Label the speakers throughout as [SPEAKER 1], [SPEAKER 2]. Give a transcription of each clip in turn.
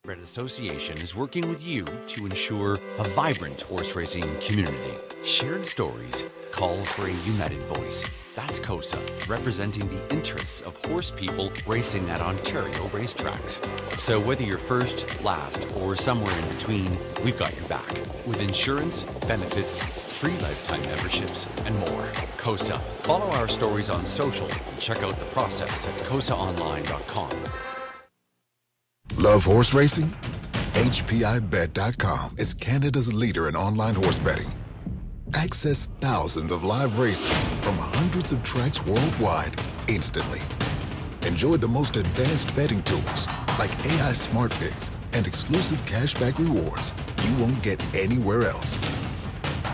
[SPEAKER 1] Red Association is working with you to ensure a vibrant horse racing community. Shared stories call for a united voice. That's COSA, representing the interests of horse people racing at Ontario racetracks. So whether you're first, last, or somewhere in between, we've got your back. With insurance, benefits, free lifetime memberships, and more. COSA. Follow our stories on social and check out the process at cosaonline.com.
[SPEAKER 2] Love horse racing? HPIBet.com is Canada's leader in online horse betting. Access thousands of live races from hundreds of tracks worldwide instantly. Enjoy the most advanced betting tools like AI Smart Picks and exclusive cashback rewards you won't get anywhere else.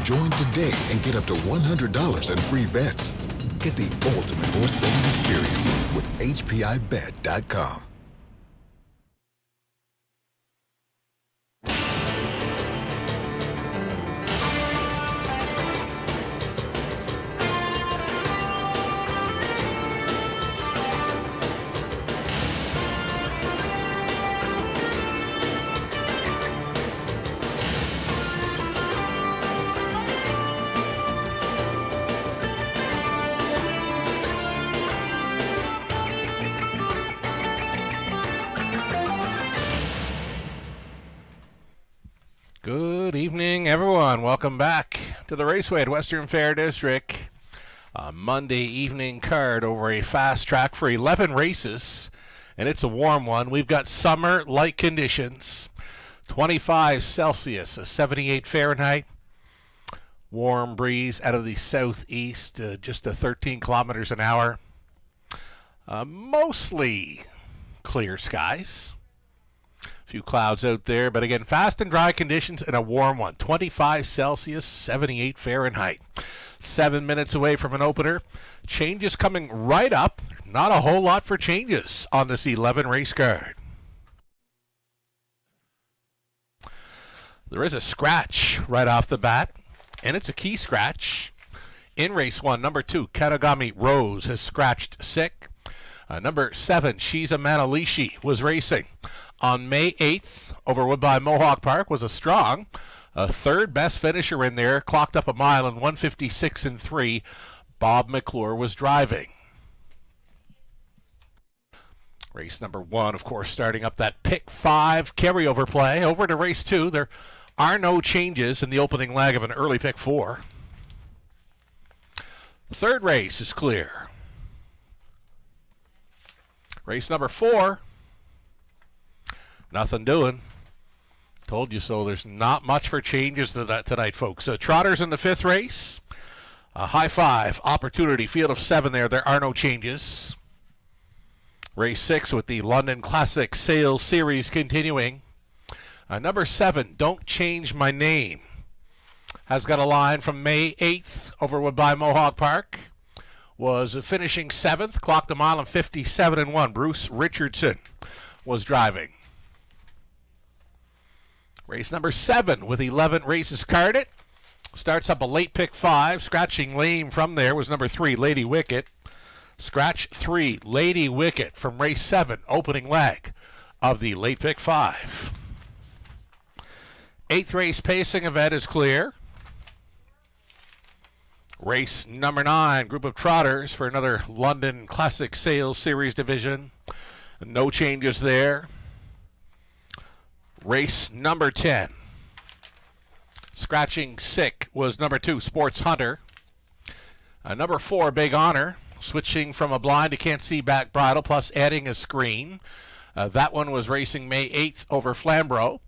[SPEAKER 2] Join today and get up to $100 in free bets. Get the ultimate horse betting experience with HPIBet.com.
[SPEAKER 3] Good evening, everyone. Welcome back to the Raceway at Western Fair District. A Monday evening card over a fast track for 11 races, and it's a warm one. We've got summer-like conditions, 25 Celsius, 78 Fahrenheit. Warm breeze out of the southeast, just 13 kilometers an hour. Mostly clear skies. Few clouds out there, but again, fast and dry conditions and a warm one. 25 Celsius, 78 Fahrenheit. 7 minutes away from an opener. Changes coming right up. Not a whole lot for changes on this 11 race card. There is a scratch right off the bat, and it's a key scratch. In race 1, number 2, Katagami Rose has scratched sick. Number 7, Shiza Manalishi was racing on May 8th over Woodbine Mohawk Park, was a strong, third best finisher in there, clocked up a mile in 1:56 and 3. Bob McClure was driving. Race number 1, of course, starting up that pick 5 carryover play. Over to race 2, there are no changes in the opening leg of an early pick 4. Third race is clear. Race number 4, nothing doing. Told you so. There's not much for changes tonight, folks. Trotters in the 5th race. High 5, opportunity, field of 7 there. There are no changes. Race 6 with the London Classic Sales Series continuing. Number 7, Don't Change My Name, has got a line from May 8th over Woodbine Mohawk Park. Was finishing 7th, clocked a mile in 57 and 1. Bruce Richardson was driving. Race number 7 with 11 races carded. Starts up a late pick 5. Scratching lame from there was number 3, Lady Wicket. Scratch 3, Lady Wicket from race 7, opening leg of the late pick 5. 8th race pacing event is clear. Race number 9, group of trotters for another London Classic Sales Series division. No changes there. Race number 10. Scratching sick was number 2, Sports Hunter. Number 4, Big Honor. Switching from a blind to can't see back bridle, plus adding a screen. That one was racing May 8th over Flamborough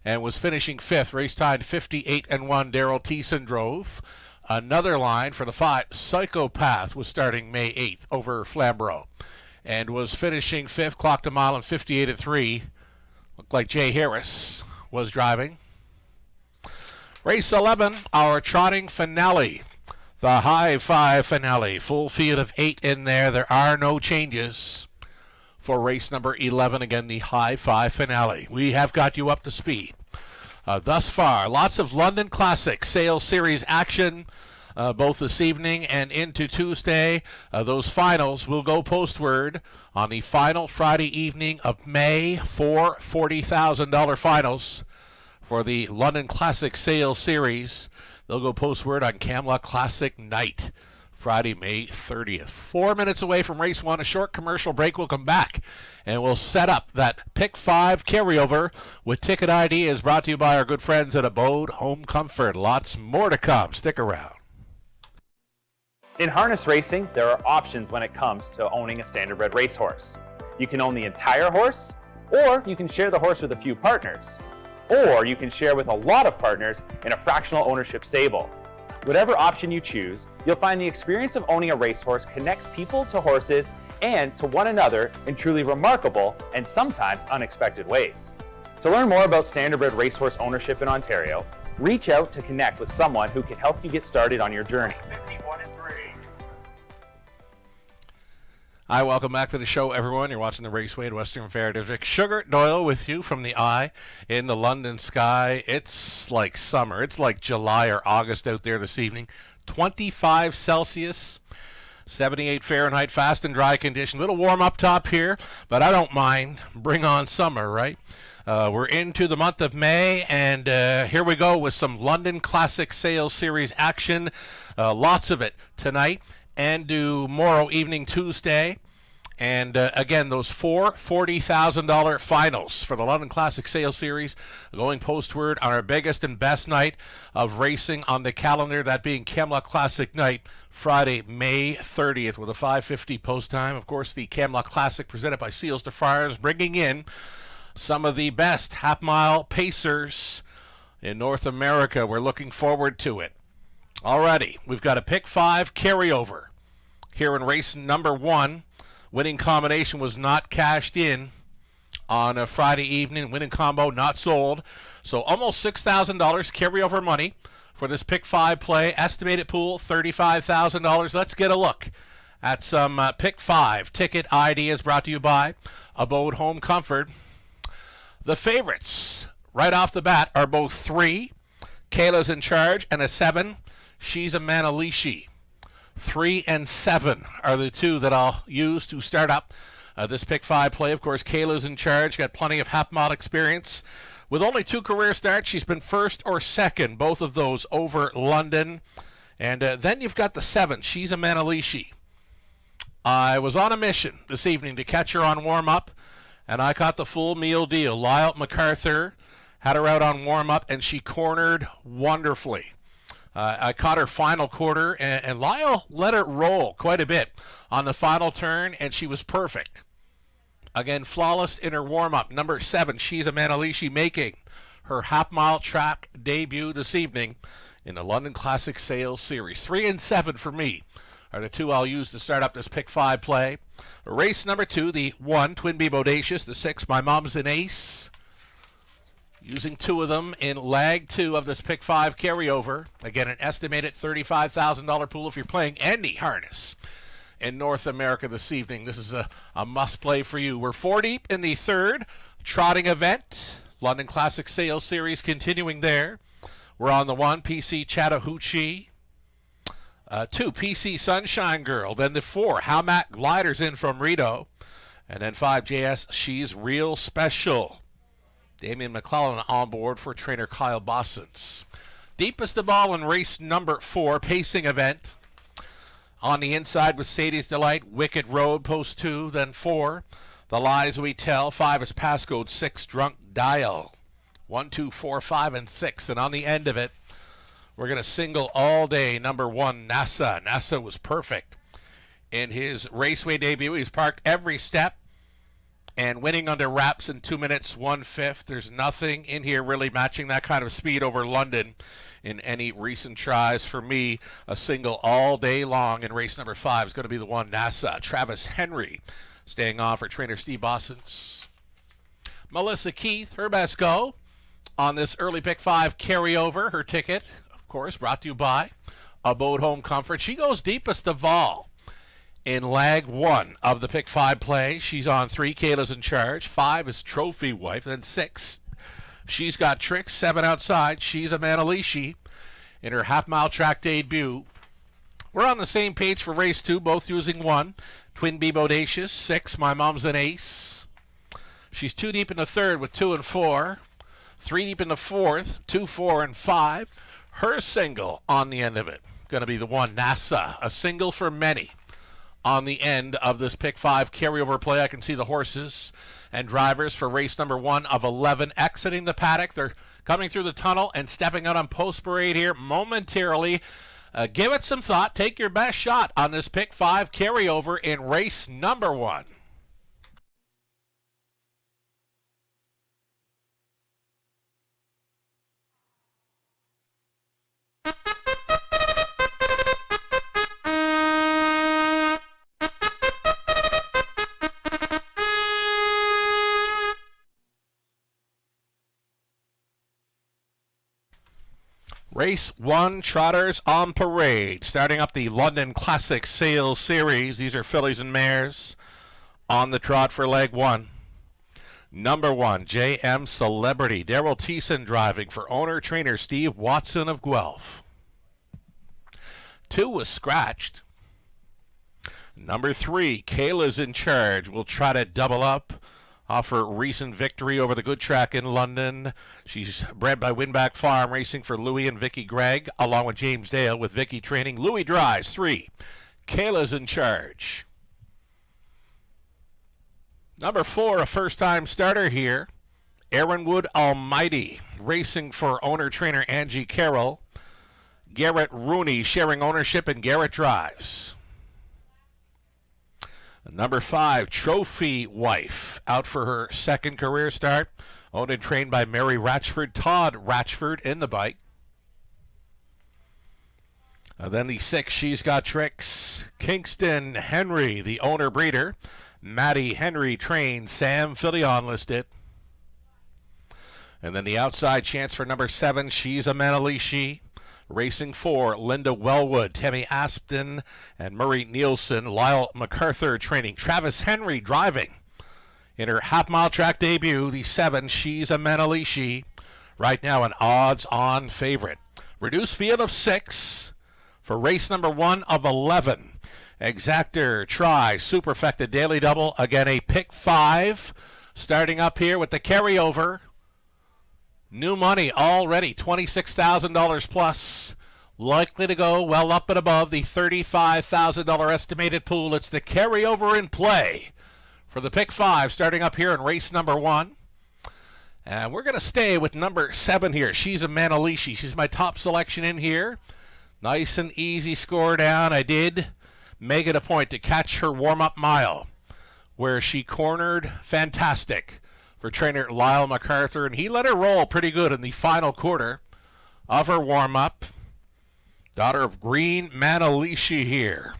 [SPEAKER 3] and was finishing 5th. Race time 58 and 1. Daryl Thiessen drove. Another line for the 5, Psychopath, was starting May 8th over Flamborough and was finishing 5th, clocked a mile in 58 and 3. Looked like Jay Harris was driving. Race 11, our trotting finale. The High 5 finale. Full field of 8 in there. There are no changes for race number 11. Again, the High 5 finale. We have got you up to speed. Thus far, lots of London Classic Sales Series action. both this evening and into Tuesday. Those finals will go postward on the final Friday evening of May. Four $40,000 finals for the London Classic Sales Series. They'll go postward on Camelot Classic Night, Friday, May 30th. 4 minutes away from race one, a short commercial break. We'll come back and we'll set up that Pick 5 carryover with Ticket ID, is brought to you by our good friends at Abode Home Comfort. Lots more to come. Stick around.
[SPEAKER 4] In harness racing, there are options when it comes to owning a standardbred racehorse. You can own the entire horse, or you can share the horse with a few partners, or you can share with a lot of partners in a fractional ownership stable. Whatever option you choose, you'll find the experience of owning a racehorse connects people to horses and to one another in truly remarkable and sometimes unexpected ways. To learn more about standardbred racehorse ownership in Ontario, reach out to connect with someone who can help you get started on your journey.
[SPEAKER 3] Hi, welcome back to the show, everyone. You're watching the Raceway at Western Fair District. Sugar Doyle with you from the eye in the London sky. It's like summer. It's like July or August out there this evening. 25 Celsius, 78 Fahrenheit, fast and dry condition. Little warm up top here, but I don't mind. Bring on summer, right? We're into the month of May, and here we go with some London Classic Sales Series action. Lots of it tonight and tomorrow evening, Tuesday. And again, those four $40,000 finals for the London Classic Sales Series going postward on our biggest and best night of racing on the calendar, that being Camelot Classic Night, Friday, May 30th, with a 5:50 post time. Of course, the Camelot Classic presented by Seals de Fires, bringing in some of the best half-mile pacers in North America. We're looking forward to it. Alrighty, we've got a Pick 5 carryover here in race number one. Winning combination was not cashed in on a Friday evening. Winning combo not sold. So almost $6,000 carryover money for this Pick 5 play. Estimated pool $35,000. Let's get a look at some Pick 5 ticket ideas brought to you by Abode Home Comfort. The favorites right off the bat are both 3. Kayla's in charge, and a 7. She's a Manalishi. 3 and 7 are the two that I'll use to start up this Pick 5 play. Of course, Kayla's in charge, got plenty of half-mile experience. With only 2 career starts, she's been first or second, both of those over London. And then you've got the 7. She's a Manalishi. I was on a mission this evening to catch her on warm-up, and I caught the full meal deal. Lyle MacArthur had her out on warm-up, and she cornered wonderfully. I caught her final quarter, and Lyle let it roll quite a bit on the final turn, and she was perfect. Again, flawless in her warm-up. Number 7, She's a Manalishi, making her half-mile track debut this evening in the London Classic Sales Series. 3 and 7 for me are the two I'll use to start up this Pick 5 play. Race number 2, the 1, Twin B Bodacious, the 6, My Mom's an Ace. Using 2 of them in leg 2 of this Pick 5 carryover. Again, an estimated $35,000 pool if you're playing any harness in North America this evening. This is a must play for you. We're 4 deep in the 3rd trotting event. London Classic Sales Series continuing there. We're on the 1, PC Chattahoochee. 2, PC Sunshine Girl. Then the 4, Howmac Gliders in from Rito. And then 5, JS She's Real Special. Damian McClellan on board for trainer Kyle Bossens. Deepest of all in race number 4, pacing event. On the inside with Sadie's Delight, Wicked Road, post 2, then 4, The Lies We Tell. 5 is passcode 6, Drunk Dial. 1, 2, 4, 5, and 6. And on the end of it, we're going to single all day, number 1, NASA. NASA was perfect in his Raceway debut. He's parked every step and winning under wraps in 2 minutes, 1/5. There's nothing in here really matching that kind of speed over London in any recent tries. For me, a single all day long in race number 5 is going to be the 1, NASA. Travis Henry staying on for trainer Steve Bossens. Melissa Keith, her best go on this early Pick 5 carryover. Her ticket, of course, brought to you by Abode Home Comfort. She goes deepest of all in leg 1 of the Pick 5 play. She's on 3, Kayla's in charge. 5 is Trophy Wife. Then 6, She's Got Tricks. 7 outside, She's a Manalishi in her half-mile track debut. We're on the same page for race 2, both using 1. Twin B Bodacious, 6. My Mom's an Ace. She's 2 deep in the third with 2 and 4. 3 deep in the fourth, 2, 4, and 5. Her single on the end of it. Going to be the one, NASA. A single for many on the end of this pick 5 carryover play. I can see the horses and drivers for race number 1 of 11 exiting the paddock. They're coming through the tunnel and stepping out on post parade here momentarily. Give it some thought. Take your best shot on this pick 5 carryover in race number 1. Race 1, Trotters on Parade. Starting up the London Classic Sales Series. These are fillies and mares on the trot for leg 1. Number 1, JM Celebrity. Daryl Thiessen driving for owner-trainer Steve Watson of Guelph. 2 was scratched. Number 3, Kayla's in Charge. Will try to double up off her recent victory over the good track in London. She's bred by Winback Farm, racing for Louis and Vicky Gregg, along with James Dale with Vicky training. Louis drives. 3, Kayla's in Charge. Number 4, a first-time starter here, Aaronwood Almighty, racing for owner-trainer Angie Carroll. Garrett Rooney sharing ownership, and Garrett drives. Number 5, Trophy Wife, out for her second career start. Owned and trained by Mary Ratchford. Todd Ratchford in the bike. Then the 6, She's Got Tricks. Kingston Henry, the owner breeder. Maddie Henry trained. Sam Filion listed. And then the outside chance for number 7, She's a Manalishi. Racing for Linda Wellwood, Tammy Aspton, and Murray Nielsen. Lyle MacArthur training. Travis Henry driving in her half-mile track debut. The 7, She's a Manalishi. Right now an odds-on favorite. Reduced field of 6 for race number 1 of 11. Exactor, Try, Superfecta Daily Double. Again, a pick 5. Starting up here with the carryover. New money already, $26,000 plus. Likely to go well up and above the $35,000 estimated pool. It's the carryover in play for the pick 5, starting up here in race number 1. And we're going to stay with number 7 here. She's a Manalishi. She's my top selection in here. Nice and easy score down. I did make it a point to catch her warm-up mile, where she cornered Fantastic for trainer Lyle MacArthur, and he let her roll pretty good in the final quarter of her warm-up. Daughter of Green Manalishi here,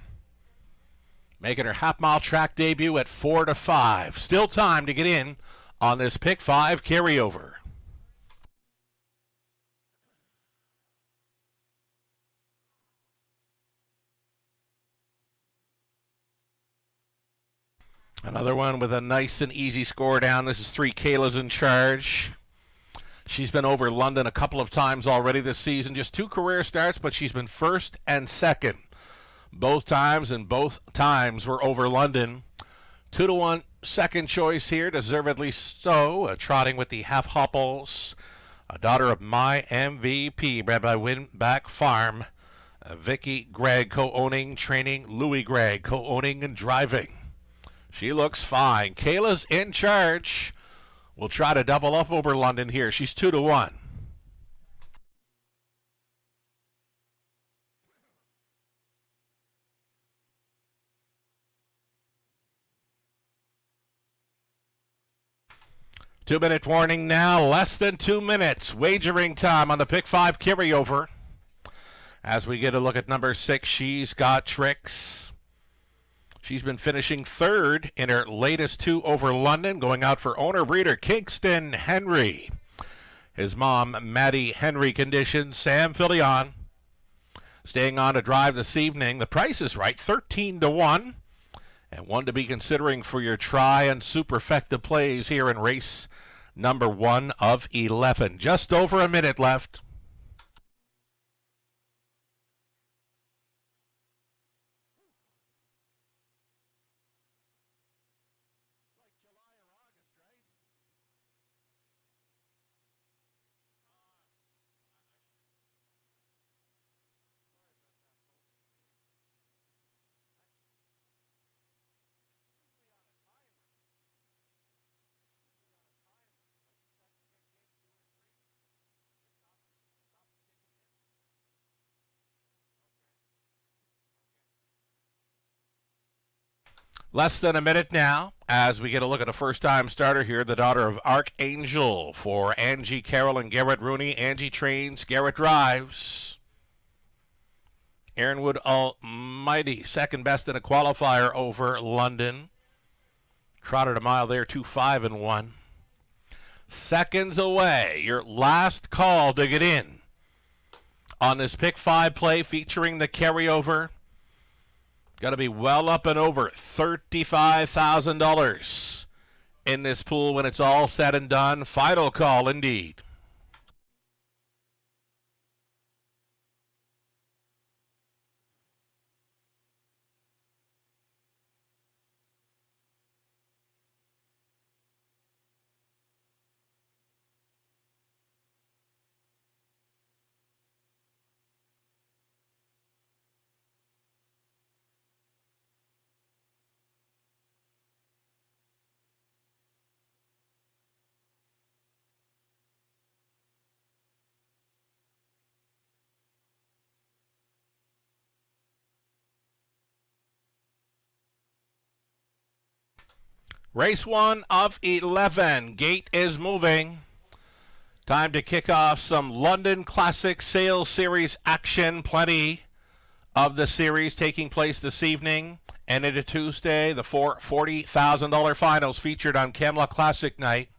[SPEAKER 3] making her half-mile track debut at 4-5. Still time to get in on this pick 5 carryover. Another one with a nice and easy score down. This is 3, Kayla's in Charge. She's been over London a couple of times already this season. Just 2 career starts, but she's been first and second both times, and both times were over London. 2-1 second choice here, deservedly so. Trotting with the Half Hopples. A daughter of My MVP, bred by Winback Farm. Vicky Gregg co-owning, training. Louis Gregg co-owning and driving. She looks fine. Kayla's in Charge. We'll try to double up over London here. She's 2-1. Two-minute warning now. Less than 2 minutes. Wagering time on the pick 5 carryover. As we get a look at number 6, She's Got Tricks. She's been finishing 3rd in her latest 2 over London, going out for owner breeder Kingston Henry. His mom, Maddie Henry, conditioned. Sam Filion staying on to drive this evening. The price is right, 13-1, and one to be considering for your try and superfecta plays here in race number 1 of 11. Just over a minute left. Less than a minute now as we get a look at a first-time starter here, the daughter of Archangel for Angie Carroll and Garrett Rooney. Angie trains, Garrett drives. Aaron Almighty, second best in a qualifier over London. Trotted a mile there, 2:05.1. Seconds away, your last call to get in on this Pick 5 play featuring the carryover. Got to be well up and over $35,000 in this pool when it's all said and done. Final call indeed. Race 1 of 11. Gate is moving. Time to kick off some London Classic Sales Series action. Plenty of the series taking place this evening and into Tuesday. The four $40,000 finals featured on Camla Classic night.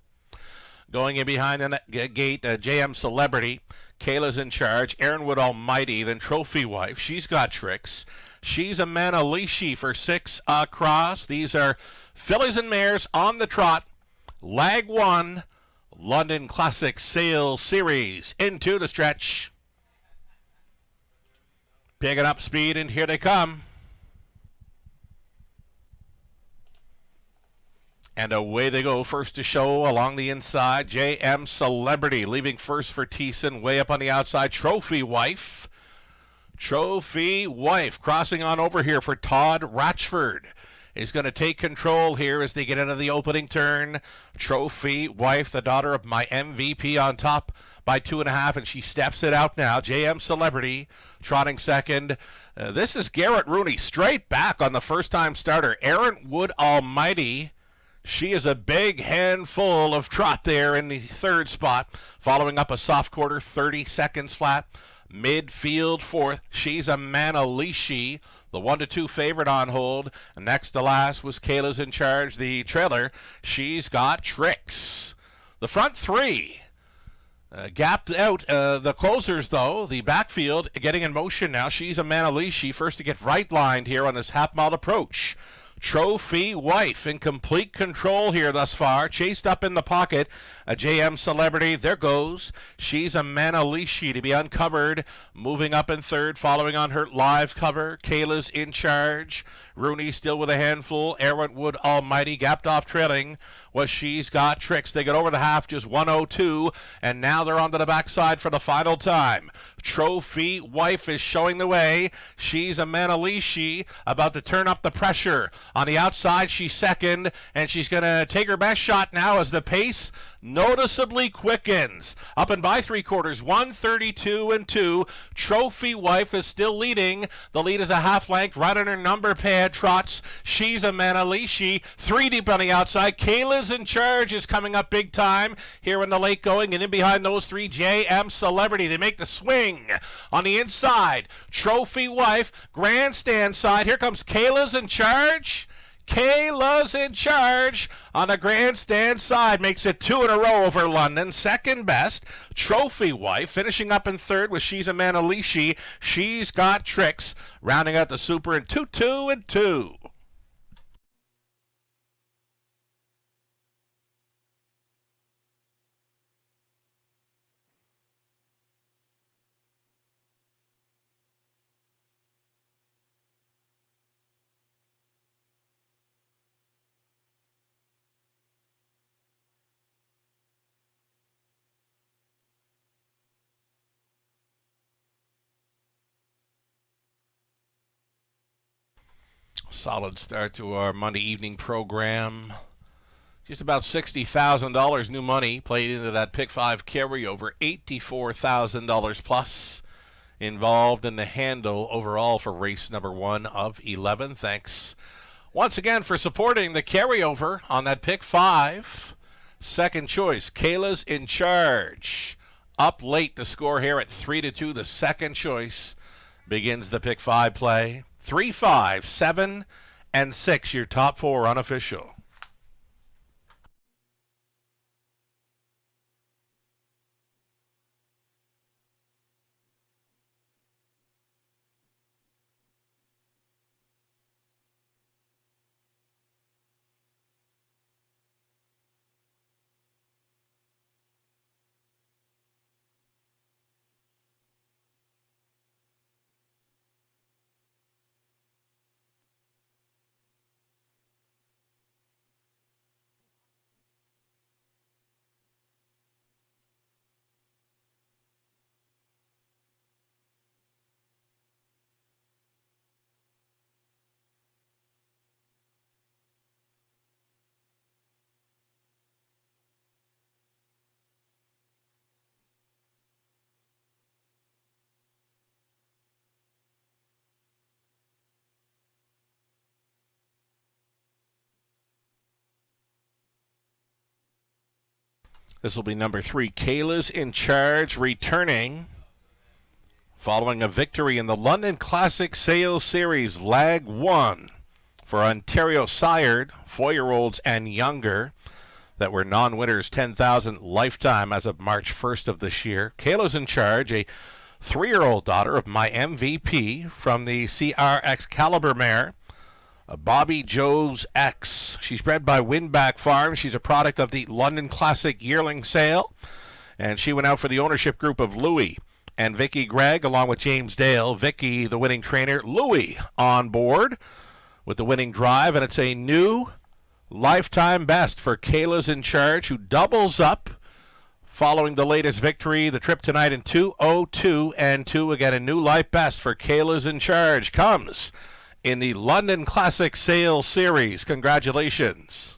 [SPEAKER 3] Going in behind the gate, JM Celebrity. Kayla's in charge. Aaronwood Almighty, then Trophy Wife. She's got tricks. She's a Manalishi for 6 across. These are fillies and mares on the trot. Lag 1, London Classic Sales Series into the stretch. Picking up speed, and here they come. And away they go. First to show along the inside, JM Celebrity leaving first for Thiessen. Way up on the outside, Trophy Wife. Trophy Wife crossing on over here for Todd Ratchford. Is going to take control here as they get into the opening turn. Trophy Wife, the daughter of my MVP, on top by 2.5, and she steps it out now. JM Celebrity trotting second. This is Garrett Rooney straight back on the first-time starter. Aaronwood Almighty. She is a big handful of trot there in the third spot, following up a soft quarter, 30 seconds flat. Midfield fourth, she's a Manalishi, the 1-2 favorite on hold. Next to last was Kayla's in charge, the trailer. She's got tricks. The front three gapped out. The closers, though, the backfield getting in motion now. She's a Manalishi, first to get right lined here on this half-mile approach. Trophy Wife in complete control here thus far. Chased up in the pocket. A JM Celebrity. There goes. She's a Manalishi to be uncovered. Moving up in third. Following on her live cover. Kayla's in charge. Rooney still with a handful. Aaronwood Almighty gapped off trailing. Was She's Got Tricks. They get over the half, just 102. And now they're onto the backside for the final time. Trophy Wife is showing the way. She's a Manalishi about to turn up the pressure. On the outside, she's second, and she's going to take her best shot now as the pace noticeably quickens. Up and by 3/4, 132.2. Trophy Wife is still leading. The lead is a half length right on her number pad. Trots. She's a Manalishi. 3 deep on the outside. Kayla's in charge is coming up big time here in the late going, and in behind those three, JM Celebrity. They make the swing on the inside. Trophy Wife, grandstand side. Here comes Kayla's in charge. Kayla's in charge on the grandstand side. Makes it 2 in a row over London. Second best, Trophy Wife. Finishing up in third with She's a Manalishi. She's Got Tricks. Rounding out the super in 2-2-2. Solid start to our Monday evening program. Just about $60,000 new money played into that Pick 5 carryover. $84,000 plus involved in the handle overall for race number 1 of 11. Thanks Once again for supporting the carryover on that pick 5. Second choice, Kayla's in charge. Up late to score here at 3-2. The second choice begins the pick 5 play. 3, 5, 7, and 6, your top 4 unofficial. This will be number 3. Kayla's in charge, returning following a victory in the London Classic Sales Series Lag 1 for Ontario sired 4-year-olds and younger that were non-winners, 10,000 lifetime as of March 1st of this year. Kayla's in charge, a 3-year-old daughter of my MVP from the CRX Caliber mare, Bobby Joe's X. She's bred by Winback Farm. She's a product of the London Classic yearling sale, and she went out for the ownership group of Louis and Vicky Gregg along with James Dale. Vicky, the winning trainer, Louis on board with the winning drive, and it's a new lifetime best for Kayla's in charge, who doubles up following the latest victory, the trip tonight in 2:02 and 2. Again, a new life best for Kayla's in charge comes in the London Classic Sales Series. Congratulations.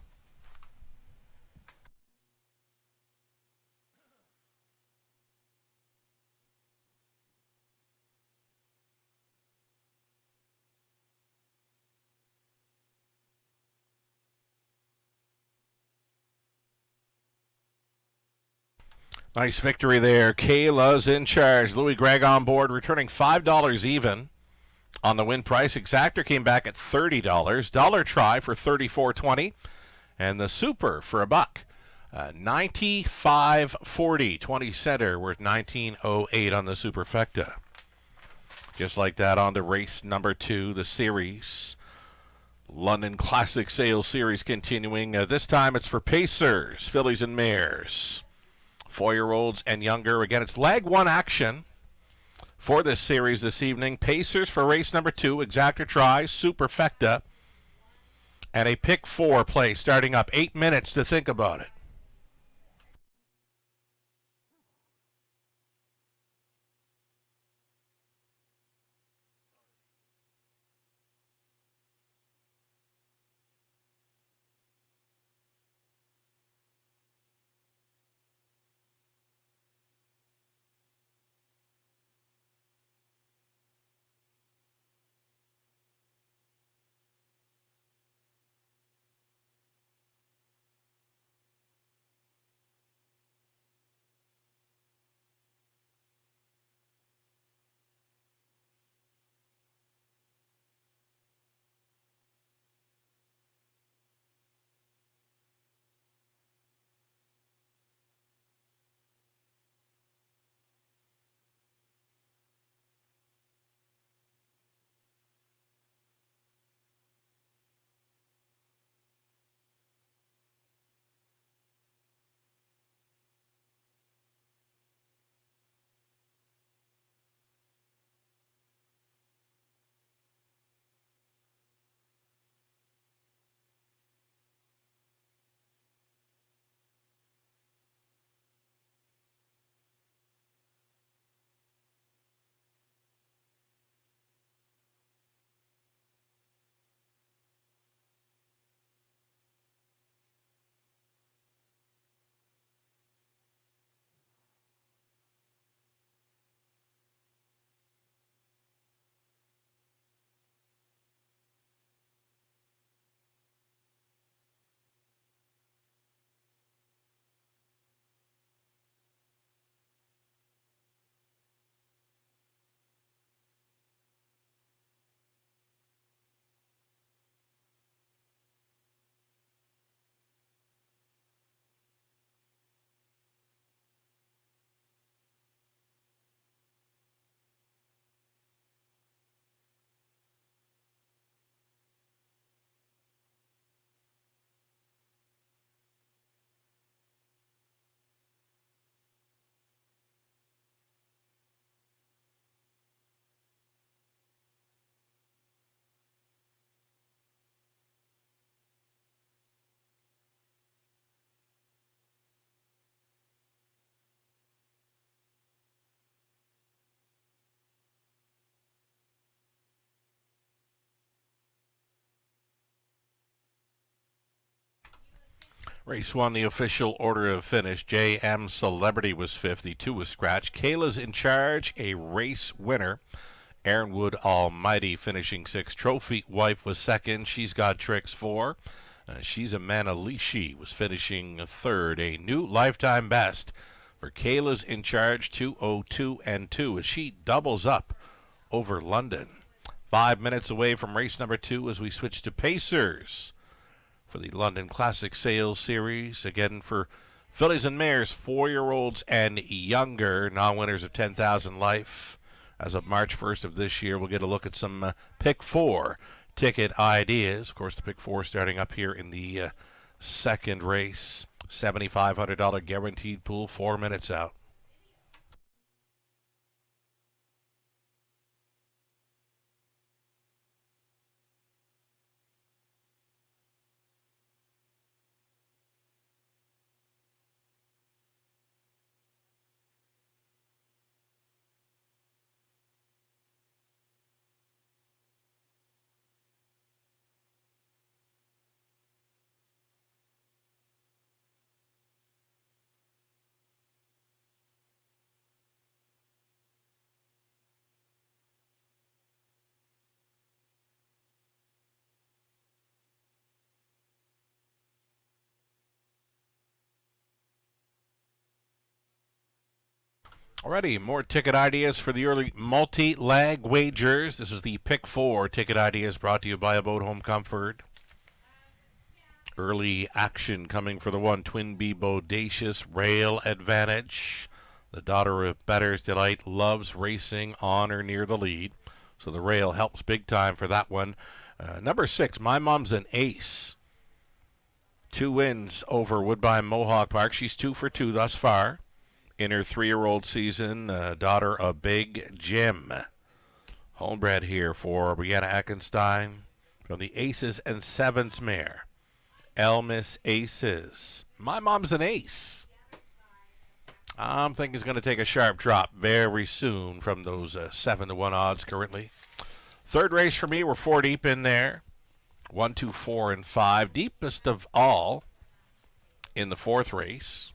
[SPEAKER 3] Nice victory there. Kayla's in charge. Louis Gregg on board, returning $5 even on the win price. Exactor came back at $30. Dollar try for $34.20, and the super for $1. $95.40. 20 center worth $19.08 on the superfecta. Just like that, on to race number 2, the series. London Classic Sales Series continuing. This time it's for Pacers, fillies and mares, 4-year-olds and younger. Again, it's leg 1 action for this series this evening. Pacers for race number 2, exactor try, superfecta, and a pick 4 play starting up. 8 minutes to think about it. Race 1, the official order of finish. JM Celebrity was 5th. The 2 was scratched. Kayla's In Charge, a race winner. Aaron Wood Almighty finishing 6th. Trophy Wife was 2nd. She's Got Tricks 4. She's a Manalishi was finishing 3rd. A new lifetime best for Kayla's In Charge, 2:02 and 2, as she doubles up over London. 5 minutes away from race number 2 as we switch to Pacers for the London Classic Sales Series. Again, for fillies and mares, 4-year-olds and younger, non-winners of 10,000 life. As of March 1st of this year, we'll get a look at some Pick 4 ticket ideas. Of course, the Pick 4 starting up here in the second race. $7,500 guaranteed pool, 4 minutes out. Alrighty, more ticket ideas for the early multi-leg wagers. This is the Pick 4 ticket ideas brought to you by Abode Home Comfort. Early action coming for the 1, Twin B Bodacious Rail Advantage. The daughter of Bettor's Delight loves racing on or near the lead, so the rail helps big time for that one. Number 6, My Mom's an Ace. 2 wins over Woodbine Mohawk Park. She's 2 for 2 thus far in her 3-year-old season. Daughter of Big Jim. Homebred here for Brianna Eckenstein from the Aces and Sevens mare. Elmis Aces. My Mom's an Ace. I'm thinking it's going to take a sharp drop very soon from those 7-1 odds currently. Third race for me, we're 4 deep in there. 1, 2, 4, and 5. Deepest of all in the 4th race.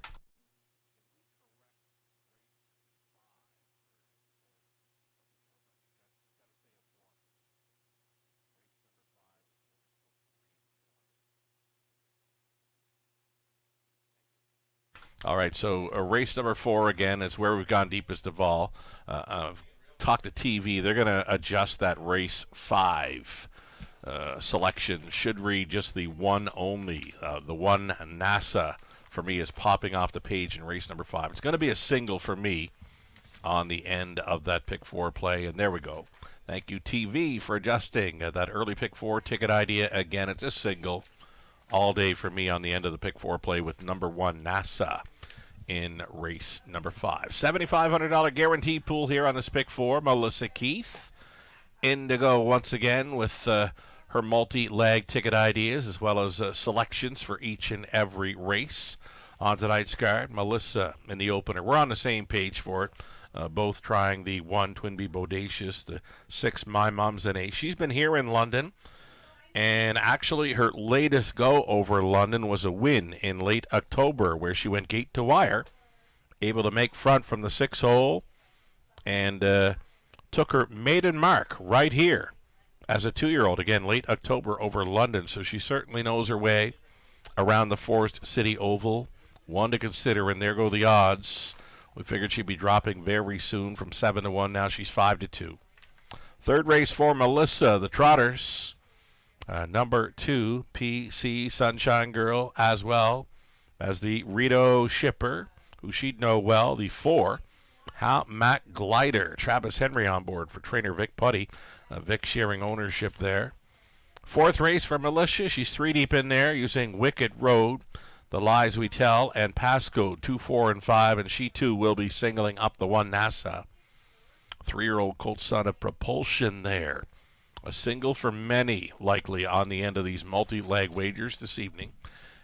[SPEAKER 3] All right, so race number 4 again is where we've gone deepest of all. Talk to TV. They're going to adjust that race 5 selection. Should read just the 1 only. The 1 NASA for me is popping off the page in race number 5. It's going to be a single for me on the end of that Pick 4 play, and there we go. Thank you, TV, for adjusting that early Pick 4 ticket idea. Again, it's a single all day for me on the end of the Pick 4 play with number 1 NASA in race number 5. $7,500 guaranteed pool here on this Pick 4. Melissa Keith, Indigo once again with her multi-leg ticket ideas as well as selections for each and every race on tonight's card. Melissa in the opener. We're on the same page for it. Both trying the 1 Twin B Bodacious, the 6 My Mom's an Ace. She's been here in London. And actually, her latest go over London was a win in late October where she went gate to wire, able to make front from the 6 hole, and took her maiden mark right here as a 2-year-old. Again, late October over London, so she certainly knows her way around the Forest City Oval. One to consider, and there go the odds. We figured she'd be dropping very soon from 7-1. Now she's 5-2. Third race for Melissa, the Trotters. Number 2, PC Sunshine Girl, as well as the Rito Shipper, who she'd know well. The 4, How Mac Glider. Travis Henry on board for trainer Vic Putty. Vic sharing ownership there. 4th race for Melissa. She's 3 deep in there using Wicked Road, The Lies We Tell, and Passcode 2, 4, and 5. And she, too, will be singling up the 1 NASA. 3-year-old Colt Son of Propulsion there. A single for many, likely, on the end of these multi-leg wagers this evening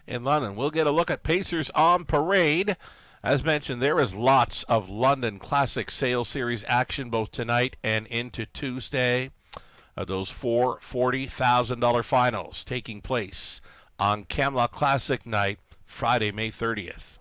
[SPEAKER 3] in London. We'll get a look at Pacers on parade. As mentioned, there is lots of London Classic Sales Series action both tonight and into Tuesday. Those 4 $40,000 finals taking place on Camelot Classic night. Friday, May 30th.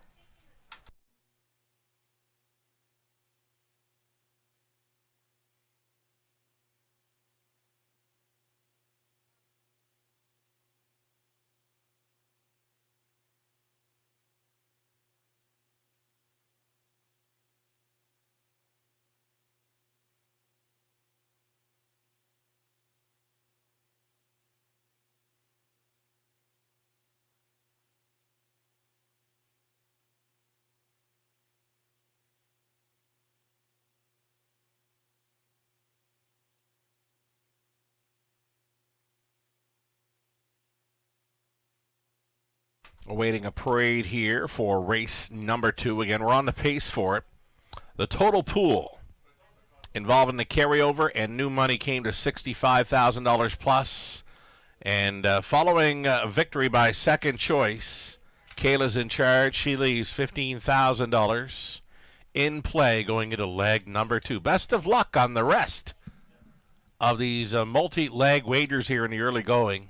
[SPEAKER 3] Awaiting a parade here for race number 2. Again, we're on the pace for it. The total pool involving the carryover and new money came to $65,000 plus. And following victory by second choice, Kayla's in charge. She leaves $15,000 in play going into leg number 2. Best of luck on the rest of these multi-leg wagers here in the early going.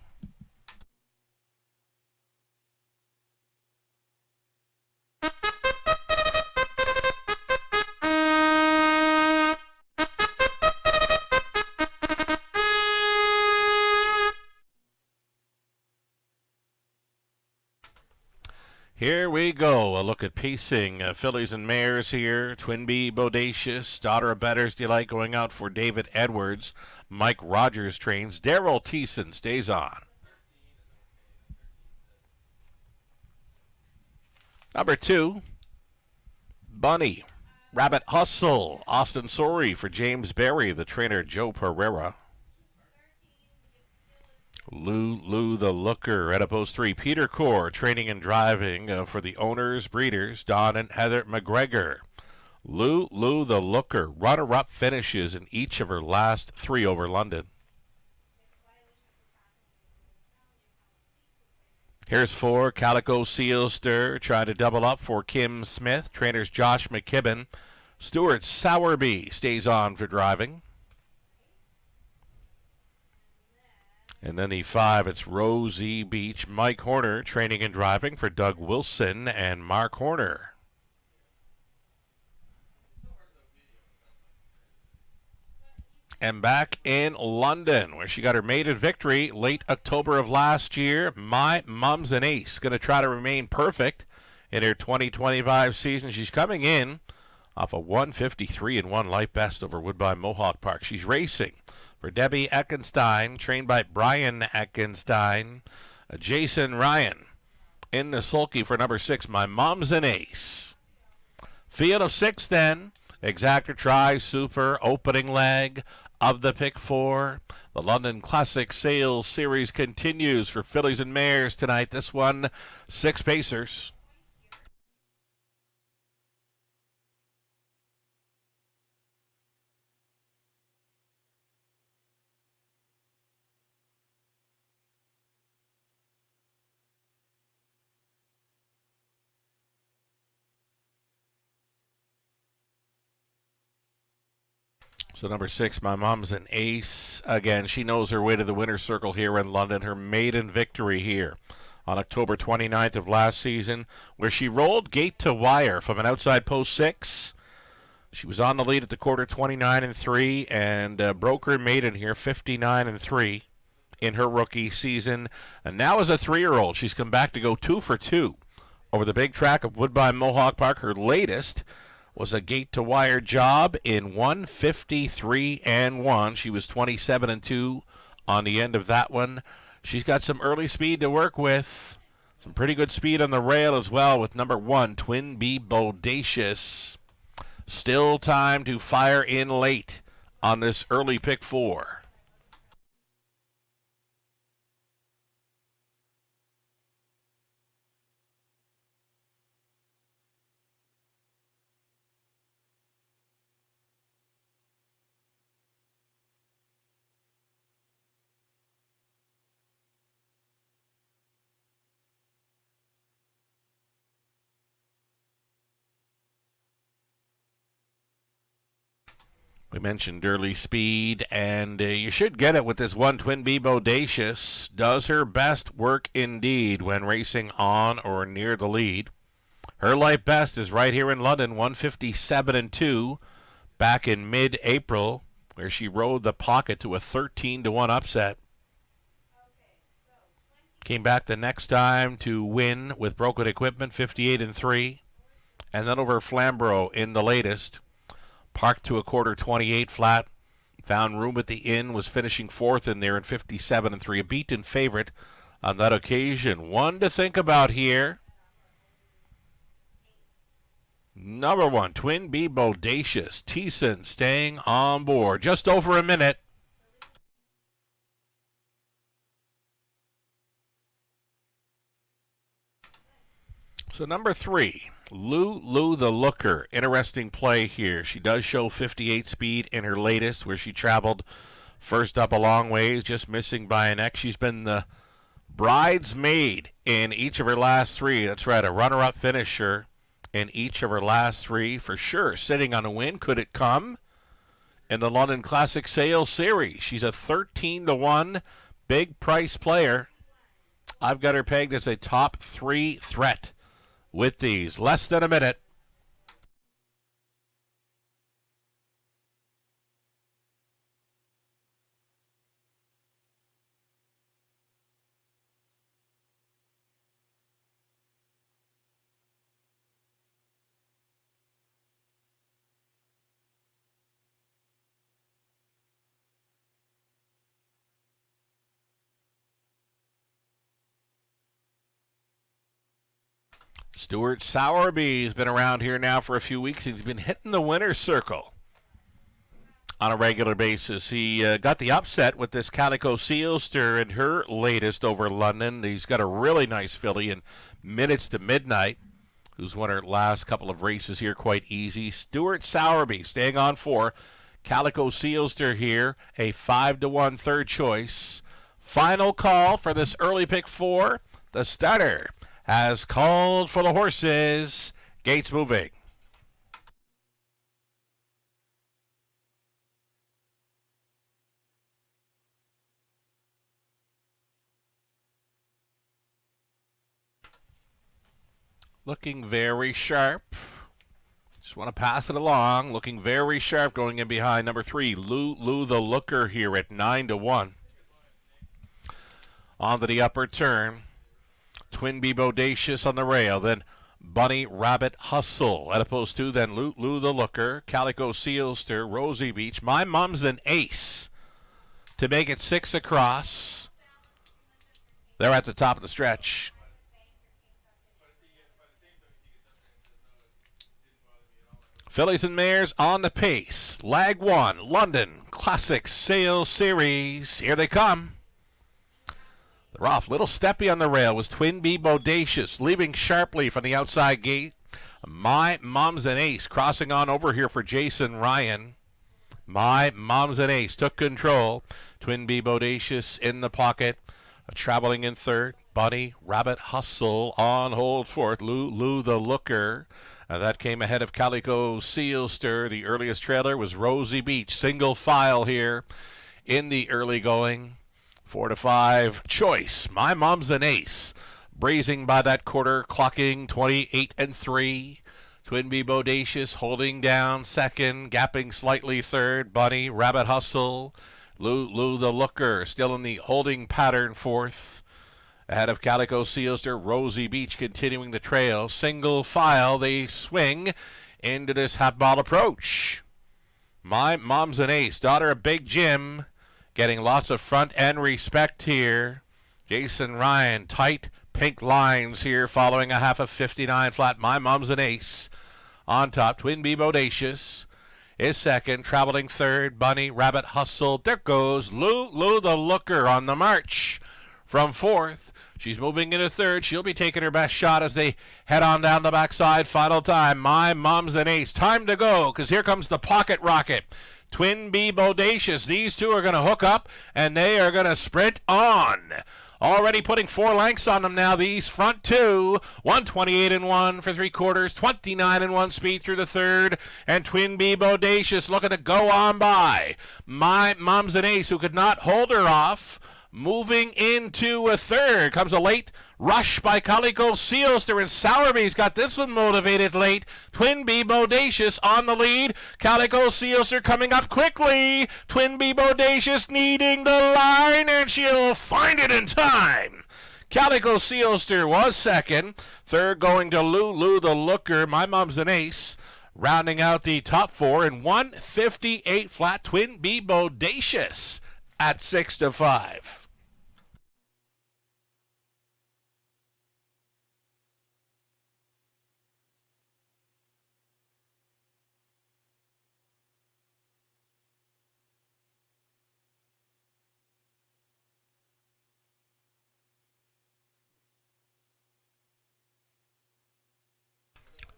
[SPEAKER 3] Here we go. A look at pacing. Fillies and mares here. Twinbee Bodacious. Daughter of Bettor's Delight going out for David Edwards. Mike Rogers trains. Daryl Thiessen stays on. Number 2, Bunny. Rabbit Hustle. Austin Sorey for James Berry. The trainer Joe Pereira. Lou the Looker at post 3. Peter Core training and driving for the owners, breeders, Don and Heather McGregor. Lou the Looker, runner-up finishes in each of her last 3 over London. Here's 4, Calico Seal Stir, trying to double up for Kim Smith. Trainers Josh McKibben. Stuart Sowerby stays on for driving. And then the 5, it's Rosie Beach. Mike Horner training and driving for Doug Wilson and Mark Horner. And back in London, where she got her maiden victory late October of last year, My Mum's an Ace. Going to try to remain perfect in her 2025 season. She's coming in off a 153-1 life best over Woodbine Mohawk Park. She's racing for Debbie Eckenstein, trained by Brian Eckenstein. Jason Ryan in the sulky for number 6, My Mom's an Ace. Field of 6 then. Exactor Try Super opening leg of the pick 4. The London Classic Sales Series continues for fillies and mares tonight. This one, 6 pacers. So number 6, My Mom's an Ace. Again, she knows her way to the winner's circle here in London. Her maiden victory here on October 29th of last season, where she rolled gate to wire from an outside post 6. She was on the lead at the quarter, 29-3, and broke her maiden here, 59-3 in her rookie season. And now as a 3-year-old, she's come back to go 2 for 2 over the big track of Woodbine Mohawk Park. Her latest was a gate-to-wire job in 153-1. She was 27-2 on the end of that one. She's got some early speed to work with. Some pretty good speed on the rail as well with number 1, Twinbee Bodacious. Still time to fire in late on this early pick 4. We mentioned early speed, and you should get it with this one. Twin B Bodacious does her best work indeed when racing on or near the lead. Her life best is right here in London, 157-2, back in mid-April, where she rode the pocket to a 13-1 upset. Came back the next time to win with broken equipment, 58-3, and then over Flamborough in the latest. Parked to a quarter 28 flat. Found room at the inn. Was finishing fourth in there in 57-3. A beaten favorite on that occasion. One to think about here. Number 1, Twin B Bodacious. Thiessen staying on board. Just over a minute. So number 3. Lou the Looker, interesting play here. She does show 58 speed in her latest, where she traveled first up a long ways, just missing by an X. She's been the bridesmaid in each of her last 3. That's right, a runner-up finisher in each of her last 3 for sure. Sitting on a win, could it come in the London Classic Sales Series? She's a 13-1 big price player. I've got her pegged as a top 3 threat. With these, less than a minute. Stuart Sowerby's been around here now for a few weeks. He's been hitting the winner's circle on a regular basis. He got the upset with this Calico Sealster in her latest over London. He's got a really nice filly in Minutes to Midnight, who's won her last couple of races here quite easy. Stuart Sowerby staying on 4. Calico Sealster here, a 5-1 third choice. Final call for this early pick 4. The starter has called for the horses. Gates moving. Looking very sharp. Just want to pass it along. Looking very sharp going in behind number 3, Lou the Looker here at 9-1. On to the upper turn. Twin B Bodacious on the rail, then Bunny Rabbit Hustle at a post 2, then Lou the Looker, Calico Sealster, Rosie Beach. My Mom's an Ace to make it 6 across. They're at the top of the stretch. Fillies and mares on the pace. Lag 1, London Classic Sales Series. Here they come. They're off. Little steppy on the rail was Twin B Bodacious, leaving sharply from the outside gate. My Mom's an Ace crossing on over here for Jason Ryan. My Mom's an Ace took control. Twin B Bodacious in the pocket, traveling in third. Bunny Rabbit Hustle on hold fourth. Lou the Looker. That came ahead of Calico Sealster. The earliest trailer was Rosie Beach. Single file here in the early going. 4-5 choice. My Mom's an Ace. Brazing by that quarter, clocking 28-3. Twin B Bodacious holding down second, gapping slightly third. Bunny Rabbit Hustle. Lou the Looker still in the holding pattern fourth. Ahead of Calico Sealster, Rosie Beach continuing the trail. Single file, they swing into this half-mile approach. My Mom's an Ace, daughter of Big Jim, getting lots of front end respect here. Jason Ryan, tight pink lines here following a half of 59 flat. My Mom's an Ace on top. Twin B Bodacious is second, traveling third. Bunny Rabbit Hustle. There goes Lou the Looker on the march from fourth. She's moving into third. She'll be taking her best shot as they head on down the backside. Final time. My Mom's an Ace. Time to go, because here comes the pocket rocket. Twin B Bodacious. These two are going to hook up, and they are going to sprint on. Already putting 4 lengths on them now, these front two. 128-1 for 3/4, 29-1 speed through the third, and Twin B Bodacious looking to go on by. My Mom's an Ace, who could not hold her off. Moving into a third comes a late rush by Calico Sealster, and Sowerby's got this one motivated late. Twin B Bodacious on the lead. Calico Sealster coming up quickly. Twin B Bodacious needing the line, and she'll find it in time. Calico Sealster was second. Third going to Lulu the Looker. My Mom's an Ace. Rounding out the top 4 in 158 flat. Twin B Bodacious at 6-5.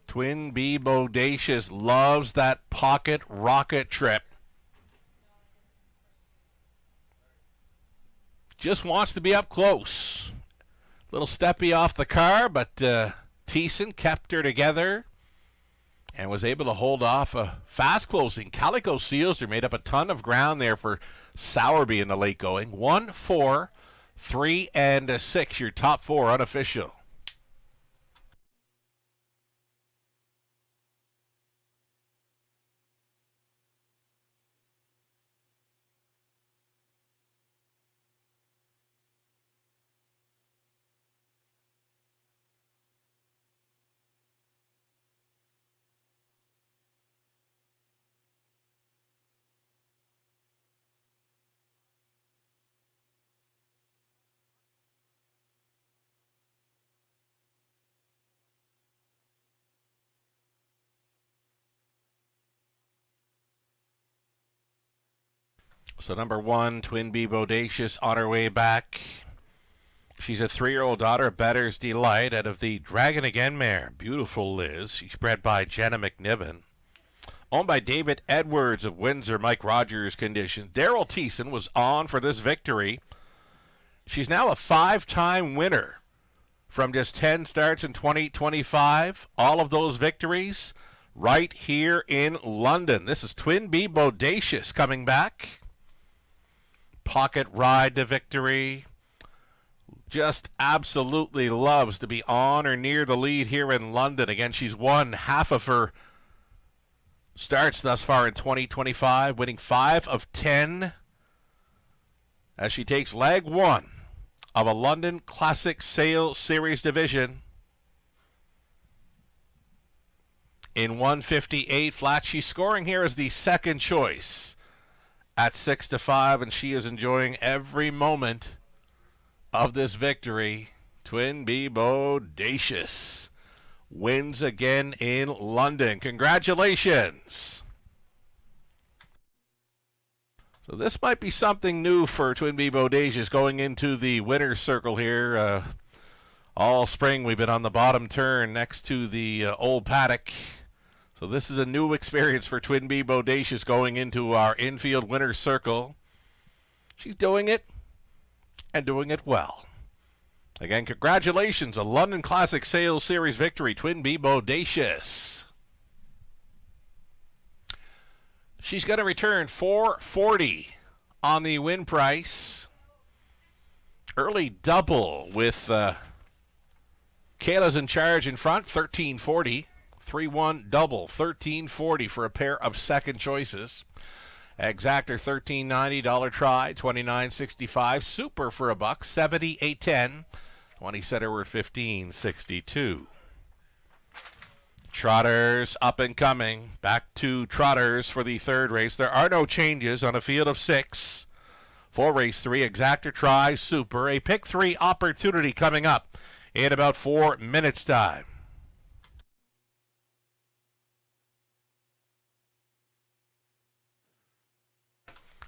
[SPEAKER 3] Twin B Bodacious loves that pocket rocket trip. Just wants to be up close. Little steppy off the car, but Thiessen kept her together and was able to hold off a fast closing. Calico Sealster made up a ton of ground there for Sowerby in the late going. 1, 4, 3, and 6, your top 4 unofficial. So number 1, Twin B Bodacious on her way back. She's a 3-year-old daughter of Better's Delight out of the Dragon Again mare. Beautiful Liz. She's bred by Jenna McNiven. Owned by David Edwards of Windsor, Mike Rogers Conditions. Daryl Thiessen was on for this victory. She's now a 5-time winner from just 10 starts in 2025. All of those victories right here in London. This is Twin B Bodacious coming back. Pocket ride to victory. Just absolutely loves to be on or near the lead here in London. Again, she's won half of her starts thus far in 2025, winning 5 of 10 as she takes leg 1 of a London Classic Sale Series division. In 158 flat, she's scoring here as the second choice at 6-5, and she is enjoying every moment of this victory. Twin B Bodacious wins again in London. Congratulations. So this might be something new for Twin B Bodacious going into the winner's circle here. All spring we've been on the bottom turn next to the old paddock. So this is a new experience for Twin B Bodacious going into our infield winner's circle. She's doing it, and doing it well. Again, congratulations, a London Classic Sales Series victory, Twin B Bodacious. She's going to return $440 on the win price. Early double with Kayla's in charge in front, $13.40. 3-1 double, $13.40 for a pair of second choices. Exactor $13.90, try $29.65. Super for $1, $78.10. 20 center worth $15.62. Trotters up and coming. Back to Trotters for the third race. There are no changes on a field of 6. For race 3, Exactor, try, Super. A pick 3 opportunity coming up in about 4 minutes time.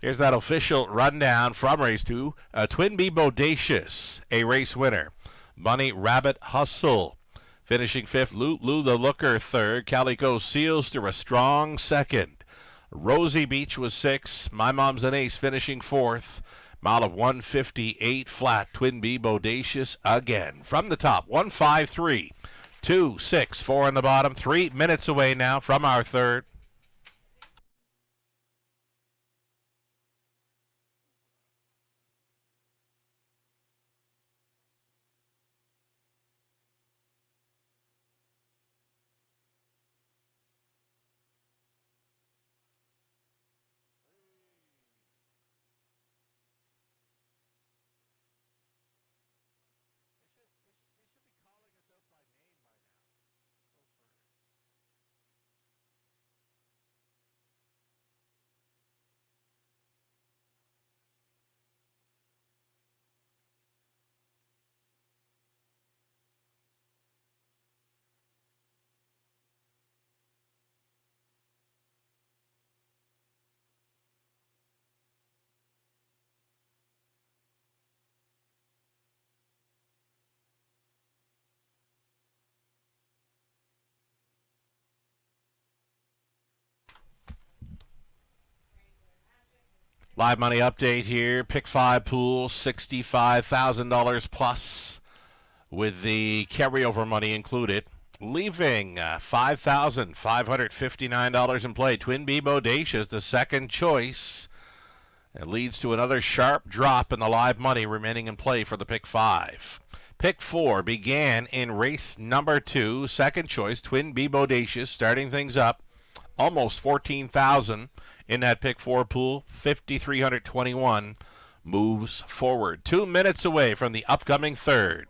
[SPEAKER 3] Here's that official rundown from race 2. Twin B Bodacious, a race winner. Bunny Rabbit Hustle finishing 5th. Lulu the Looker 3rd. Calico Sealster a strong 2nd. Rosie Beach was 6th. My Mom's an Ace finishing 4th. Mile of 158 flat. Twin B Bodacious again. From the top, 153, 2, 6, 4 in the bottom. 3 minutes away now from our third. Live money update here. Pick 5 pool, $65,000 plus with the carryover money included. Leaving $5,559 in play. Twin B Bodacious, the second choice. It leads to another sharp drop in the live money remaining in play for the pick 5. Pick 4 began in race number 2. Second choice, Twin B Bodacious, starting things up. Almost 14,000 in that pick 4 pool. 5,321 moves forward. 2 minutes away from the upcoming third.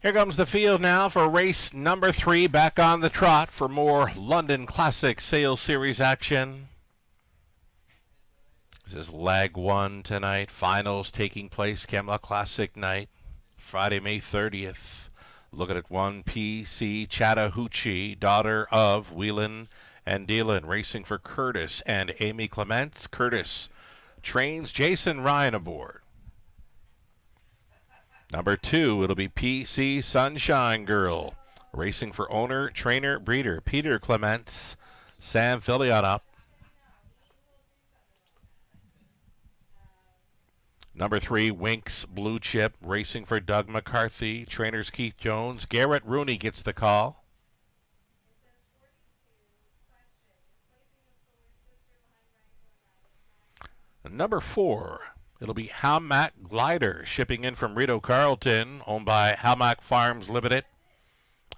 [SPEAKER 3] Here comes the field now for race number 3, back on the trot for more London Classic Sales Series action. This is leg 1 tonight. Finals taking place Camelot Classic night, Friday, May 30th. Looking at 1 PC Chattahoochee, daughter of Whelan and Dealin, racing for Curtis and Amy Clements. Curtis trains Jason Ryan aboard. Number 2, it'll be PC Sunshine Girl, racing for owner, trainer, breeder Peter Clements. Sam Fillion up. Number 3, Winks Blue Chip, racing for Doug McCarthy. Trainers Keith Jones. Garrett Rooney gets the call. Number 4, it'll be Hamac Glider, shipping in from Rito Carlton, owned by Hamac Farms Limited,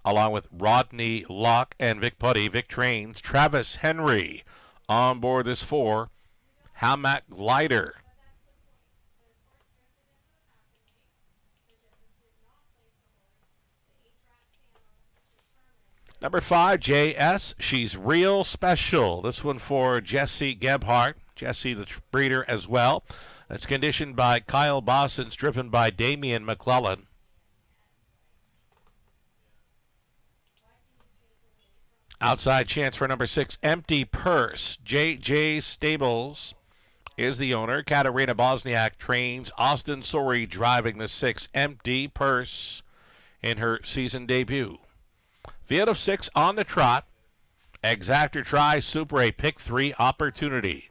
[SPEAKER 3] along with Rodney Locke and Vic Putty. Vic trains Travis Henry on board this 4, Hamac Glider. Number 5, JS, She's Real Special. This one for Jesse Gebhardt. Jesse, the breeder, as well. It's conditioned by Kyle Bossens, driven by Damian McClellan. Outside chance for number 6, Empty Purse. JJ Stables is the owner. Katarina Bosniak trains. Austin Sorey driving the 6, Empty Purse, in her season debut. Field of 6 on the trot. Exactor try, Super A pick 3 opportunity.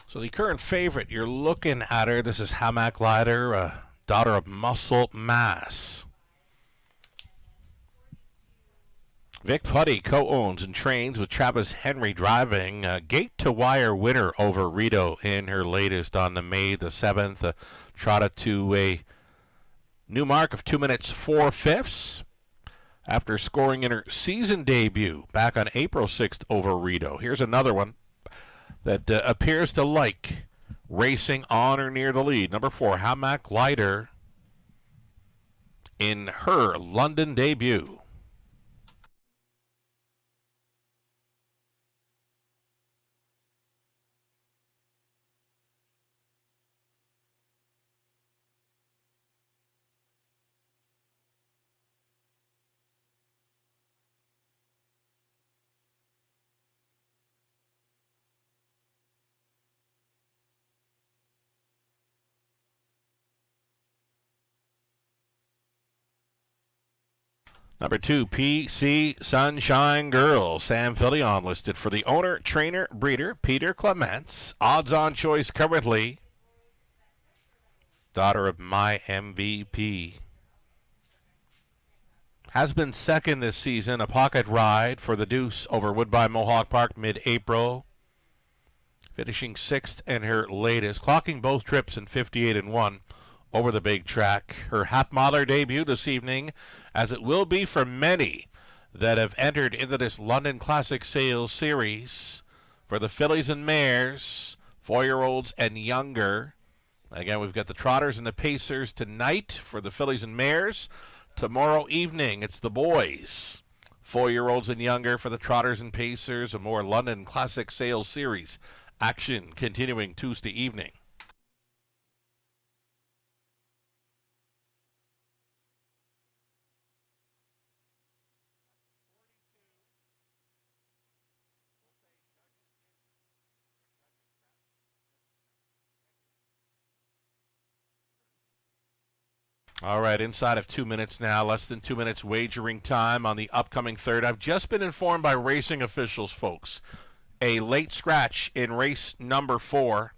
[SPEAKER 3] So the current favorite, you're looking at her. This is Hamac Glider, daughter of Muscle Mass. Vic Putty co-owns and trains with Travis Henry driving. Gate-to-wire winner over Rito in her latest on the May the 7th. Trotted to a new mark of 2 minutes 4/5 after scoring in her season debut back on April 6th over Rito. Here's another one that appears to like racing on or near the lead. Number 4, Hamac Glider, in her London debut. Number 2, PC Sunshine Girl. Sam Fillion listed for the owner, trainer, breeder Peter Clements. Odds on choice currently, daughter of My MVP. Has been second this season, a pocket ride for the Deuce over Woodbine Mohawk Park mid-April. Finishing 6th in her latest, clocking both trips in 58-1 over the big track. Her half-miler debut this evening, as it will be for many that have entered into this London Classic Sales Series for the fillies and mares, 4-year-olds and younger. Again, we've got the trotters and the pacers tonight for the fillies and mares. Tomorrow evening, it's the boys, 4-year-olds and younger for the trotters and pacers. A more London Classic Sales Series action continuing Tuesday evening. All right, inside of 2 minutes now, less than 2 minutes wagering time on the upcoming third. I've just been informed by racing officials, folks. A late scratch in race number 4.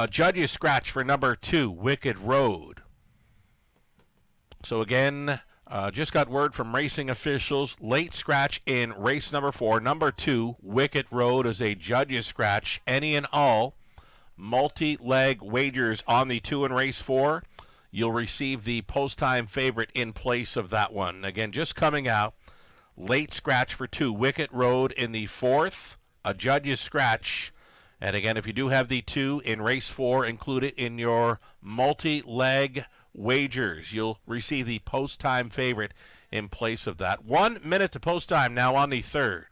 [SPEAKER 3] Judges scratch for number 2, Wicked Road. So again, just got word from racing officials. Late scratch in race number 4. Number 2, Wicked Road, is a judges scratch. Any and all multi-leg wagers on the 2 in race 4. You'll receive the post-time favorite in place of that one. Again, just coming out. Late scratch for 2, Wicked Road in the 4th. A judge's scratch. And again, if you do have the 2 in race 4, include it in your multi-leg wagers. You'll receive the post-time favorite in place of that. 1 minute to post-time now on the third.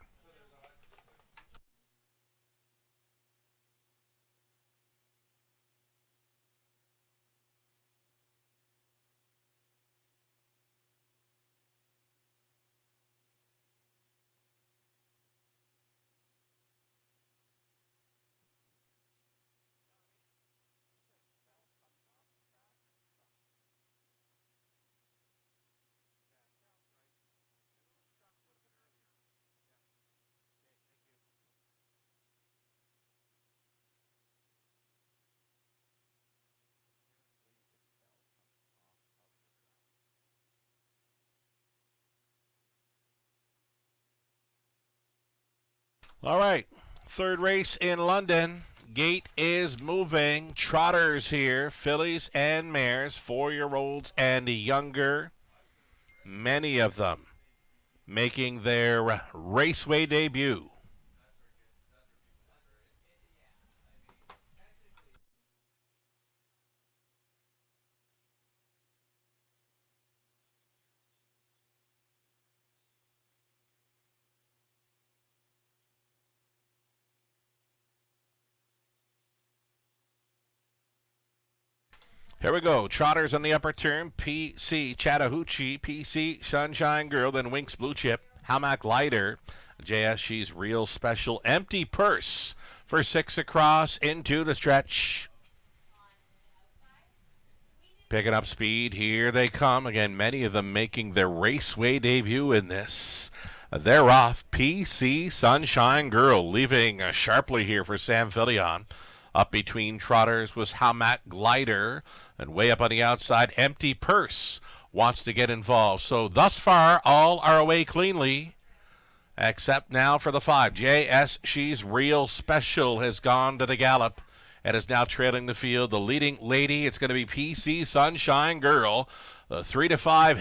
[SPEAKER 3] All right, third race in London. Gate is moving. Trotters here, fillies and mares, 4-year-olds and younger. Many of them making their raceway debut. Here we go. Trotters on the upper turn. PC Chattahoochee, PC Sunshine Girl, then Winks Blue Chip, Hamac Lighter, JS She's Real Special, Empty Purse for 6 across into the stretch. Picking up speed. Here they come. Again, many of them making their raceway debut in this. They're off. PC Sunshine Girl leaving sharply here for Sam Fillion. Up between Trotters was Hamac Glider, and way up on the outside, Empty Purse wants to get involved. So thus far, all are away cleanly, except now for the 5. JS She's Real Special has gone to the gallop and is now trailing the field. The leading lady, it's going to be PC Sunshine Girl. The 3-5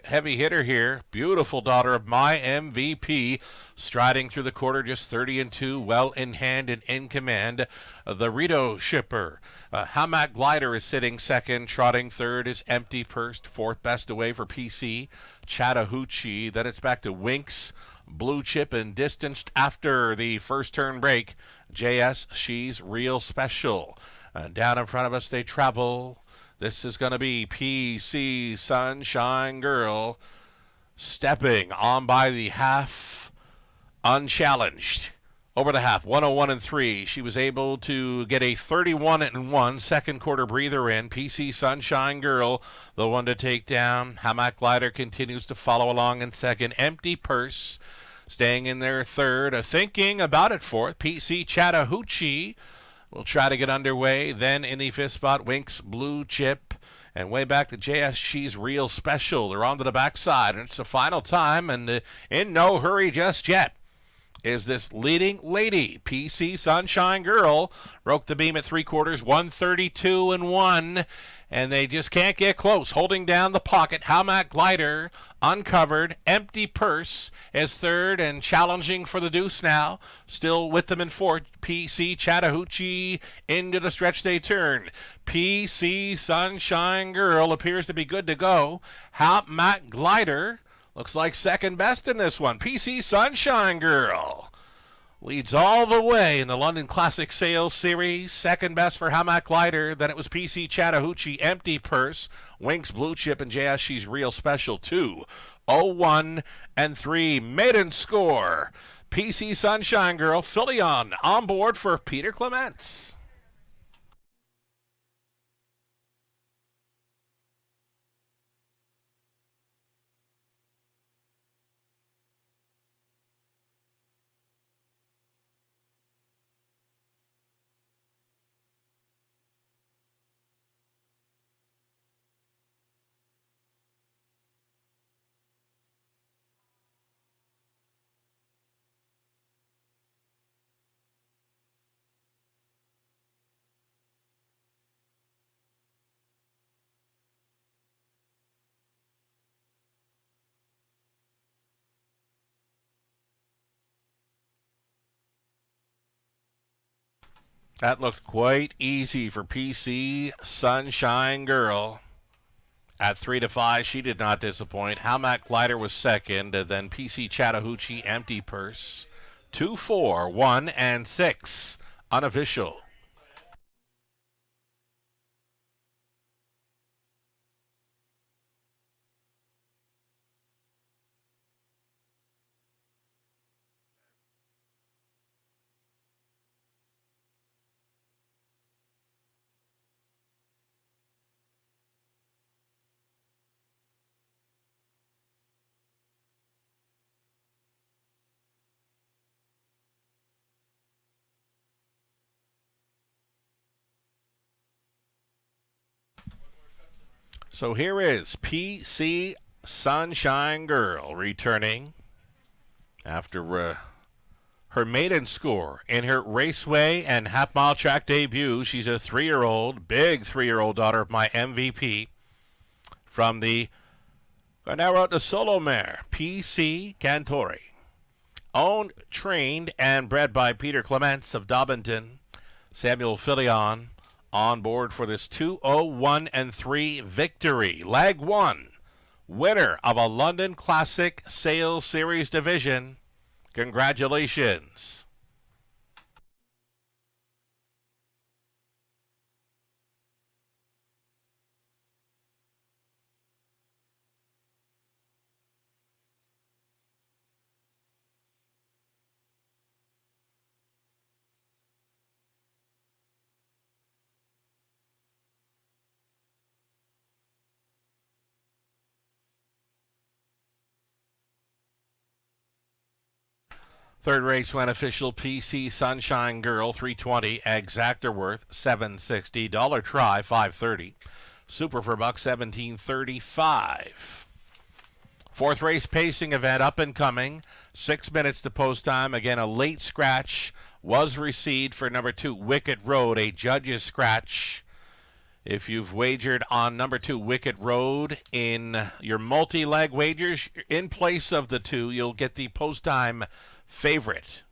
[SPEAKER 3] heavy hitter here. Beautiful daughter of my MVP. Striding through the quarter, just 30-2. Well in hand and in command. The Rito Shipper. Hamac Glider is sitting second. Trotting third is Empty Purse. Fourth best away for PC Chattahoochee. Then it's back to Winks Blue Chip, and distanced after the first turn break. JS She's Real Special. And down in front of us they travel. This is going to be PC Sunshine Girl stepping on by the half unchallenged. Over the half, 101-3. She was able to get a 31-1 second quarter breather in. PC Sunshine Girl, the one to take down. Hamac Glider continues to follow along in second. Empty Purse staying in there third. Thinking about it fourth. PC Chattahoochee will try to get underway. Then in the fifth spot, Winks Blue Chip. And way back to JS She's Real Special. They're on to the backside. And it's the final time. And in no hurry just yet is this leading lady. PC Sunshine Girl broke the beam at 3/4, 132-1. And they just can't get close. Holding down the pocket. Hamac Glider uncovered. Empty Purse is third and challenging for the deuce now. Still with them in fourth. PC Chattahoochee into the stretch they turn. PC Sunshine Girl appears to be good to go. Hamac Glider looks like second best in this one. PC Sunshine Girl leads all the way in the London Classic Sales Series. Second best for Hamac Glider. Then it was PC Chattahoochee, Empty Purse, Winks Blue Chip, and JS She's Real Special 2-0-1-3. Maiden score. PC Sunshine Girl, Fillion on board for Peter Clements. That looked quite easy for PC Sunshine Girl. At 3-5, she did not disappoint. Howmack Glider was second, and then PC Chattahoochee Empty Purse. 2-4, 1 and 6, unofficial. So here is PC Sunshine Girl returning after her maiden score in her raceway and half-mile track debut. She's a 3-year-old, big 3-year-old daughter of my MVP from the Granero de Solo mare, PC Cantori. Owned, trained, and bred by Peter Clements of Dobbington. Samuel Filion on board for this 2-0-1-3 victory. Leg 1, winner of a London Classic Sales Series division. Congratulations. Third race went official PC Sunshine Girl 320, Exactorworth 760, Dollar Try 530, Super for buck 1735. Fourth race pacing event up and coming, 6 minutes to post time. Again, a late scratch was received for number 2 Wicked Road, a judge's scratch. If you've wagered on number 2 Wicked Road in your multi-leg wagers, in place of the 2, you'll get the post time favorite.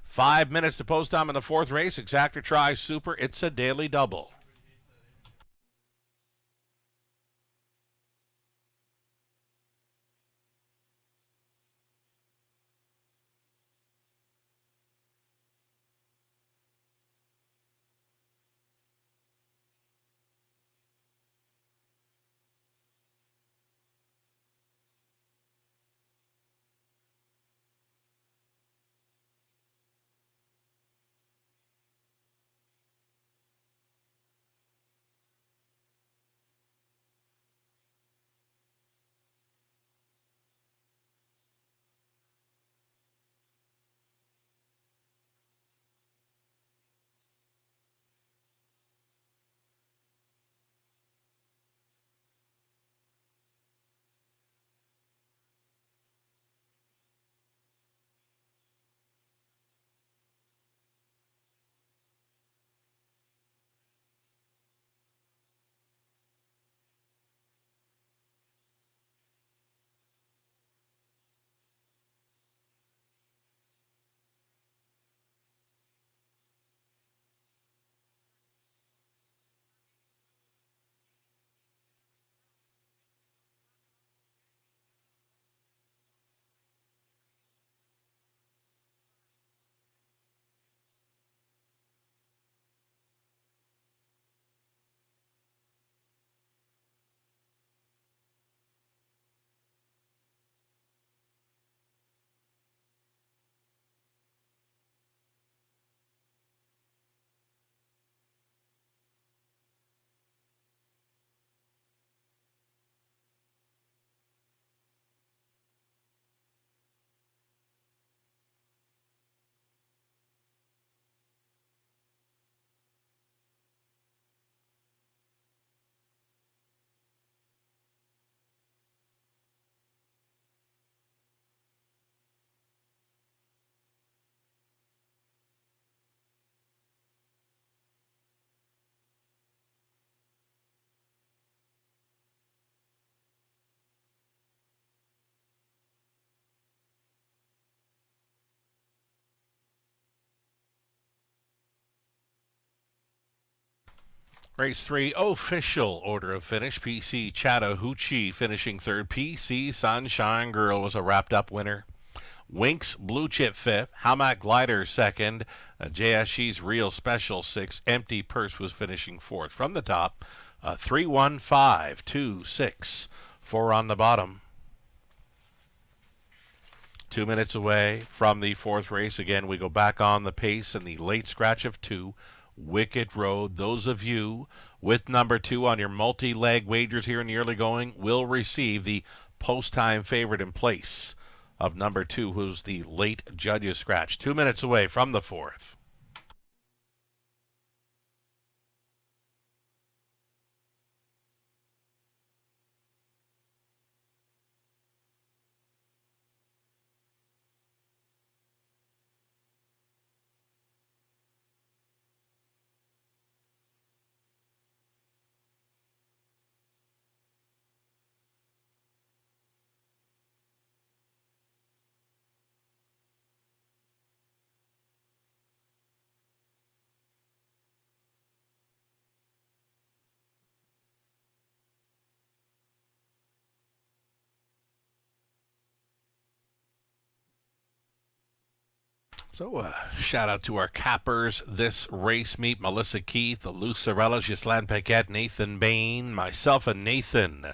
[SPEAKER 3] 5 minutes to post time in the fourth race. Exactor Try Super. It's a daily double. Race 3, official order of finish. PC Chattahoochee finishing third. PC Sunshine Girl was a wrapped-up winner. Winks Blue Chip fifth. Hamac Glider second. JSG's Real Special sixth. Empty Purse was finishing fourth. From the top, 3, 1, 5, 2, 6. 4 on the bottom. 2 minutes away from the fourth race. Again, we go back on the pace in the late scratch of 2. Wicked Road. Those of you with number 2 on your multi-leg wagers here in the early going will receive the post-time favorite in place of number 2, who's the late Judges scratch. 2 minutes away from the fourth. So shout out to our cappers this race meet: Melissa Keith, Lucirella, Ghislaine Paquette, Nathan Bain, myself, and Nathan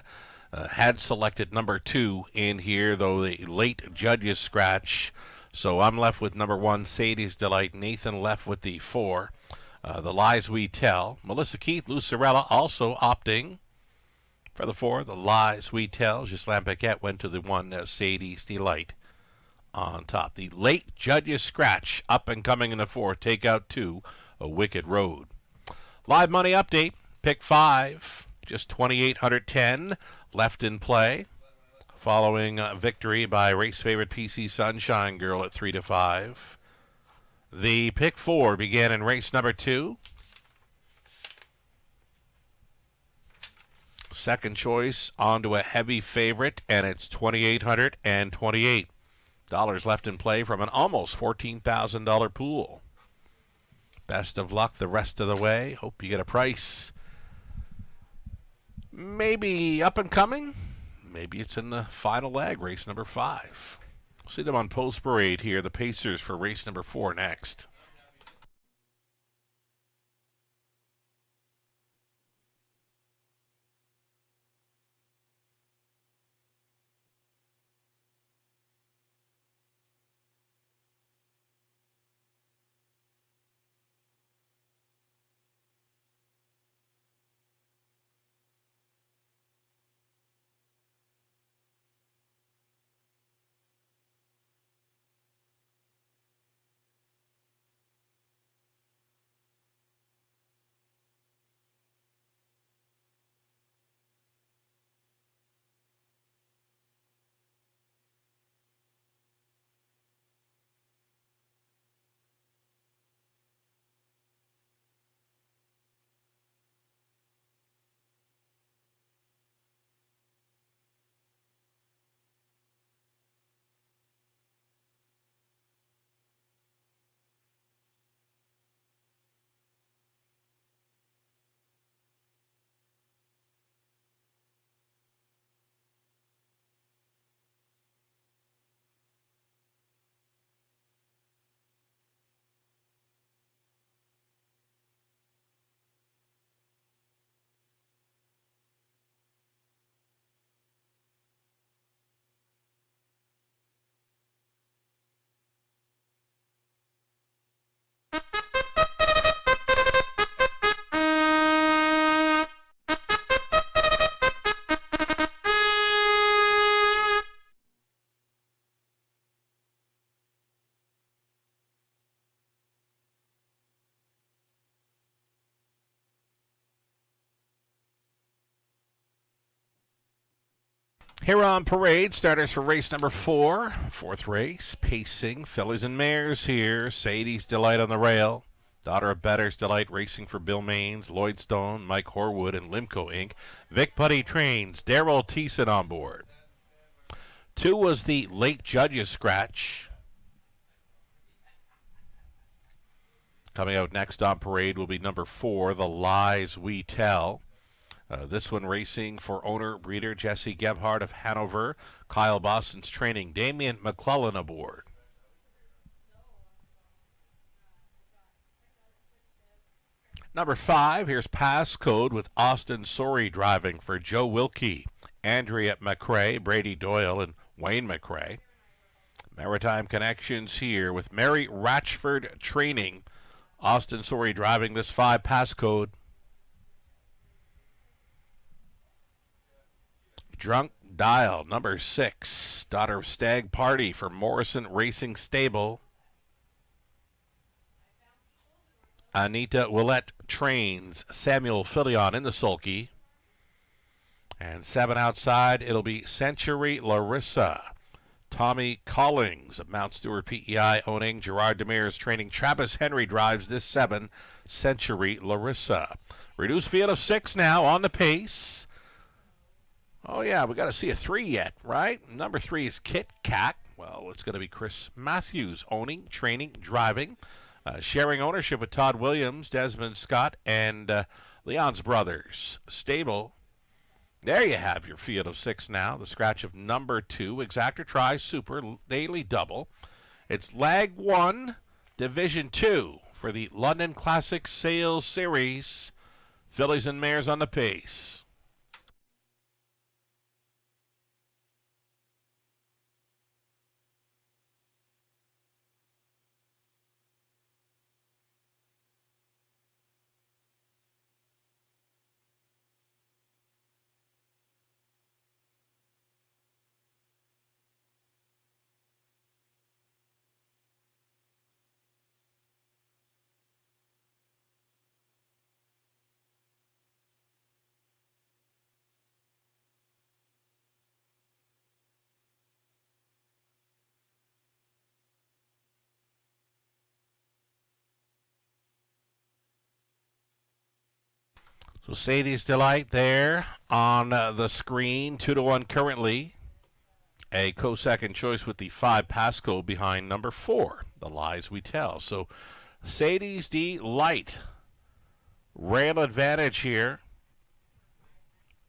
[SPEAKER 3] had selected number 2 in here, though the late Judges scratch. So I'm left with number 1, Sadie's Delight. Nathan left with the 4, The Lies We Tell. Melissa Keith, Lucirella also opting for the 4, The Lies We Tell. Ghislaine Paquette went to the 1, Sadie's Delight on top. The late Judges scratch up and coming in the 4, take out 2, A Wicked Road. Live money update, pick 5, just 2,810 left in play, following victory by race favorite PC Sunshine Girl at 3 to 5. The pick 4 began in race number 2. Second choice onto a heavy favorite, and it's $2,828 left in play from an almost $14,000 pool. Best of luck the rest of the way. Hope you get a price. Maybe up and coming. Maybe it's in the final leg, race number 5. We'll see them on Post Parade here. The Pacers for race number 4 next. Here on Parade, starters for race number 4. Fourth race, pacing, fillies and mares here. Sadie's Delight on the rail. Daughter of Better's Delight racing for Bill Maines, Lloyd Stone, Mike Horwood, and Limco Inc. Vic Putty trains, Daryl Thiessen on board. 2 was the late Judges scratch. Coming out next on parade will be number 4, The Lies We Tell. This one racing for owner-breeder Jesse Gebhardt of Hanover. Kyle Boston's training Damian McClellan aboard. Number 5, here's Passcode with Austin Sorey driving for Joe Wilkie, Andrea McRae, Brady Doyle, and Wayne McRae. Maritime connections here with Mary Ratchford training. Austin Sorey driving this 5, Passcode. Drunk Dial, number 6, daughter of Stag Party for Morrison Racing Stable. Anita Willette trains Samuel Filion in the sulky. And 7 outside, it'll be Century Larissa. Tommy Collings of Mount Stewart PEI owning. Gerard Demers training. Travis Henry drives this 7, Century Larissa. Reduced field of 6 now on the pace. Oh, yeah, we got to see a 3 yet, right? Number 3 is Kit Kat. Well, it's going to be Chris Matthews owning, training, driving. Sharing ownership with Todd Williams, Desmond Scott, and Leon's Brothers Stable. There you have your field of 6 now. The scratch of number 2, Exactor Tri Super Daily Double. It's Lag 1, Division 2 for the London Classic Sales Series. Fillies and Mares on the pace. So Sadie's Delight there on the screen, 2-1 currently. A co-second choice with the 5, Pasco behind number 4, The Lies We Tell. So Sadie's Delight, rail advantage here.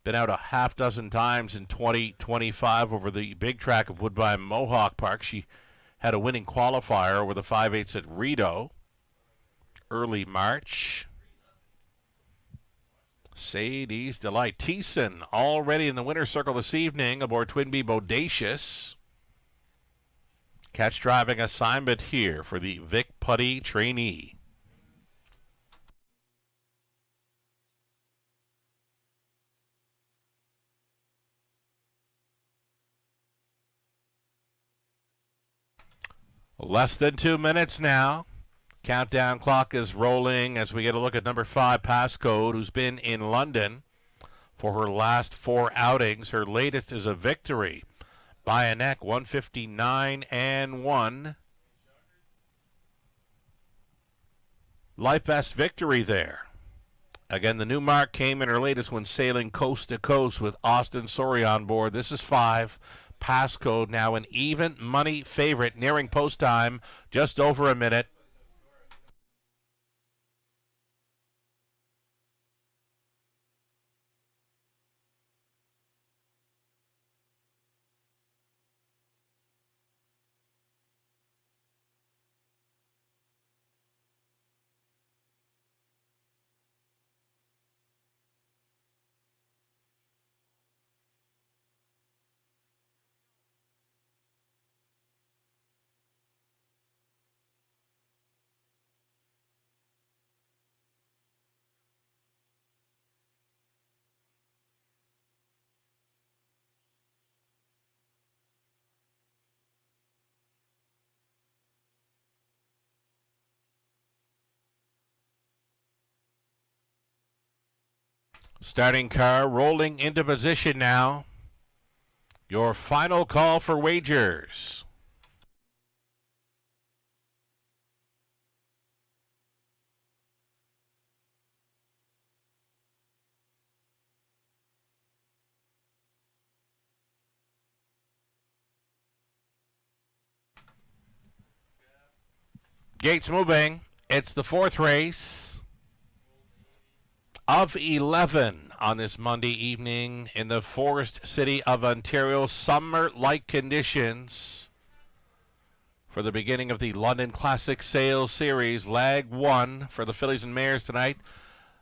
[SPEAKER 3] Been out a half dozen times in 2025 over the big track of Woodbine Mohawk Park. She had a winning qualifier over the 5/8 at Rideau early March. Sadie's Delight. Thiessen already in the winner's circle this evening aboard Twinbee Bodacious. Catch driving assignment here for the Vic Putty trainee. Less than 2 minutes now. Countdown clock is rolling as we get a look at number 5, Passcode, who's been in London for her last 4 outings. Her latest is a victory by a neck, 159-1. Life best victory there. Again, the new mark came in her latest one, sailing coast to coast with Austin Sorey on board. This is 5, Passcode, now an even money favorite, nearing post time, just over a minute. Starting car rolling into position now. Your final call for wagers. Gates moving. It's the fourth race of 11 on this Monday evening in the Forest City of Ontario. Summer-like conditions for the beginning of the London Classic Sales Series. Lag 1 for the fillies and mares tonight.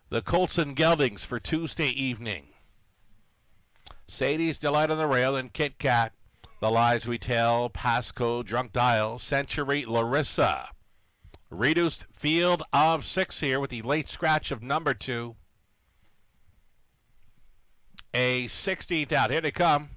[SPEAKER 3] The Colts and Geldings for Tuesday evening. Sadie's Delight on the rail and Kit Kat. The Lies We Tell, Passcode, Drunk Dial, Century, Larissa. Reduced field of 6 here with the late scratch of number 2. A 16th out. Here they come.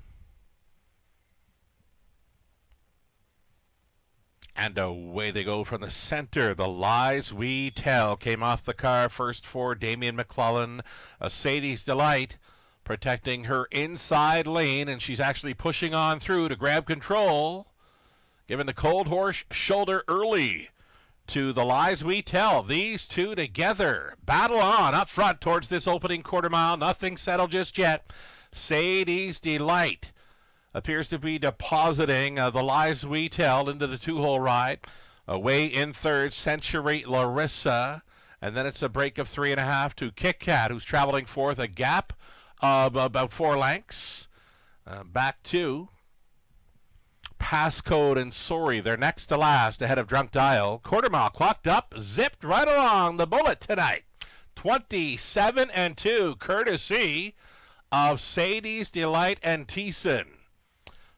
[SPEAKER 3] And away they go from the center. The Lies We Tell came off the car first for Damian McClellan. A Sadie's Delight protecting her inside lane, and she's actually pushing on through to grab control. Giving the Cold Horse shoulder early to the Lies We Tell. These two together battle on up front towards this opening quarter mile. Nothing settled just yet. Sadie's Delight appears to be depositing the Lies We Tell into the two-hole ride. Away in third, Century Larissa. And then it's a break of 3.5 to Kit Kat, who's traveling fourth. A gap of about 4 lengths. Back to Passcode and Sorry. They're next to last ahead of Drunk Dial. Quarter mile clocked up, zipped right along the bullet tonight. 27-2, courtesy of Sadie's Delight and Thiessen.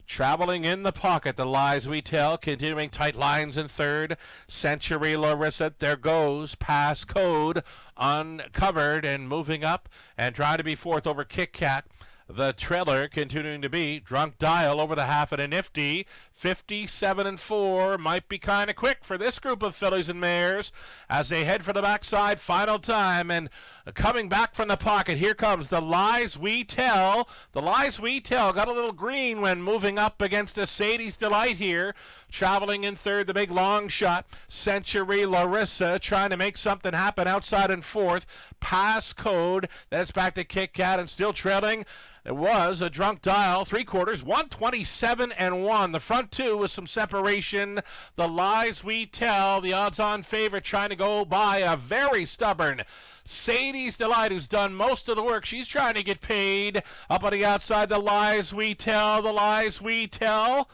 [SPEAKER 3] Traveling in the pocket, the Lies We Tell, continuing tight lines in third. Century Larissa, there goes Passcode, uncovered and moving up and trying to be fourth over Kit Kat. The trailer continuing to be Drunk Dial over the half at a nifty 57-4. Might be kind of quick for this group of fillies and mares as they head for the backside. Final time, and coming back from the pocket, here comes the Lies We Tell. The Lies We Tell got a little green when moving up against a Sadie's Delight here. Traveling in third, the big long shot, Century Larissa, trying to make something happen outside in fourth. Passcode, that's back to Kit Kat, and still trailing. It was a Drunk Dial, 3/4, 127-1. The front two with some separation. The Lies We Tell, the odds-on favorite, trying to go by a very stubborn Sadie's Delight, who's done most of the work. She's trying to get paid. Up on the outside, the Lies We Tell, the Lies We Tell.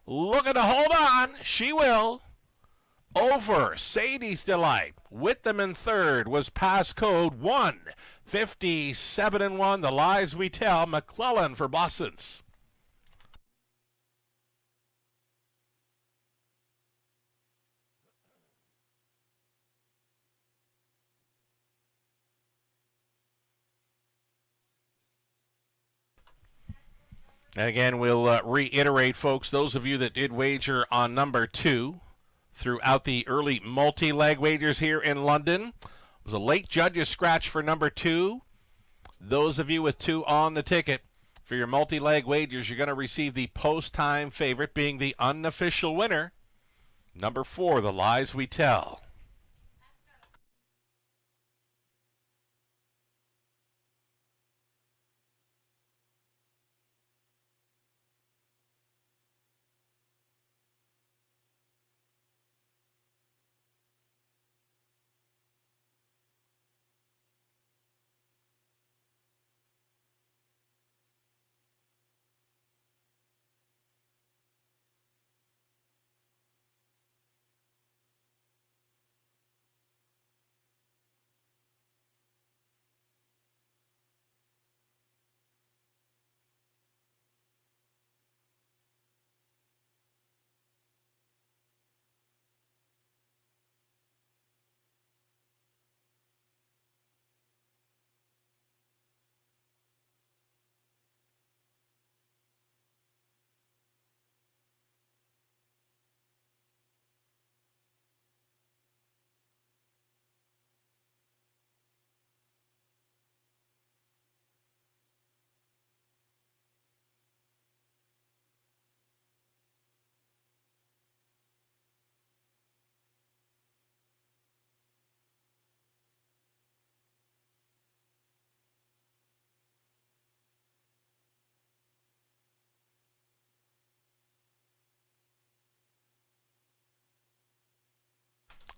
[SPEAKER 3] Looking to hold on. She will. Over Sadie's Delight. With them in third was Passcode 157-1. The Lies We Tell. McClellan for Bossons. And again, we'll reiterate, folks, those of you that did wager on number 2 throughout the early multi-leg wagers here in London. It was a late judge's scratch for number 2. Those of you with 2 on the ticket for your multi-leg wagers, you're going to receive the post-time favorite being the unofficial winner, number 4, the Lies We Tell.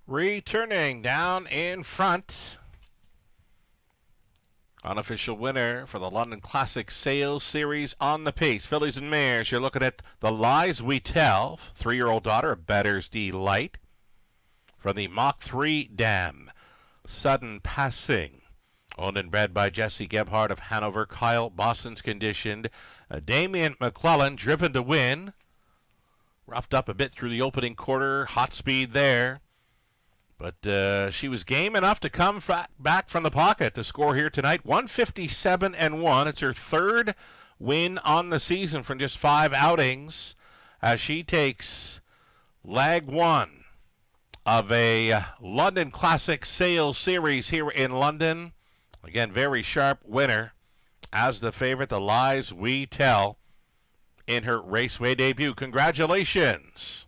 [SPEAKER 3] Returning down in front. Unofficial winner for the London Classic Sales Series on the pace. Fillies and mares, you're looking at the Lies We Tell, 3-year-old daughter of Better's Delight. From the Mach 3 Dam, Sudden Passing. Owned and bred by Jesse Gebhardt of Hanover. Kyle Boston's conditioned. Damian McClellan, Driven to Win. Roughed up a bit through the opening quarter. Hot speed there. But she was game enough to come back from the pocket. The score here tonight, 157-1. It's her third win on the season from just 5 outings as she takes leg 1 of a London Classic Sales Series here in London. Again, very sharp winner as the favorite, the Lies We Tell, in her Raceway debut. Congratulations.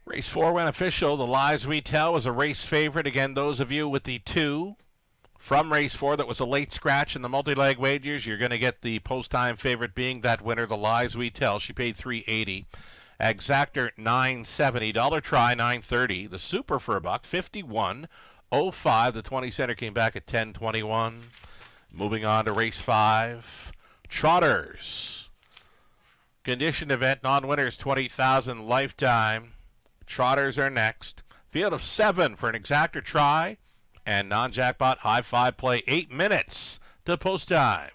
[SPEAKER 3] Race 4 went official. The Lies We Tell was a race favorite. Again, those of you with the 2 from race 4 that was a late scratch in the multi-leg wagers, you're going to get the post-time favorite being that winner, the Lies We Tell. She paid $3.80. Exactor $9.70. Dollar Try $9.30. The Super for $1, $51.05. The 20 center came back at $10.21. Moving on to race 5. Trotters. Condition event, non-winners, $20,000 lifetime. Trotters are next. Field of 7 for an Exactor Try. And non-jackpot high 5 play. 8 minutes to post time.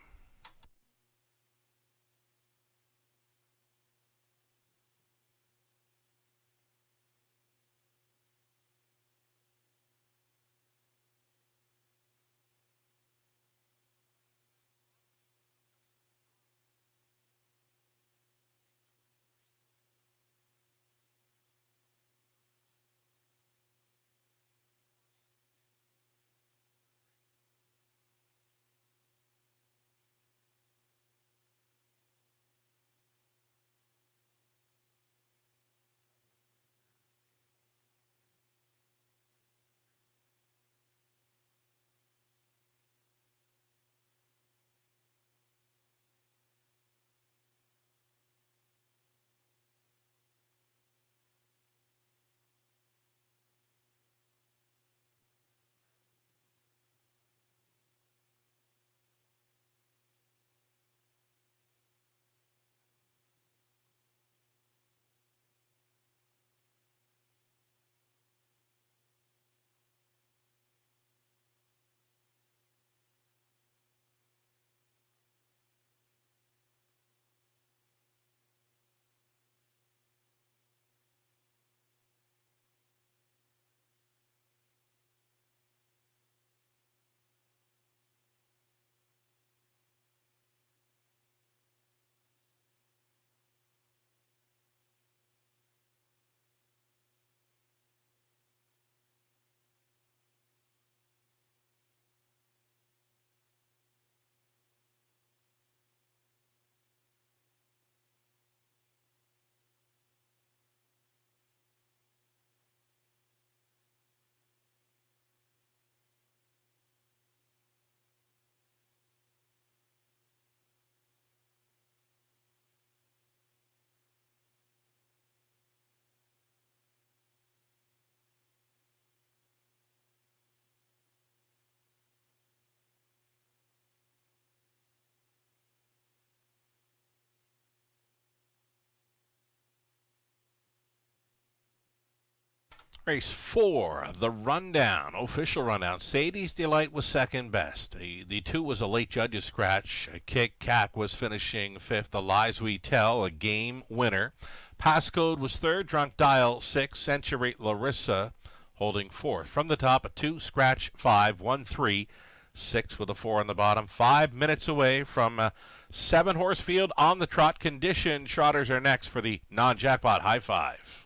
[SPEAKER 3] Race 4, the rundown, official rundown. Sadie's Delight was second best. The 2 was a late judge's scratch. Kick Cack was finishing 5th. The Lies We Tell, a game winner. Passcode was 3rd. Drunk Dial 6. Century Larissa holding 4th. From the top, a 2, scratch 5, 1, 3. 6 with a 4 on the bottom. 5 minutes away from 7-horse field on the trot condition. Trotters are next for the non-jackpot high five.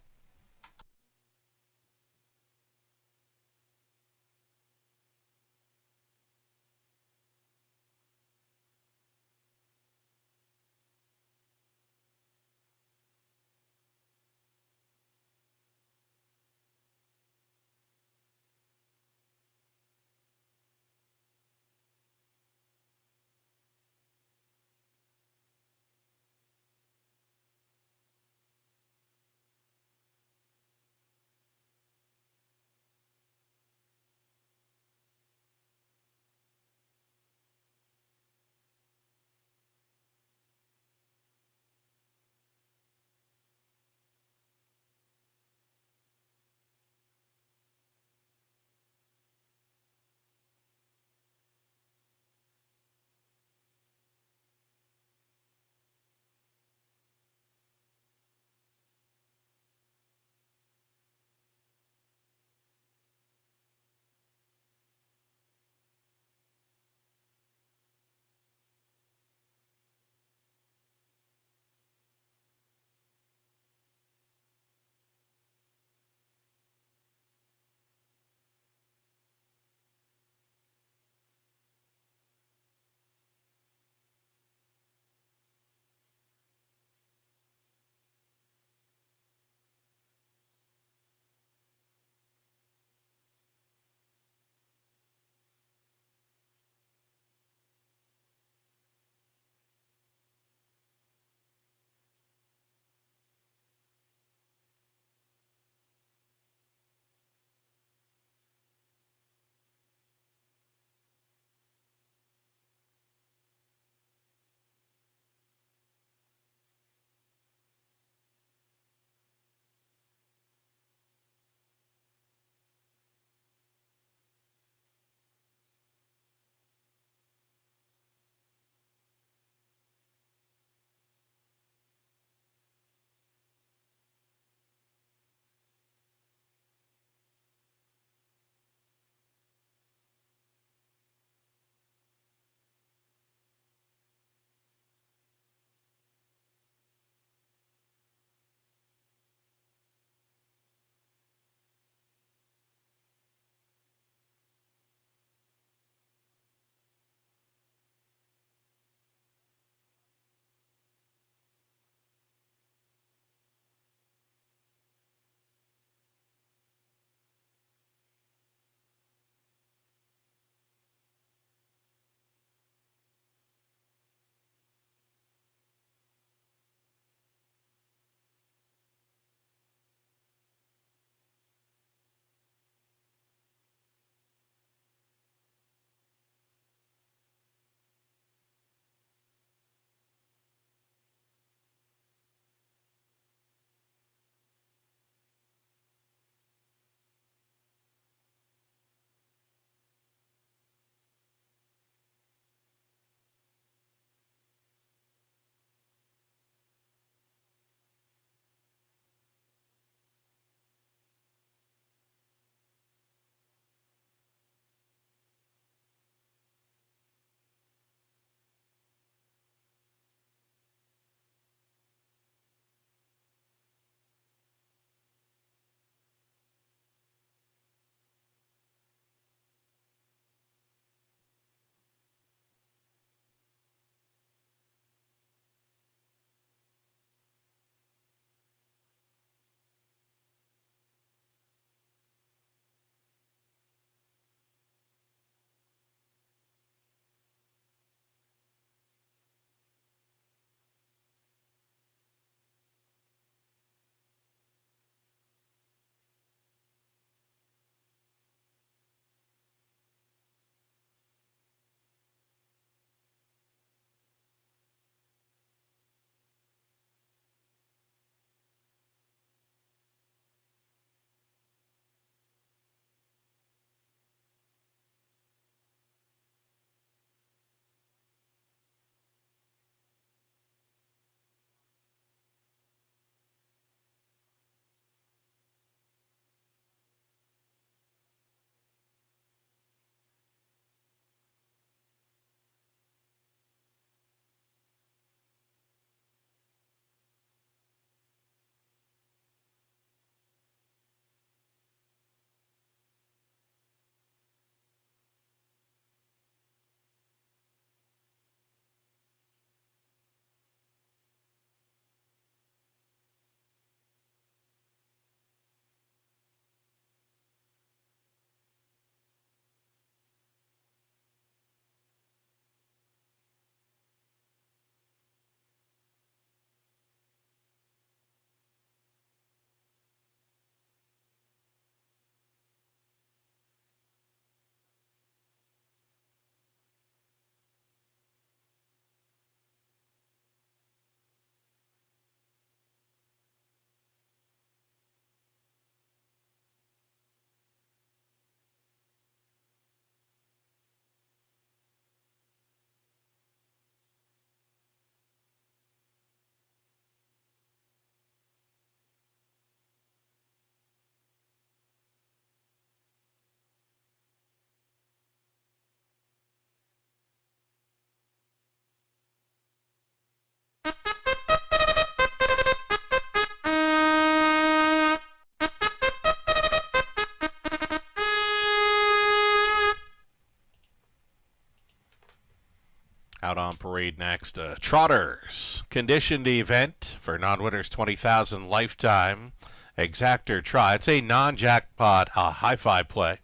[SPEAKER 3] Out on parade next, Trotters. Conditioned event for non-winners, 20,000 lifetime. Exactor try. It's a non-jackpot high-five play.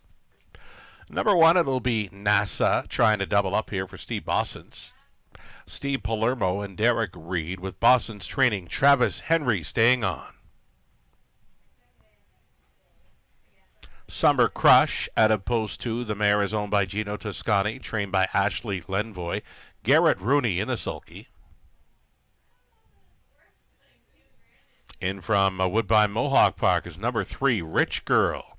[SPEAKER 3] Number 1, it'll be NASA trying to double up here for Steve Bossons. Steve Palermo and Derek Reed with Bossons training. Travis Henry staying on. Summer Crush out of post 2. The mare is owned by Gino Toscani, trained by Ashley Lenvoy. Garrett Rooney in the sulky. In from Woodbine Mohawk Park is number 3, Rich Girl,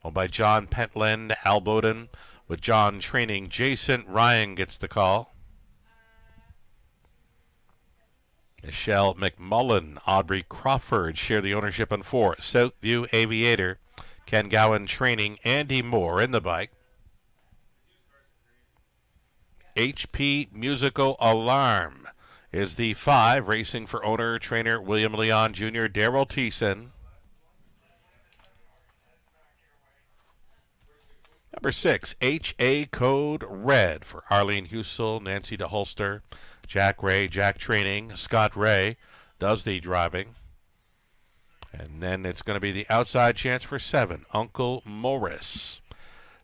[SPEAKER 3] owned by John Pentland, Al Bowden, with John training. Jason Ryan gets the call. Michelle McMullen, Aubrey Crawford share the ownership on 4. Southview Aviator, Ken Gowan training. Andy Moore in the bike. HP Musical Alarm is the 5, racing for owner, trainer William Leon Jr., Darrell Thiessen. Number 6, HA Code Red for Arlene Husel, Nancy DeHolster, Jack Ray, Jack training. Scott Ray does the driving. And then it's going to be the outside chance for 7, Uncle Morris.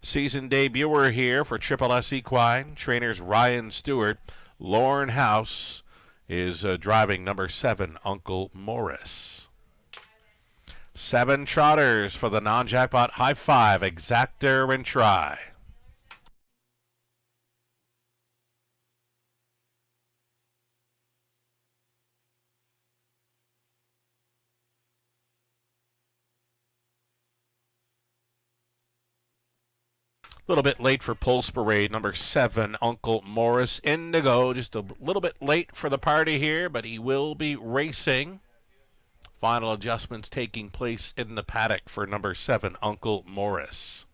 [SPEAKER 3] Season debuter here for Triple S Equine. Trainers Ryan Stewart. Lorne House is driving number 7, Uncle Morris. 7 trotters for the non-jackpot high-five, Exactor and Try. A little bit late for Pulse Parade. Number 7, Uncle Morris Indigo. Just a little bit late for the party here, but he will be racing. Final adjustments taking place in the paddock for number 7, Uncle Morris.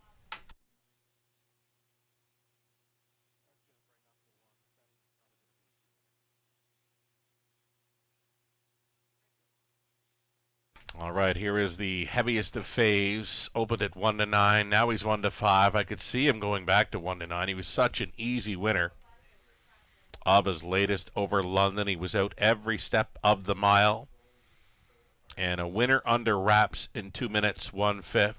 [SPEAKER 3] All right, here is the heaviest of faves. Opened at 1-9. Now he's 1-5. I could see him going back to 1-9. He was such an easy winner of his latest over London. He was out every step of the mile. And a winner under wraps in 2 minutes, 1/5.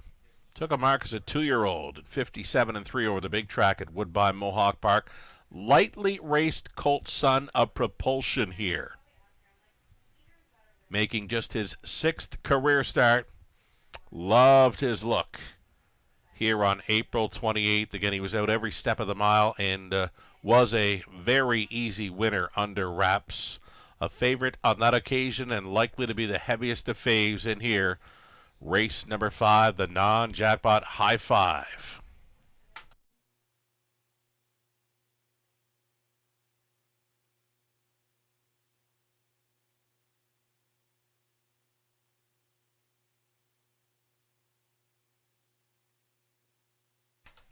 [SPEAKER 3] Took a mark as a 2-year-old at 57-3 over the big track at Woodbine Mohawk Park. Lightly raced Colt Son of Propulsion here, making just his 6th career start. Loved his look here on April 28th. Again, he was out every step of the mile and was a very easy winner under wraps. A favorite on that occasion and likely to be the heaviest of faves in here. Race number 5, the non-jackpot high-five.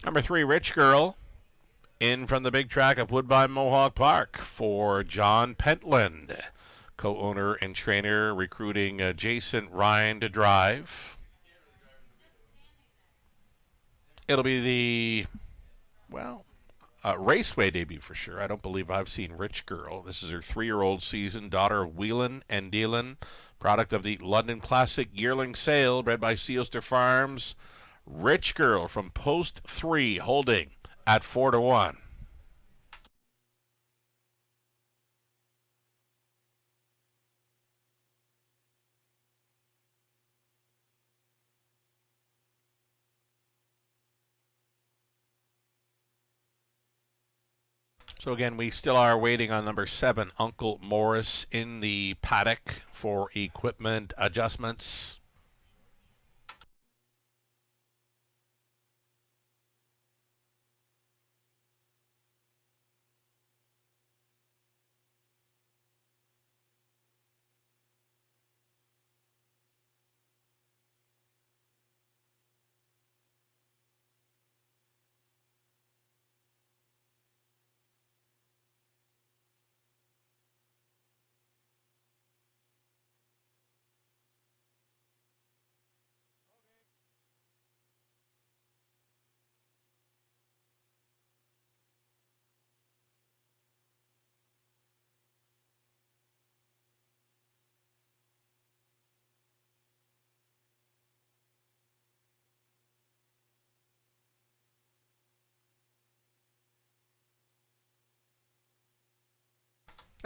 [SPEAKER 3] Number 3, Rich Girl, in from the big track of Woodbine Mohawk Park for John Pentland, co-owner and trainer, recruiting Jason Ryan to drive. It'll be the, Raceway debut for sure. I don't believe I've seen Rich Girl. This is her 3-year-old season, daughter of Whelan and Dealin, product of the London Classic yearling sale, bred by Sealster Farms. Rich Girl from post 3, holding at 4-1. So again, we still are waiting on number 7, Uncle Morris, in the paddock for equipment adjustments.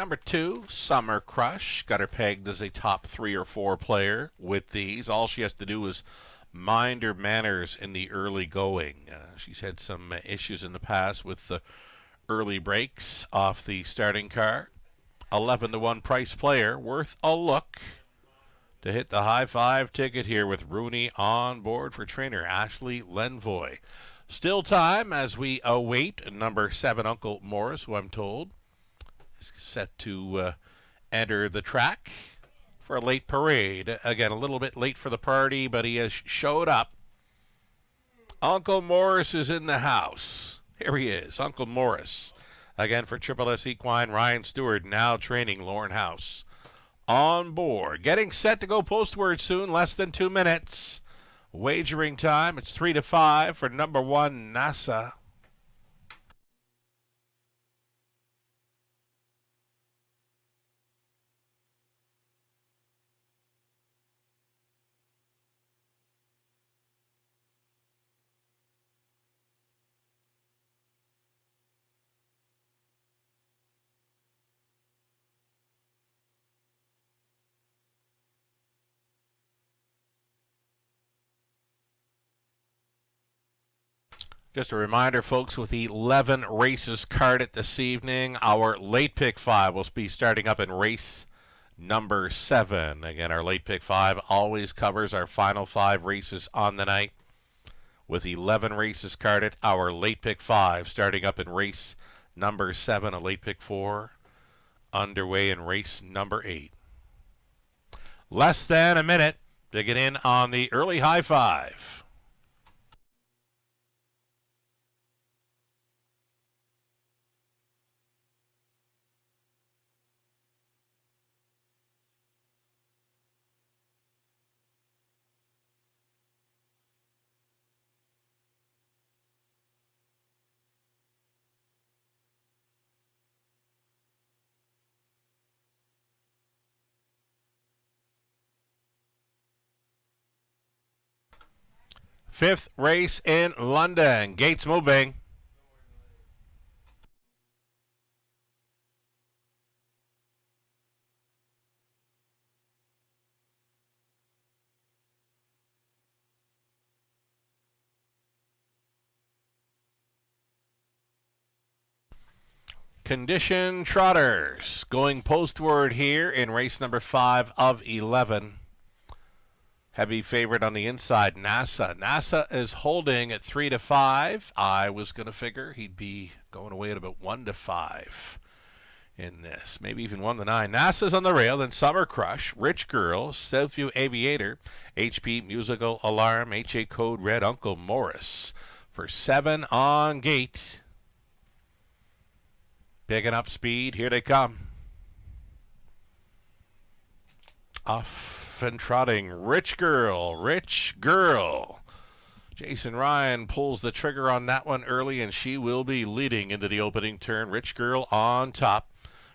[SPEAKER 3] Number 2, Summer Crush. Got her pegged as a top 3 or 4 player with these. All she has to do is mind her manners in the early going. She's had some issues in the past with the early breaks off the starting car. 11-1 price player, worth a look to hit the high five ticket here with Rooney on board for trainer Ashley Lenvoy. Still time as we await number 7, Uncle Morris, who I'm told is set to enter the track for a late parade. Again, a little bit late for the party, but he has showed up. Uncle Morris is in the house. Here he is, Uncle Morris. Again for Triple S Equine, Ryan Stewart now training Lauren House on board. Getting set to go postward soon, less than 2 minutes. Wagering time, it's 3-5 for number 1, NASA. Just a reminder, folks, with 11 races carded this evening, our late pick 5 will be starting up in race number 7. Again, our late pick 5 always covers our final 5 races on the night. With 11 races carded, our late pick 5 starting up in race number 7, a late pick 4 underway in race number 8. Less than a minute to get in on the early high five. Fifth race in London. Gates moving. Condition trotters going postward here in race number 5 of 11. Heavy favorite on the inside, NASA. NASA is holding at 3-5. I was going to figure he'd be going away at about 1-5 in this. Maybe even 1-9. NASA's on the rail, then Summer Crush, Rich Girl, Southview Aviator, HP Musical Alarm, HA Code Red, Uncle Morris for 7 on gate. Picking up speed. Here they come. Off and trotting, Rich Girl. Jason Ryan pulls the trigger on that one early, and she will be leading into the opening turn. Rich Girl on top.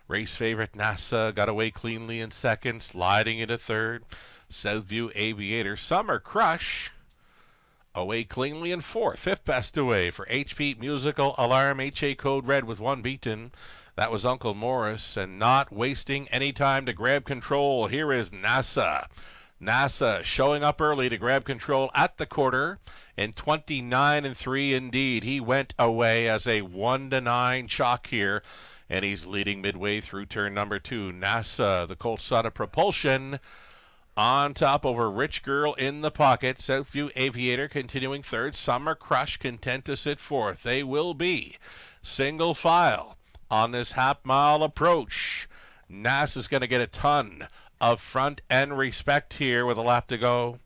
[SPEAKER 3] Race favorite NASA got away cleanly in second, sliding into third. Southview Aviator. Summer Crush away cleanly in fourth. Fifth best away for HP Musical Alarm, HA Code Red with 1 beaten. That was Uncle Morris, and not wasting any time to grab control. Here is NASA. NASA showing up early to grab control at the quarter in 29-3 indeed. He went away as a 1-9 chalk here, and he's leading midway through turn number 2. NASA, the Colt Son of Propulsion, on top over Rich Girl in the pocket. Southview Aviator continuing third. Summer Crush content to sit fourth. They will be single file on this half-mile approach. NASA's going to get a ton of front-end respect here with a lap to go.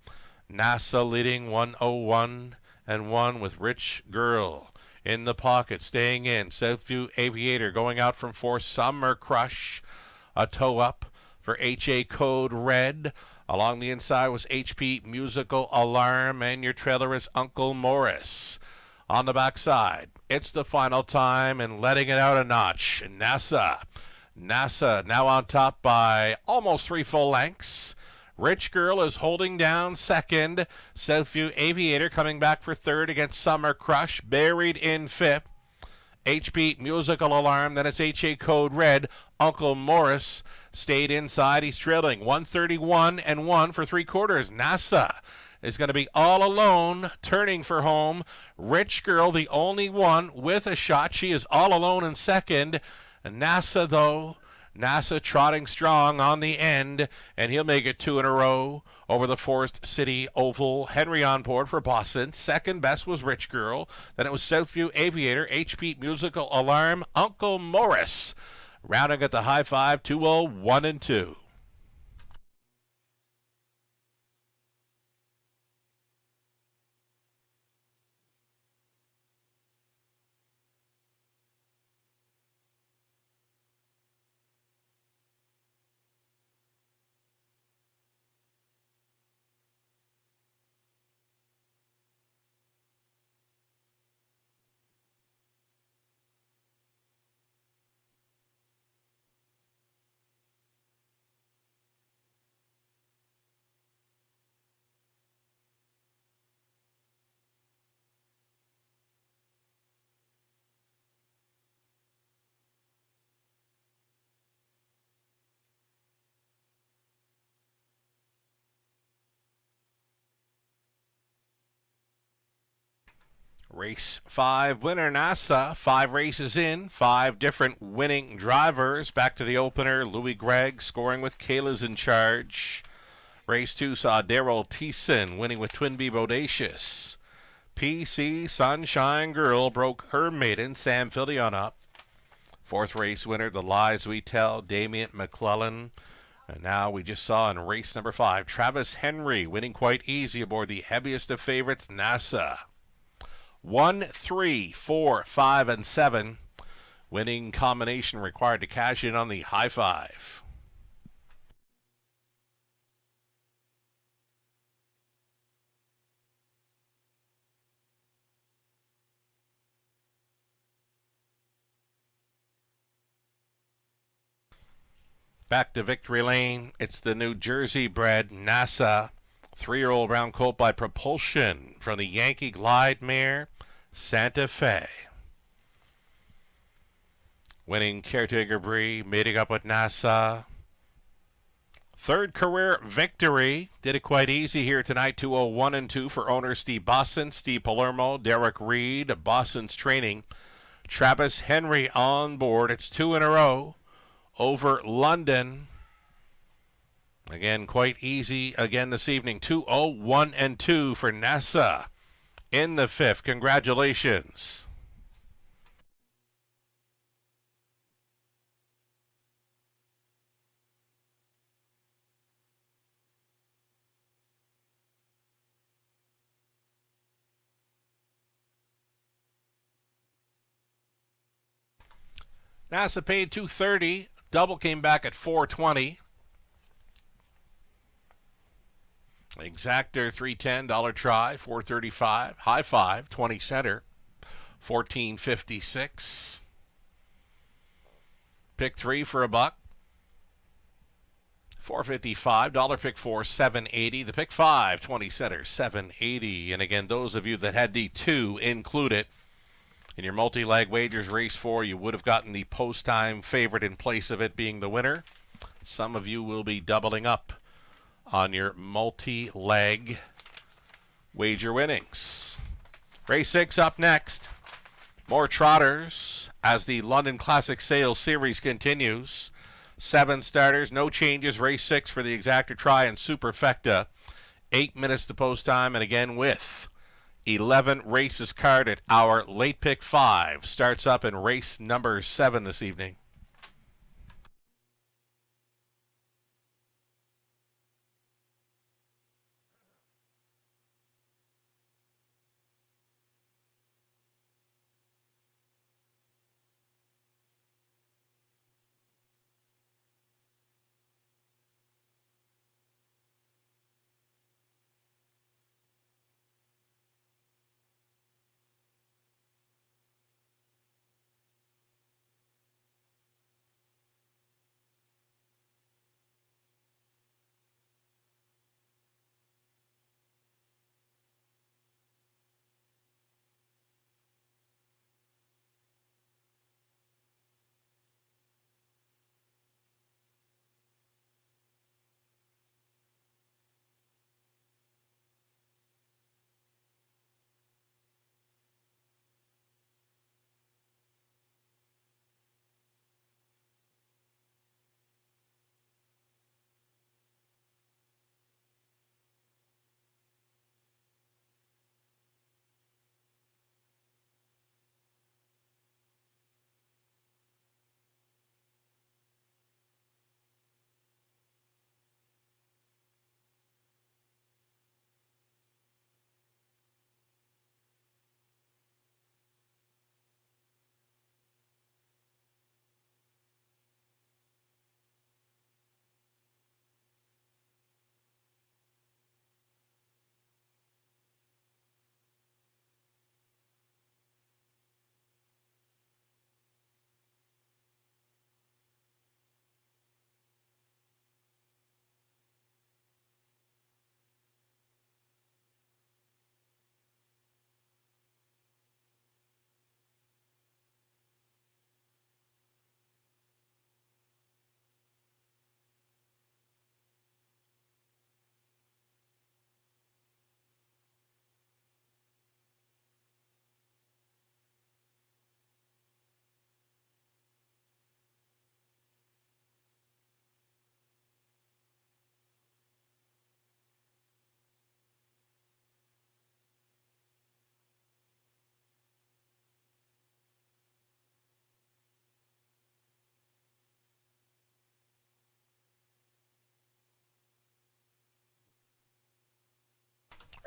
[SPEAKER 3] NASA leading 1:01.1 with Rich Girl in the pocket, staying in. Southview Aviator going out from 4. Summer Crush, a toe up for HA Code Red. Along the inside was HP Musical Alarm, and your trailer is Uncle Morris. On the backside, it's the final time and letting it out a notch. NASA now on top by almost 3 full lengths. Rich Girl is holding down second. Southview Aviator coming back for third against Summer Crush, buried in fifth. HP Musical Alarm. Then it's HA Code Red. Uncle Morris stayed inside. He's trailing 131-1 for 3/4. NASA is going to be all alone, turning for home. Rich Girl, the only one with a shot. She is all alone in second. NASA, though, NASA trotting strong on the end, and he'll make it 2 in a row over the Forest City Oval. Henry on board for Boston. Second best was Rich Girl. Then it was Southview Aviator, HP Musical Alarm, Uncle Morris. Rounding at the high five, 201-2. Race 5 winner, NASA. 5 races in, 5 different winning drivers. Back to the opener, Louis Gregg scoring with Kayla's in charge. Race 2 saw Daryl Thiessen winning with Twinbee Bodacious. PC Sunshine Girl broke her maiden, Sam Fillion up. 4th race winner, The Lies We Tell, Damien McClellan. And now we just saw in race number 5, Travis Henry winning quite easy aboard the heaviest of favorites, NASA. 1, 3, 4, 5, and 7. Winning combination required to cash in on the high five. Back to victory lane. It's the New Jersey bred NASA 3-year-old round colt by Propulsion from the Yankee Glide mare Santa Fe. Winning Caretaker Brie, meeting up with NASA. 3rd career victory. Did it quite easy here tonight. 201-2 for owner Steve Boston, Steve Palermo, Derek Reed, Boston's training. Travis Henry on board. It's 2 in a row over London. Again, quite easy again this evening. 201-2 for NASA in the 5th. Congratulations. NASA paid $230. Double came back at $420. Exactor $310 try, $435. High five, 20 center, $14.56. Pick 3 for $1. $455. Dollar pick 4, $780. The pick 5, 20 center, $780. And again, those of you that had the 2 included in your multi-leg wagers, race 4, you would have gotten the post-time favorite in place of it being the winner. Some of you will be doubling up on your multi-leg wager winnings. Race 6 up next. More trotters as the London Classic Sales Series continues. 7 starters, no changes. Race 6 for the Exactor Try and Superfecta. 8 minutes to post time, and again with 11 races carded. Our late pick 5 starts up in race number 7 this evening.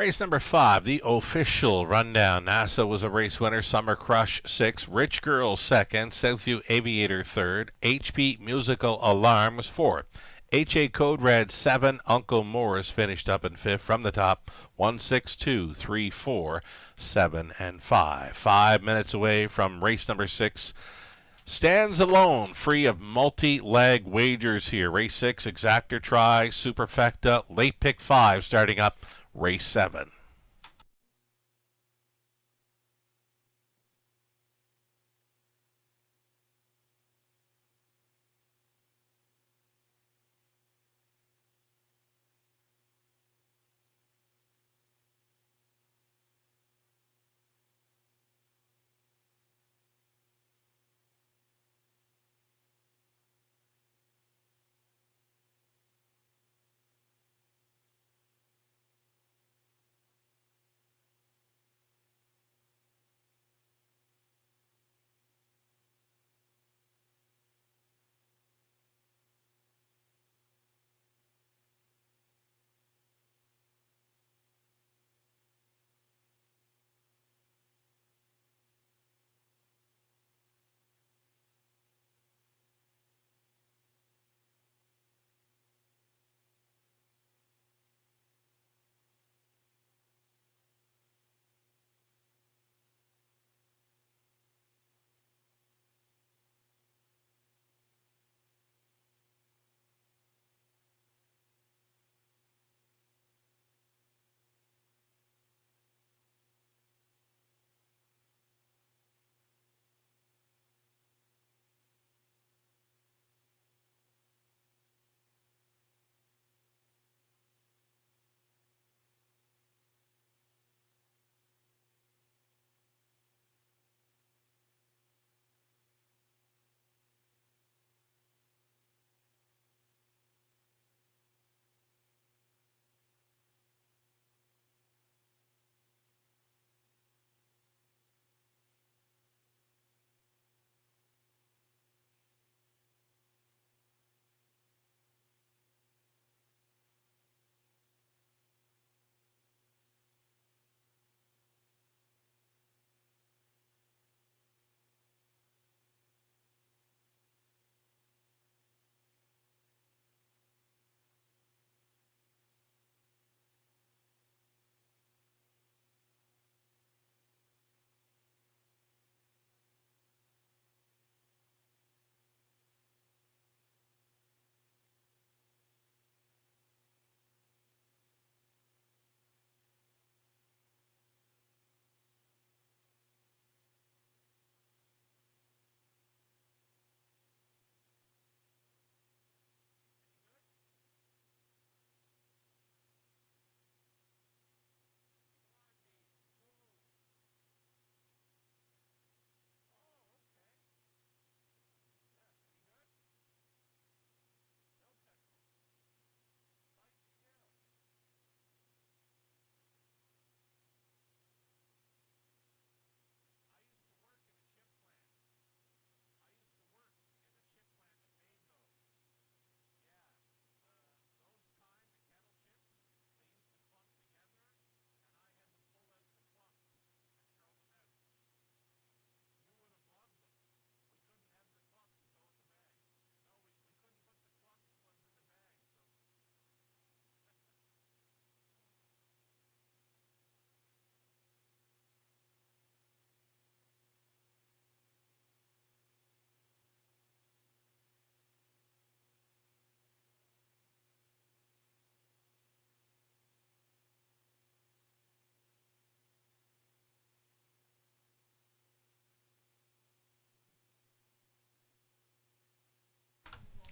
[SPEAKER 3] Race number 5, the official rundown. NASA was a race winner. Summer Crush 6. Rich Girl 2nd. Southview Aviator 3rd. HP Musical Alarm was 4th. HA Code Red 7. Uncle Morris finished up in 5th from the top. 1, 6, 2, 3, 4, 7, and 5. 5 minutes away from race number 6. Stands alone, free of multi-leg wagers here. Race 6, Exactor Try, Superfecta, Late Pick 5 starting up race 7.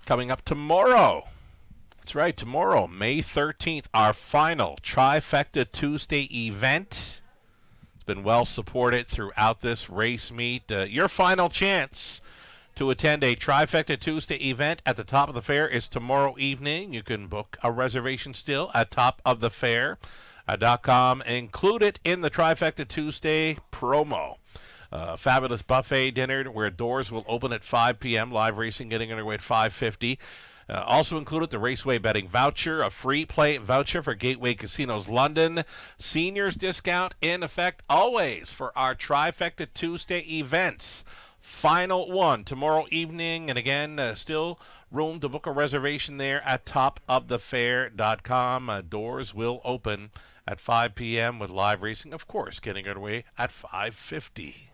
[SPEAKER 3] Coming up tomorrow. That's right, tomorrow, May 13th, our final Trifecta Tuesday event. It's been well supported throughout this race meet. Your final chance to attend a Trifecta Tuesday event at the top of the fair is tomorrow evening. You can book a reservation still at topofthefair.com. Included in the Trifecta Tuesday promo. Fabulous buffet dinner where doors will open at 5 p.m. Live racing getting underway at 5:50. Also included the Raceway betting voucher, a free play voucher for Gateway Casinos London, seniors discount in effect always for our Trifecta Tuesday events. Final one tomorrow evening, and again, still room to book a reservation there at topofthefair.com. Doors will open at 5 p.m. with live racing, of course, getting underway at 5:50.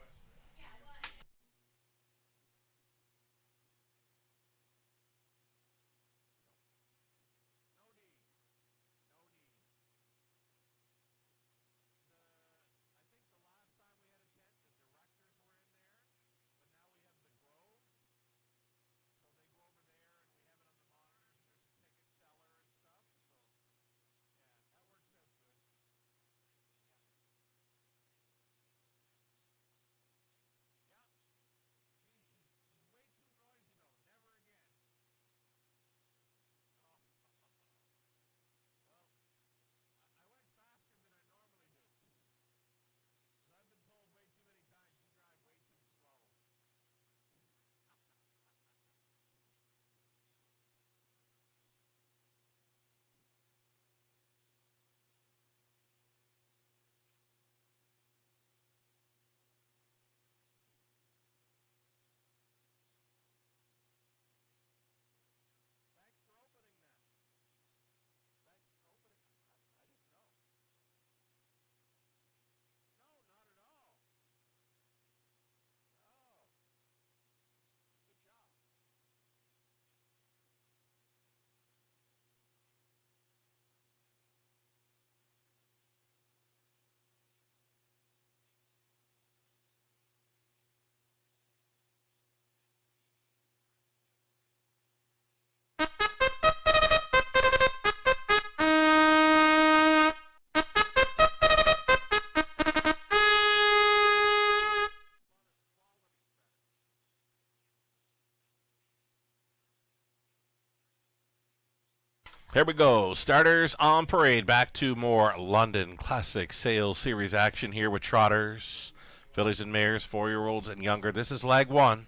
[SPEAKER 3] Here we go. Starters on parade. Back to more London Classic Sales Series action here with trotters, fillies and mares, 4-year-olds and younger. This is leg one.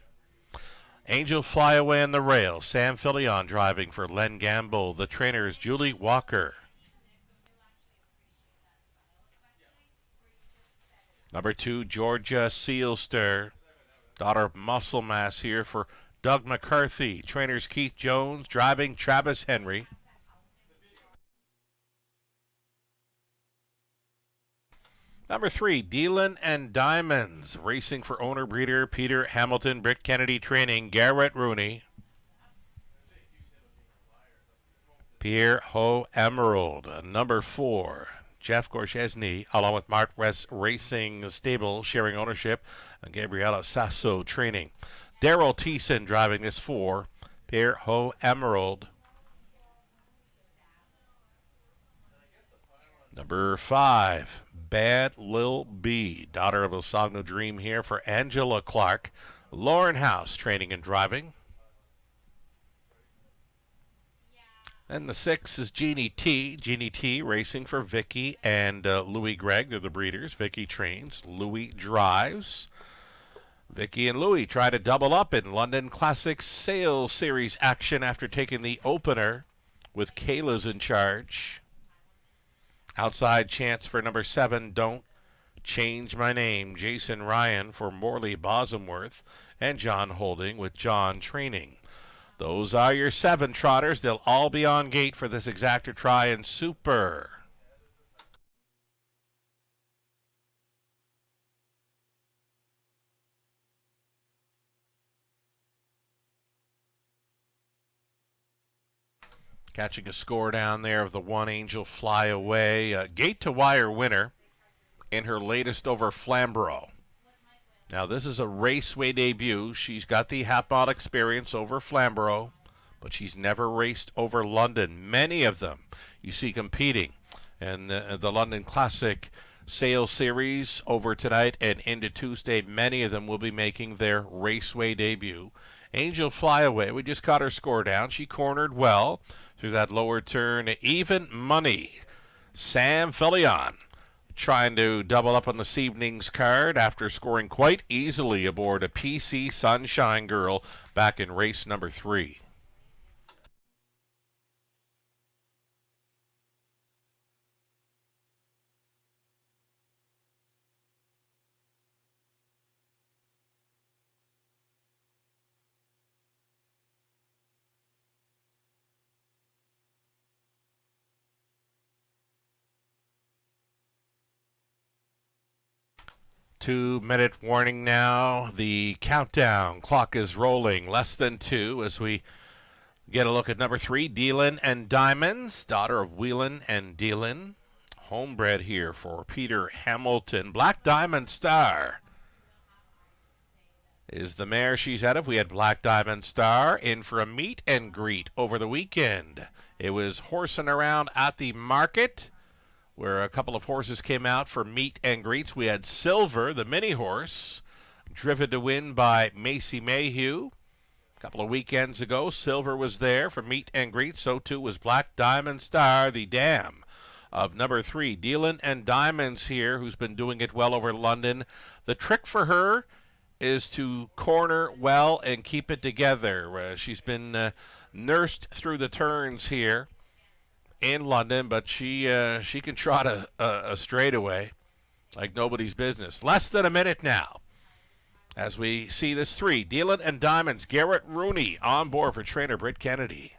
[SPEAKER 3] Angel Flyaway on the rail. Sam Fillion driving for Len Gamble. The trainer is Julie Walker. Number 2, Georgia Sealster. Daughter of Muscle Mass here for Doug McCarthy. Trainers Keith Jones driving Travis Henry. Number 3, Dealin and Diamonds, racing for owner breeder Peter Hamilton, Britt Kennedy training Garrett Rooney. Pierre Ho Emerald, number 4, Jeff Gorchesny, along with Mark West Racing Stable, sharing ownership, and Gabriela Sasso training. Daryl Thiessen driving this 4, Pierre Ho Emerald. Number 5, Bad Lil B, daughter of Osogno Dream here for Angela Clark. Lauren House training and driving. And the 6 is Jeannie T. Jeannie T racing for Vicky and Louis Gregg. They're the breeders. Vicky trains. Louis drives. Vicky and Louis try to double up in London Classic Sales Series action after taking the opener with Kayla's in charge. Outside chance for number 7, Don't Change My Name. Jason Ryan for Morley Bosomworth and John Holding with John training. Those are your 7 trotters. They'll all be on gate for this Exactor Try and Super. Catching a score down there of the One Angel Flyaway. Gate to wire winner in her latest over Flamborough. Now this is a raceway debut. She's got the Hatbot experience over Flamborough, but she's never raced over London. Many of them you see competing in the London Classic Sales Series over tonight and into Tuesday. Many of them will be making their raceway debut. Angel Flyaway, we just got her score down. She cornered well through that lower turn. Even Money. Sam Fillion trying to double up on this evening's card after scoring quite easily aboard a PC Sunshine Girl back in race number 3. 2-minute warning now. The countdown clock is rolling. Less than 2 as we get a look at number 3, Dealin and Diamonds, daughter of Whelan and Dealin. Homebred here for Peter Hamilton. Black Diamond Star is the mare she's out of. We had Black Diamond Star in for a meet and greet over the weekend. It was horsing around at the market where a couple of horses came out for meet and greets. We had Silver, the mini horse, driven to win by Macy Mayhew. A couple of weekends ago, Silver was there for meet and greet. So too was Black Diamond Star, the dam of number 3, Dealin and Diamonds here, who's been doing it well over London. The trick for her is to corner well and keep it together. She's been nursed through the turns here in London, but she can trot a straightaway like nobody's business. Less than a minute now as we see this 3, Dealin and Diamonds. Garrett Rooney on board for trainer Britt Kennedy.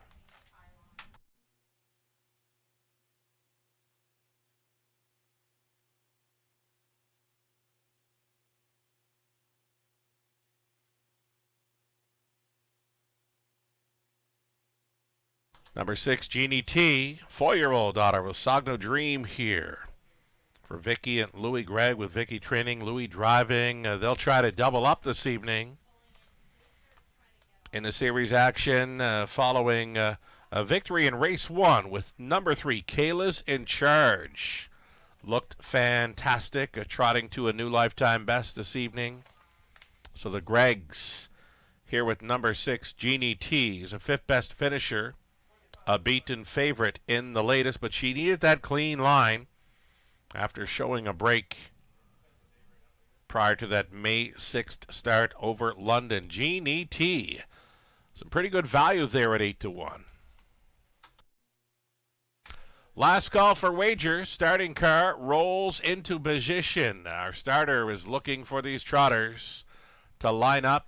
[SPEAKER 3] Number 6, Jeannie T, 4-year-old daughter of Sagno Dream here for Vicky and Louis Gregg, with Vicky training, Louis driving. They'll try to double up this evening in the series action following a victory in race 1 with number 3, Kayla's in Charge. Looked fantastic, trotting to a new lifetime best this evening. So the Greggs here with number 6, Jeannie T, is a 5th best finisher. A beaten favorite in the latest, but she needed that clean line after showing a break prior to that May 6th start over London. Jeannie T, some pretty good value there at 8-1. Last call for wager. Starting car rolls into position. Our starter is looking for these trotters to line up.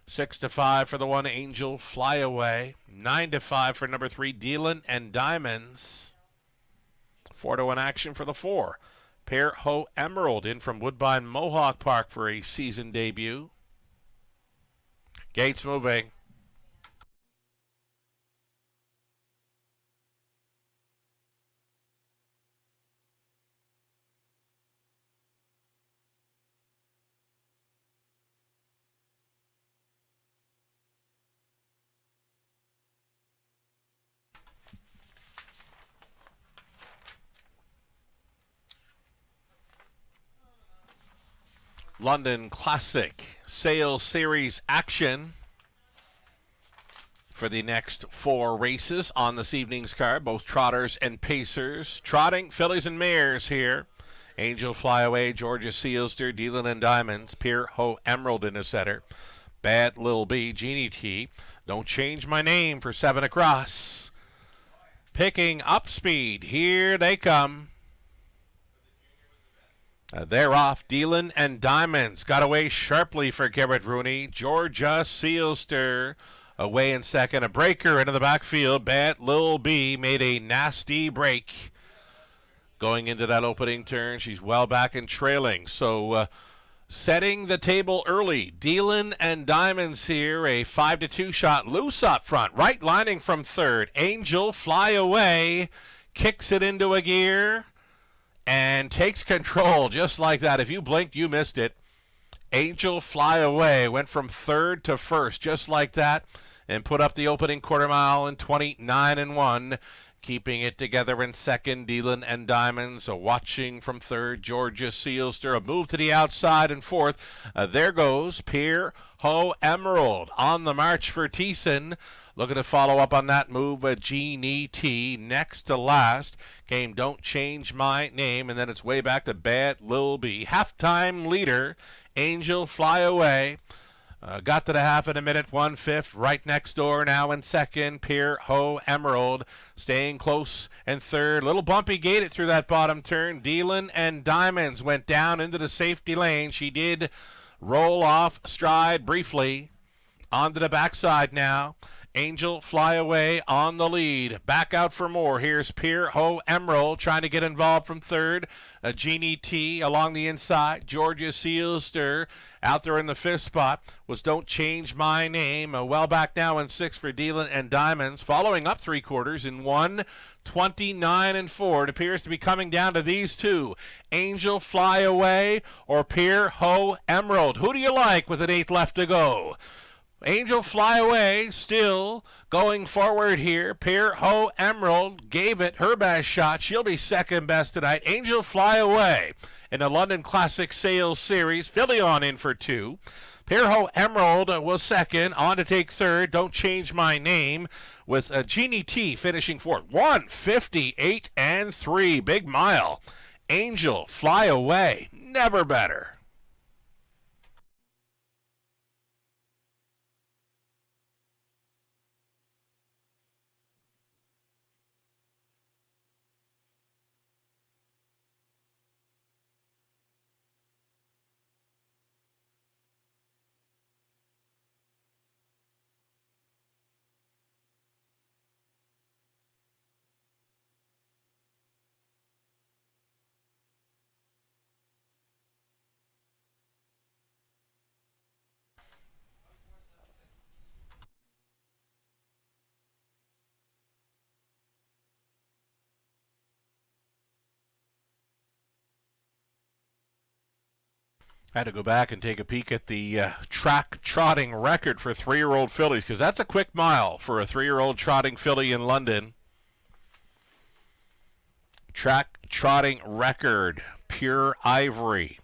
[SPEAKER 3] 6-5 for the 1, Angel Fly Away. 9-5 for number 3, Dealin and Diamonds. 4-1 action for the 4, Pear Ho Emerald, in from Woodbine Mohawk Park for a season debut. Gates moving. London Classic Sales Series action for the next 4 races on this evening's card. Both trotters and pacers trotting, fillies and mares here. Angel Fly Away, Georgia Sealster, Dealin and Diamonds, Pear Ho Emerald in a setter. Bad Lil B, Jeannie T, Don't Change My Name for 7 across. Picking up speed, here they come. They're off. Dealin and Diamonds got away sharply for Garrett Rooney. Georgia Sealster away in second. A breaker into the backfield. Bad Lil B made a nasty break going into that opening turn. She's well back and trailing. So setting the table early. Dealin and Diamonds here. A 5-2 shot. Loose up front. Right lining from third. Angel Fly Away. Kicks it into a gear and takes control just like that. If you blinked, you missed it. Angel Fly Away went from third to first just like that and put up the opening quarter mile in 29-1. Keeping it together in second, Dealin and Diamonds. Watching from third, Georgia Sealster. A move to the outside in fourth. There goes Pear Ho Emerald on the march for Thiessen. Looking to follow up on that move, Jeannie T. Next to last came Don't Change My Name, and then it's way back to Bad Lil B. Halftime leader, Angel Fly Away. Got to the half in a minute, 1/5. Right next door now in second, Pear Ho Emerald. Staying close in third. Little bumpy gated through that bottom turn. Dealin and Diamonds went down into the safety lane. She did roll off stride briefly. On to the backside now. Angel Fly Away on the lead. Back out for more. Here's Pierre Ho Emerald trying to get involved from third. Jeannie T along the inside. Georgia Sealster out there in the fifth spot was Don't Change My Name. Well back now in sixth for Dealing and Diamonds. Following up three quarters in 1:29 and 4. It appears to be coming down to these two. Angel Fly Away or Pierre Ho Emerald. Who do you like with an eighth left to go? Angel Fly Away still going forward here. Pierre Ho Emerald gave it her best shot. She'll be second best tonight. Angel Fly Away in the London Classic Sales Series. Philion in for two. Pierre Ho Emerald was second. On to take third. Don't Change My Name with Jeannie T finishing fourth. 1:58 and 3. Big mile. Angel Fly Away. Never better. I had to go back and take a peek at the track trotting record for 3-year-old fillies, because that's a quick mile for a 3-year-old trotting filly in London. Track trotting record, Pure Ivory.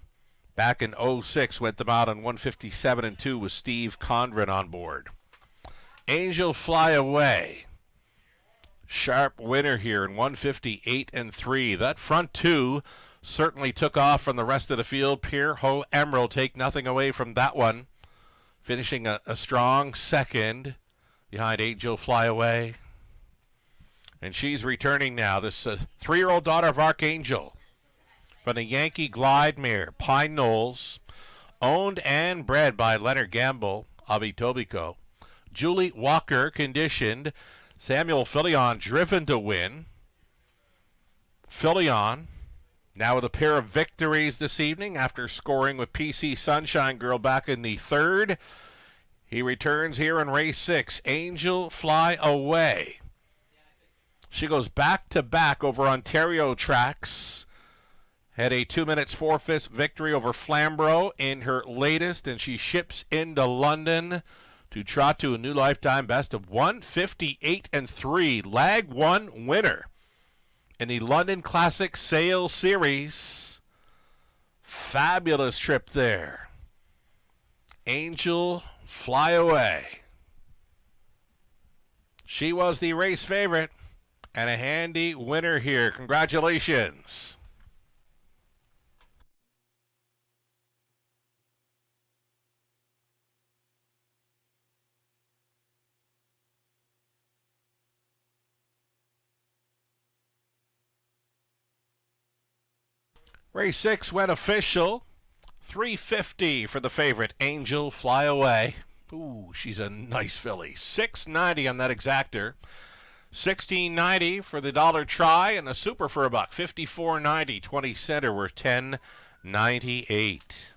[SPEAKER 3] Back in 06, went them out on 1:57 and 2 with Steve Condren on board. Angel Fly Away. Sharp winner here in 1:58 and 3. That front two certainly took off from the rest of the field. Pierre Ho Emerald take nothing away from that one. Finishing a strong second behind Angel Fly Away. And she's returning now. This 3-year-old daughter of Archangel from the Yankee Glide Mare, Pine Knolls. Owned and bred by Leonard Gamble, Abitobico. Julie Walker conditioned. Samuel Philion driven to win. Philion now with a pair of victories this evening after scoring with PC Sunshine Girl back in the third. He returns here in race 6. Angel Fly Away. She goes back-to-back over Ontario tracks. Had a 2 minutes 4/5 victory over Flamborough in her latest, and she ships into London to trot to a new lifetime best of 1:58 and 3. Lag 1 winner in the London Classic Sales Series. Fabulous trip there. Angel Fly Away. She was the race favorite and a handy winner here. Congratulations. Race 6 went official. 350 for the favorite, Angel Fly Away. Ooh, she's a nice filly. $6.90 on that exactor. $16.90 for the dollar try, and a super for a buck. $54.90. 20 center were $10.98.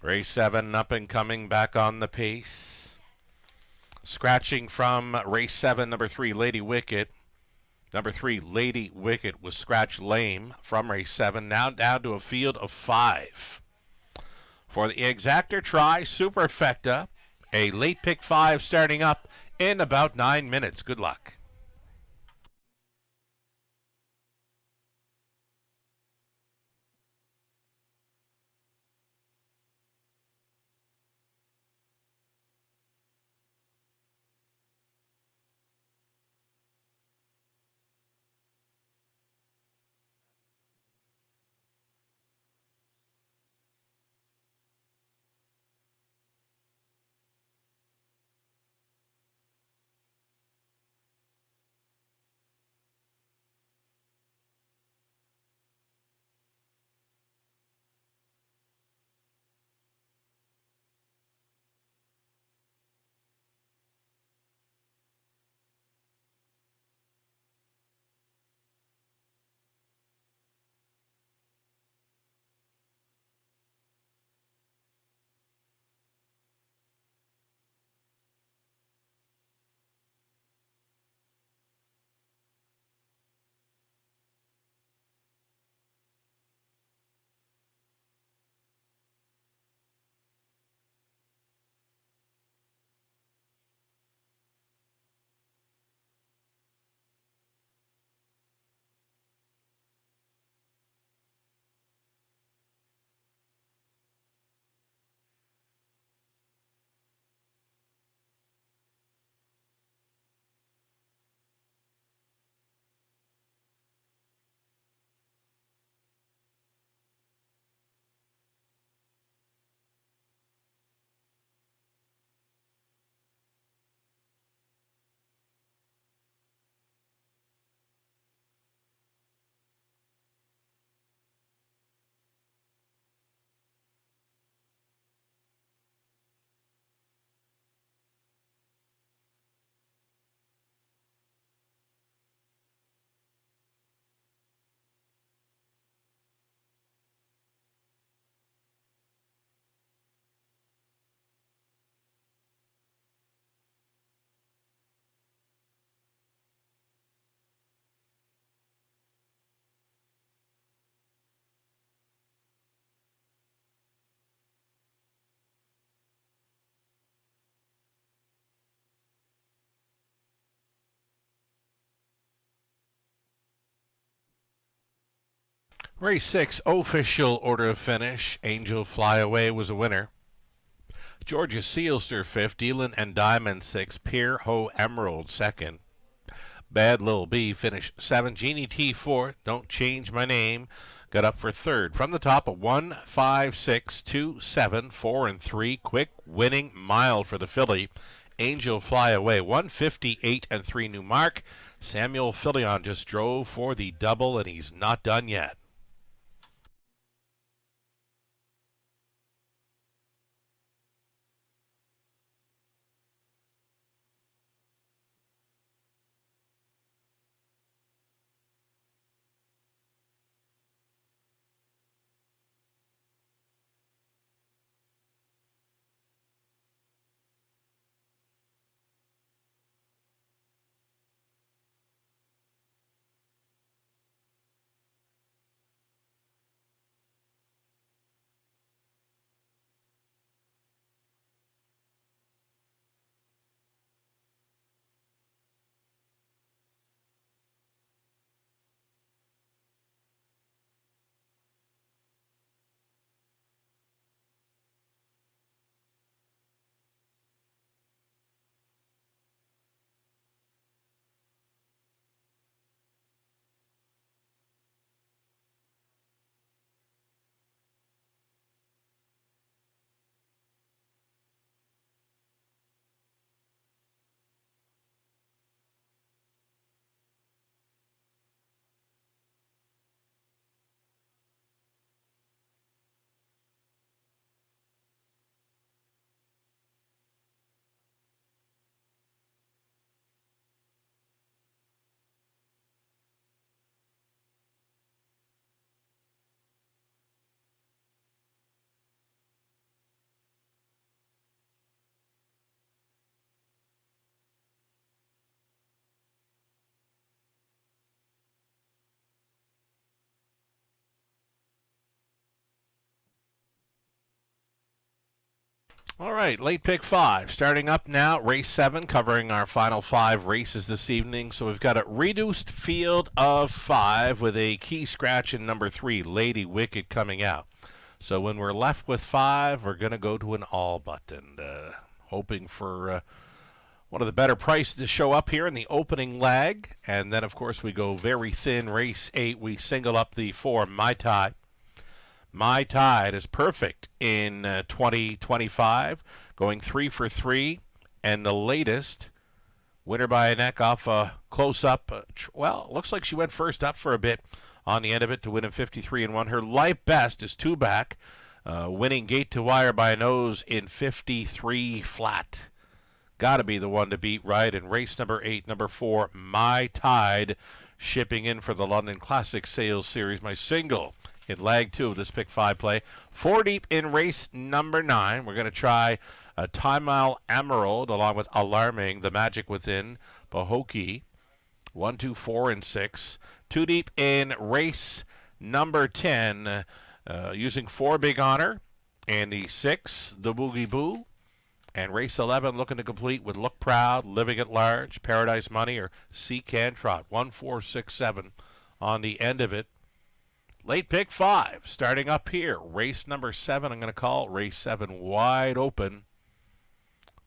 [SPEAKER 3] Race 7 up and coming, back on the pace. Scratching from race 7, number 3, Lady Wicket. Number 3, Lady Wicket, was scratched lame from race 7, now down to a field of 5. For the exactor try, Superfecta, a late pick 5 starting up in about 9 minutes. Good luck. Race 6, official order of finish. Angel Flyaway was a winner. Georgia Sealster 5th, Dealin and Diamond 6th, Pier Ho Emerald 2nd. Bad Lil B finished 7th, Jeannie T 4th, Don't Change My Name got up for 3rd. From the top, a 1, 5, 6, 2, 7, 4, and 3. Quick winning mile for the filly. Angel Flyaway, 158 and 3 new mark. Samuel Filion just drove for the double, and he's not done yet. All right, late pick 5. Starting up now, race 7, covering our final 5 races this evening. So we've got a reduced field of 5 with a key scratch in number 3, Lady Wicked, coming out. So when we're left with 5, we're going to go to an all button, hoping for one of the better prices to show up here in the opening leg. And then, of course, we go very thin. Race 8, we single up the 4, My Tide. My Tide is perfect in 2025, going 3 for 3, and the latest winner by a neck off a close-up. Well, it looks like she went first up for a bit on the end of it to win in 53 and 1. Her life best is 2 back, winning gate to wire by a nose in 53 flat. Got to be the one to beat, right? In race number 8, number 4, My Tide, shipping in for the London Classic Sales Series, my single in leg 2 of this pick 5 play. 4 deep in race number 9. We're going to try a Time Mile Emerald along with Alarming, The Magic Within, Pahokee. 1, 2, 4, and 6. 2 deep in race number 10, using 4 Big Honor, and the 6, The Boogie Boo. And race 11 looking to complete with Look Proud, Living at Large, Paradise Money, or See Can Trot. 1, 4, 6, 7 on the end of it. Late pick 5, starting up here. Race number 7, I'm going to call race 7 wide open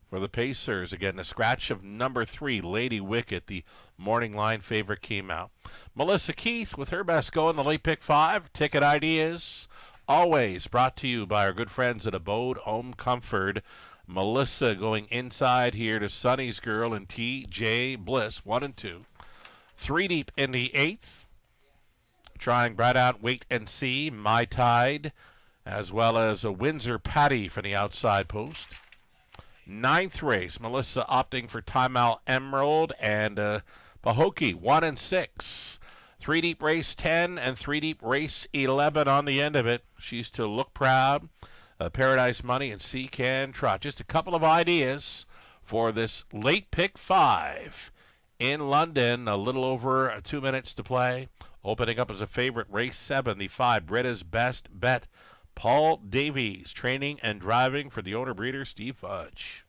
[SPEAKER 3] for the Pacers. Again, the scratch of number 3, Lady Wicked, the morning line favorite, came out. Melissa Keith with her best go in the late pick 5. Ticket ideas, always brought to you by our good friends at Abode Home Comfort. Melissa going inside here to Sonny's Girl and T.J. Bliss, 1 and 2. 3 deep in the 8th. Trying right out, Wait and See, My Tide, as well as a Windsor Patty from the outside post. 9th race, Melissa opting for Time Out Emerald and Pahokee, 1 and 6. 3 deep race 10 and 3 deep race 11 on the end of it. She's to Look Proud, Paradise Money, and See Can Trot. Just a couple of ideas for this late pick 5 in London. A little over 2 minutes to play. Opening up as a favorite, race 7, the 5, Britta's Best Bet. Paul Davies, training and driving for the owner-breeder, Steve Fudge.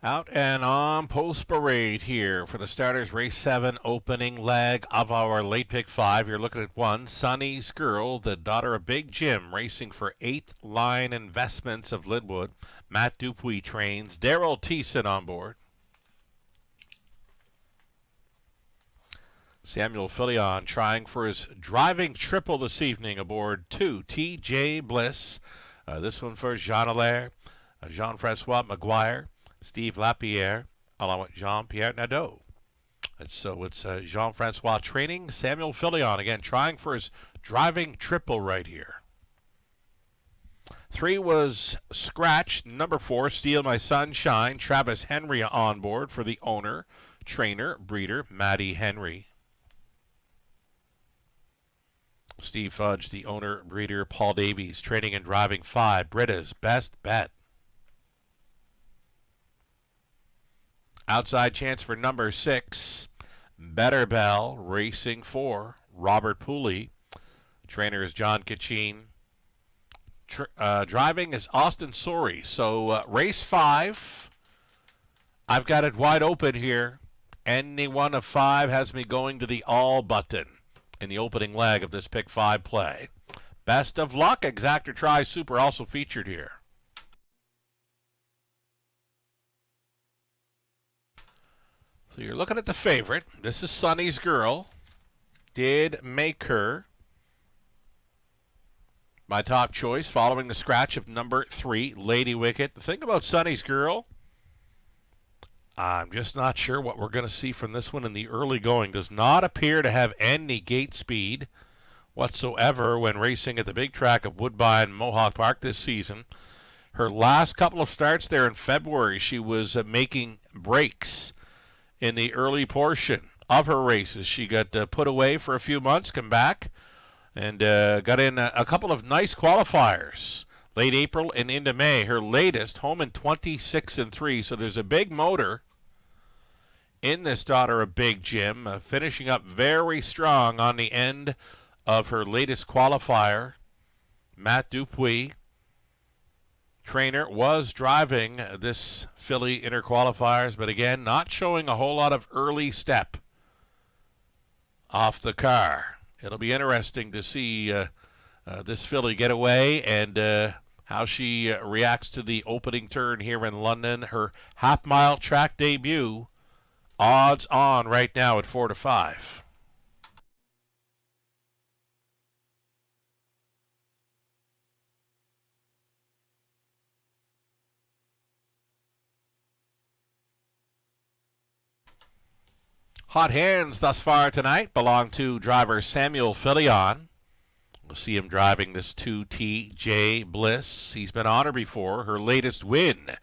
[SPEAKER 3] Out and on Post Parade here for the starters. Race 7 opening leg of our late pick 5. You're looking at 1, Sonny's Girl, the daughter of Big Jim, racing for 8th Line Investments of Linwood. Matt Dupuis trains. Daryl Thiessen on board. Samuel Filion trying for his driving triple this evening aboard 2, TJ Bliss. This one for Jean Allaire, Jean-Francois Maguire, Steve Lapierre, along with Jean-Pierre Nadeau. So it's Jean-Francois training, Samuel Filion again trying for his driving triple right here. 3 was scratched. Number 4, Steal My Sunshine, Travis Henry on board for the owner, trainer, breeder, Matty Henry. Steve Fudge, the owner, breeder, Paul Davies, training and driving 5, Britta's Best Bet. Outside chance for number 6, Better Bell, racing 4, Robert Pooley. Trainer is John Kachin. Driving is Austin Sori. So race 5, I've got it wide open here. Any one of 5 has me going to the all button in the opening leg of this pick 5 play. Best of luck. Exactor Tri Super also featured here. So you're looking at the favorite. This is Sonny's Girl. Did make her my top choice following the scratch of number 3, Lady Wicket. The thing about Sonny's Girl, I'm just not sure what we're going to see from this one in the early going. Does not appear to have any gate speed whatsoever when racing at the big track of Woodbine Mohawk Park this season. Her last couple of starts there in February, she was making breaks in the early portion of her races. She got put away for a few months, come back, and got in a couple of nice qualifiers. Late April and into May. Her latest, home in 26-3. So there's a big motor in this daughter of Big Jim, finishing up very strong on the end of her latest qualifier. Matt Dupuis, trainer, was driving this filly inter qualifiers, but again, not showing a whole lot of early step off the car. It'll be interesting to see this filly get away and how she reacts to the opening turn here in London. Her half-mile track debut, odds on right now at 4-5. Hot hands thus far tonight belong to driver Samuel Filion. We'll see him driving this 2, TJ Bliss. He's been on her before. Her latest win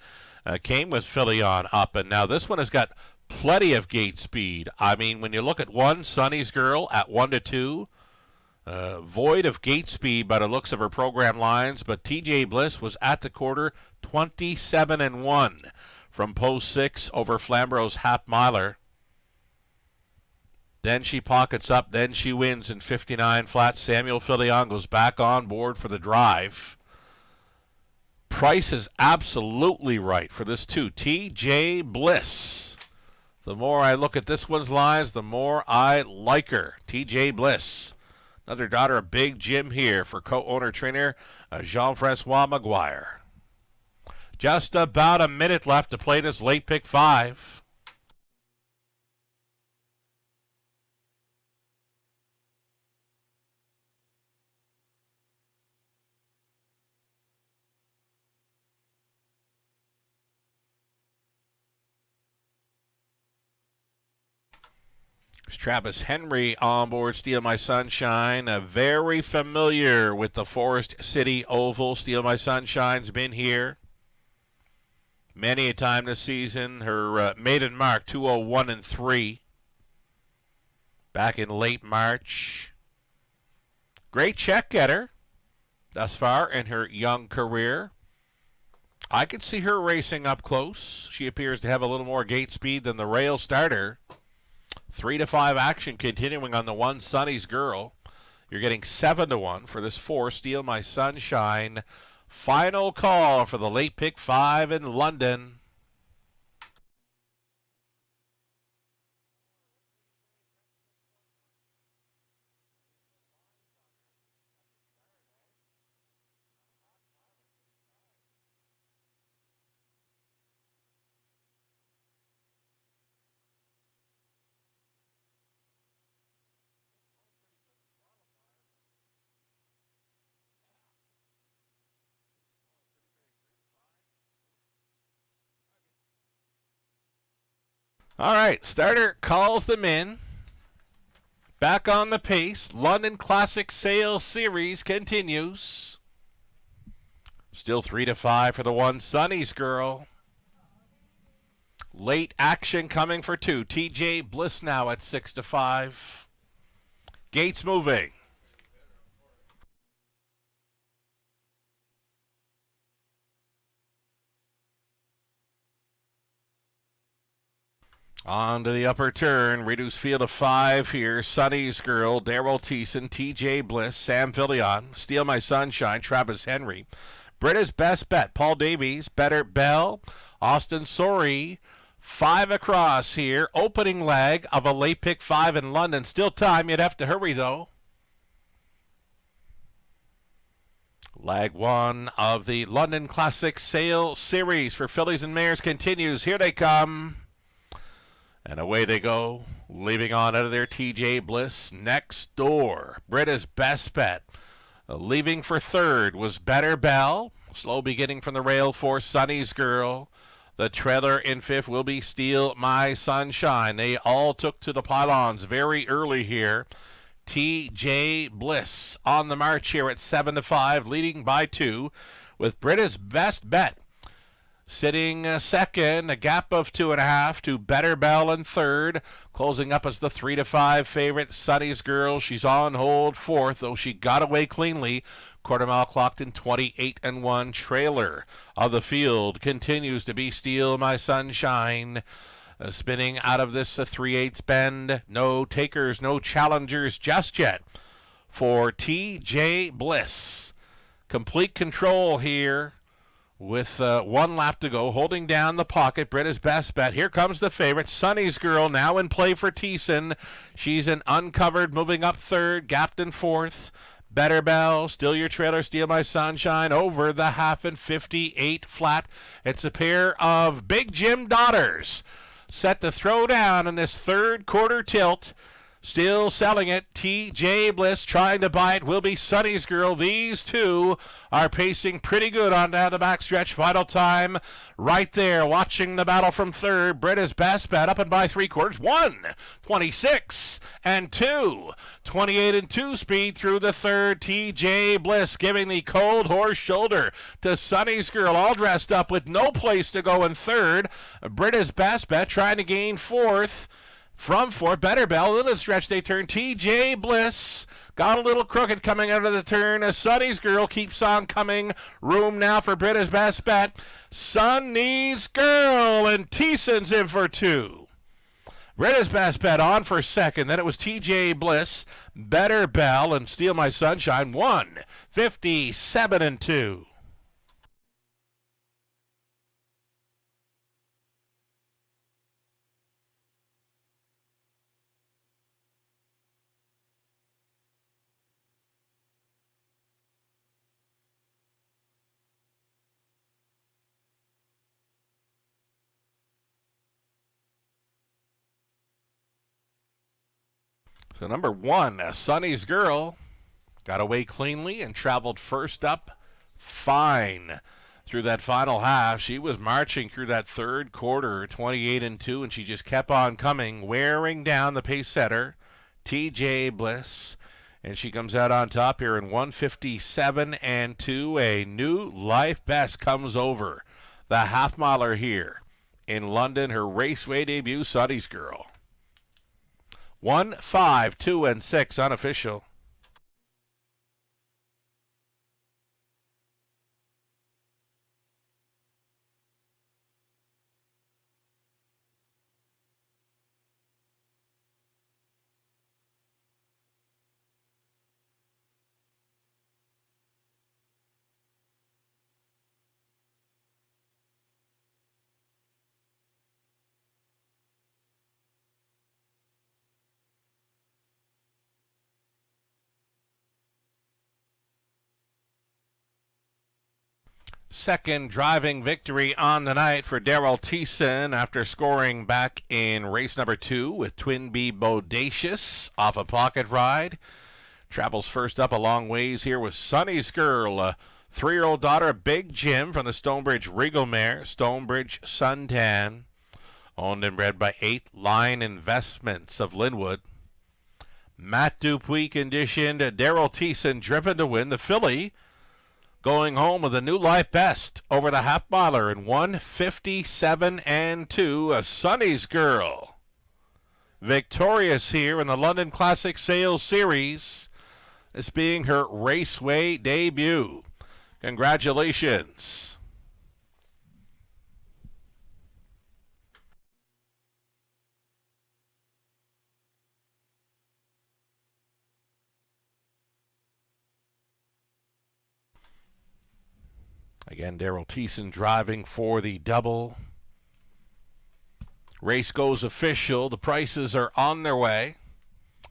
[SPEAKER 3] came with Filion up, and now this one has got plenty of gate speed. I mean, when you look at 1, Sonny's Girl at 1-2, void of gate speed by the looks of her program lines, but TJ Bliss was at the quarter 27-1 from post 6 over Flamboro's half-miler. Then she pockets up, then she wins in 59 flat. Samuel Filion goes back on board for the drive. Price is absolutely right for this 2, TJ Bliss. The more I look at this one's lines, the more I like her. TJ Bliss. Another daughter of Big Jim here for co-owner trainer Jean-Francois Maguire. Just about a minute left to play this late pick 5. Travis Henry on board Steal My Sunshine, very familiar with the Forest City Oval. Steal My Sunshine's been here many a time this season. Her maiden mark, 2:01-3, back in late March. Great check getter thus far in her young career. I could see her racing up close. She appears to have a little more gate speed than the rail starter. 3-5 action continuing on the 1, Sonny's Girl. You're getting 7-1 for this 4, Steal My Sunshine. Final call for the late pick 5 in London. All right, starter calls them in. Back on the pace. London Classic Sale Series continues. Still 3-5 for the one. Sonny's Girl. Late action coming for two. TJ Bliss now at 6-5. Gates moving. On to the upper turn. Reduced field of 5 here. Sonny's Girl, Daryl Thiessen, TJ Bliss, Sam Fillion, Steal My Sunshine, Travis Henry, Britta's Best Bet, Paul Davies, Better Bell, Austin Sorey. 5 across here. Opening leg of a late pick 5 in London. Still time. You'd have to hurry, though. Leg 1 of the London Classic Sale Series for Fillies and Mares continues. Here they come. And away they go. Leaving on out of there, TJ Bliss. Next door, Britta's Best Bet. Leaving for third was Better Bell. Slow beginning from the rail for Sonny's Girl. The trailer in fifth will be Steal My Sunshine. They all took to the pylons very early here. TJ Bliss on the march here at 7-5, leading by 2, with Britta's Best Bet sitting second, a gap of 2.5 to Better Bell in third. Closing up as the 3-5 favorite, Sonny's Girl. She's on hold fourth, though she got away cleanly. Quarter mile clocked in 28-1. Trailer of the field continues to be Steal My Sunshine. Spinning out of this 3/8 bend. No takers, no challengers just yet for TJ Bliss. Complete control here with 1 lap to go. Holding down the pocket, Britta's Best Bet. Here comes the favorite, Sonny's Girl, now in play for Thiessen. She's an uncovered, moving up third, gapped in fourth. Better Bell, Still Your Trailer, Steal My Sunshine, over the half and 58 flat. It's a pair of Big Jim daughters set to throw down in this third quarter tilt. Still selling it. TJ Bliss trying to buy it will be Sonny's Girl. These two are pacing pretty good on down the backstretch. Final time right there. Watching the battle from third. Britta's Best Bet up and by 3/4. 1:26 and 2. 28-2 speed through the third. TJ Bliss giving the cold horse shoulder to Sonny's Girl, all dressed up with no place to go in third. Britta's Best Bet trying to gain fourth. From fourth, Better Bell, little stretch they turn. TJ Bliss got a little crooked coming out of the turn. Sonny's Girl keeps on coming. Room now for Britta's Best Bet. Sonny's Girl, and Thiessen's in for 2. Britta's Best Bet on for second. Then it was TJ Bliss, Better Bell, and Steal My Sunshine. 1:57-2. So number 1, Sonny's Girl, got away cleanly and traveled first up fine through that final half. She was marching through that third quarter, 28-2, and she just kept on coming, wearing down the pace setter, TJ Bliss. And she comes out on top here in 1:57-2. A new life best comes over the half-miler here in London. Her raceway debut, Sonny's Girl. 1, 5, 2, and 6 unofficial. Second driving victory on the night for Daryl Thiessen after scoring back in race number 2 with Twin B Bodacious off a pocket ride. Travels first up a long ways here with Sonny's Girl, a 3-year-old daughter of Big Jim from the Stonebridge Regal mare, Stonebridge Suntan. Owned and bred by 8th Line Investments of Linwood. Matt Dupuis conditioned. Daryl Thiessen driven to win. The filly going home with a new life best over the half miler in 1:57.2. A Sonny's Girl. Victorious here in the London Classic Sales Series. This being her Raceway debut. Congratulations. Again, Daryl Thiessen driving for the double. Race goes official. The prices are on their way.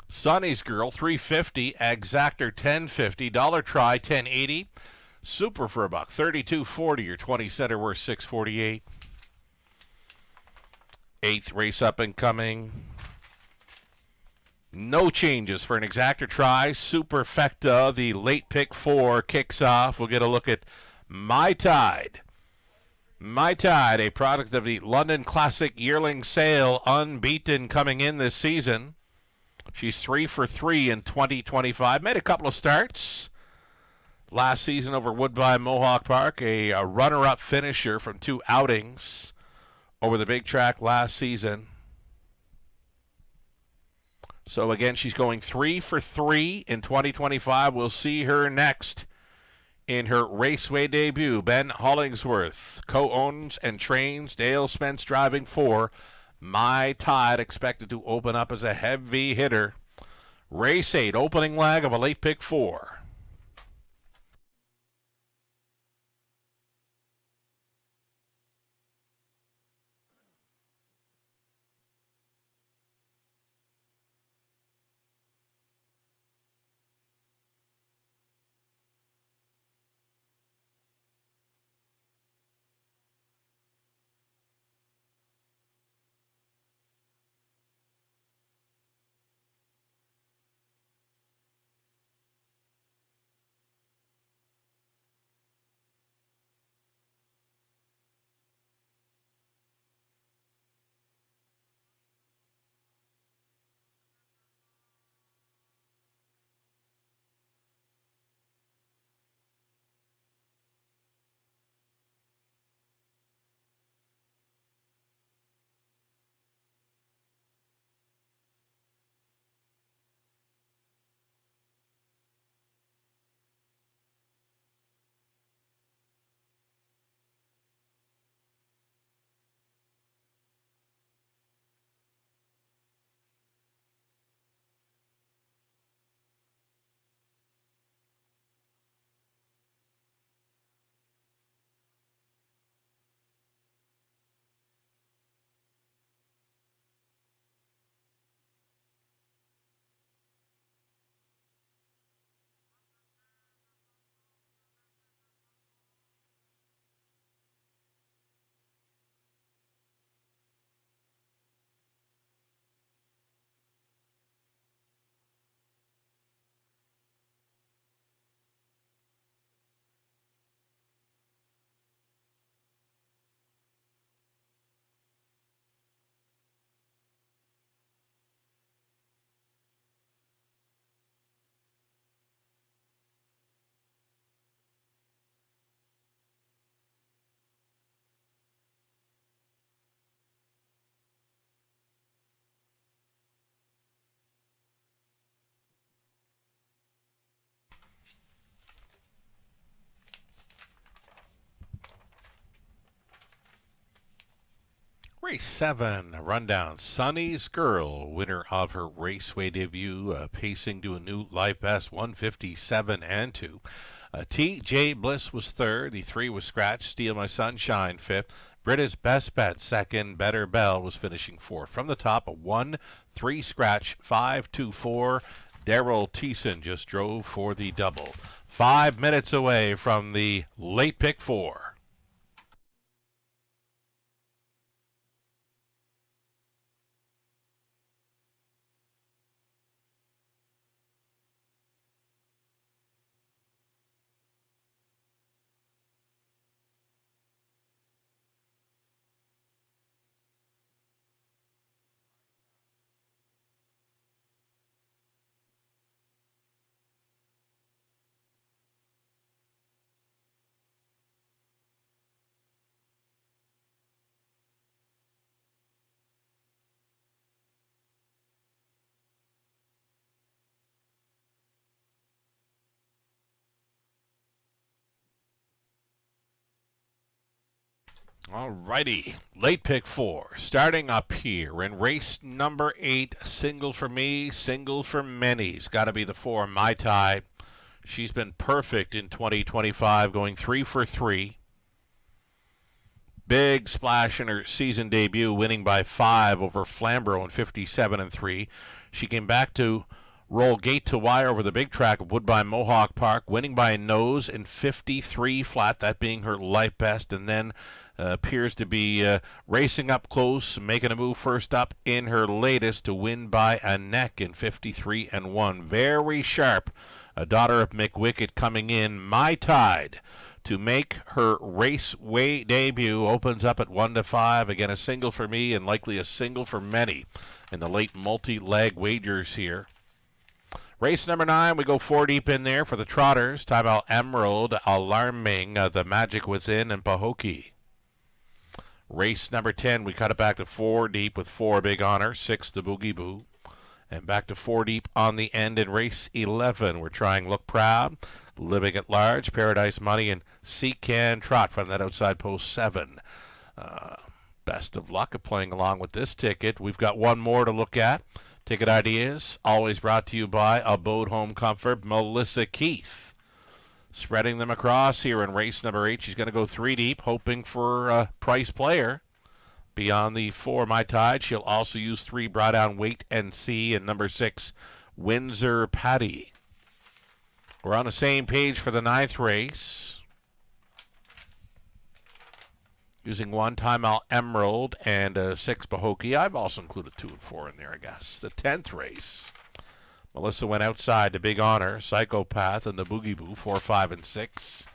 [SPEAKER 3] Sonny's Girl, $350. Exactor, $10.50. Dollar Try, $10.80. Super for $1, $32.40. Your 20 center worth $6.48. 8th race up and coming. No changes for an Exactor Try. Superfecta, the late pick 4, kicks off. We'll get a look at My Tide. My Tide, a product of the London Classic Yearling Sale, unbeaten coming in this season. She's 3 for 3 in 2025. Made a couple of starts last season over Woodbine Mohawk Park, a runner-up finisher from 2 outings over the big track last season. So again, she's going 3 for 3 in 2025. We'll see her next in her Raceway debut. Ben Hollingsworth co-owns and trains. Dale Spence driving for My Tide, expected to open up as a heavy hitter. Race 8, opening leg of a late pick 4. Race 7, a rundown. Sonny's Girl, winner of her Raceway debut, pacing to a new life best, 1:57.2. T.J. Bliss was 3rd. The 3 was scratched. Steal My Sunshine 5th. Britta's Best Bet 2nd. Better Bell was finishing 4th. From the top, a 1-3 scratch, 5-2-4. Daryl Thiessen just drove for the double. 5 minutes away from the late pick 4. All righty. Late pick 4. Starting up here in race number 8. Single for me, single for many's. Got to be the 4, Mai Tai. She's been perfect in 2025, going 3 for 3. Big splash in her season debut, winning by 5 over Flamborough in 57-3. She came back to roll gate to wire over the big track of Woodbine Mohawk Park, winning by a nose in 53 flat, that being her life best, and then appears to be racing up close, making a move first up in her latest to win by a neck in 53-1. Very sharp. A daughter of McWicked coming in. Mai Tide to make her raceway debut. Opens up at 1-5. Again, a single for me and likely a single for many in the late multi-leg wagers here. Race number 9, we go 4 deep in there for the Trotters. Time out Emerald, Alarming, The Magic Within, and Pahokee. Race number 10, we cut it back to 4 deep with 4 Big Honor, 6 the Boogie Boo. And back to 4 deep on the end in race 11. We're trying Look Proud, Living at Large, Paradise Money, and Seek Can Trot from that outside post 7. Best of luck at playing along with this ticket. We've got one more to look at. Ticket ideas, always brought to you by Abode Home Comfort, Melissa Keith. Spreading them across here in race number 8. She's going to go 3 deep, hoping for a price player. Beyond the 4, Mai Tide, she'll also use 3, Brought Down Wait and See, and number 6, Windsor Patty. We're on the same page for the 9th race. Using 1 timeout Emerald and 6 Pahokee. I've also included 2 and 4 in there, I guess. The 10th race. Melissa went outside to Big Honor, Psychopath, and the Boogie Boo, 4, 5, and 6.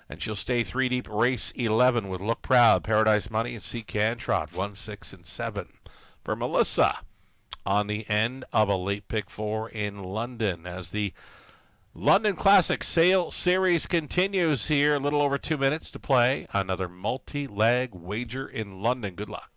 [SPEAKER 3] And she'll stay 3 deep, race 11 with Look Proud, Paradise Money, and Seek Can Trot, 1, 6, and 7. For Melissa, on the end of a late pick 4 in London, as the London Classic Sale Series continues here. A little over 2 minutes to play. Another multi-leg wager in London. Good luck.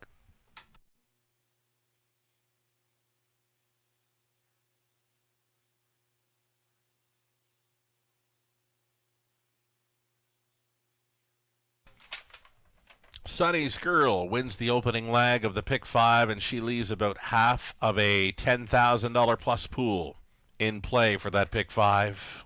[SPEAKER 3] Sunny's Girl wins the opening leg of the pick 5, and she leaves about half of a $10,000 plus pool in play for that pick 5.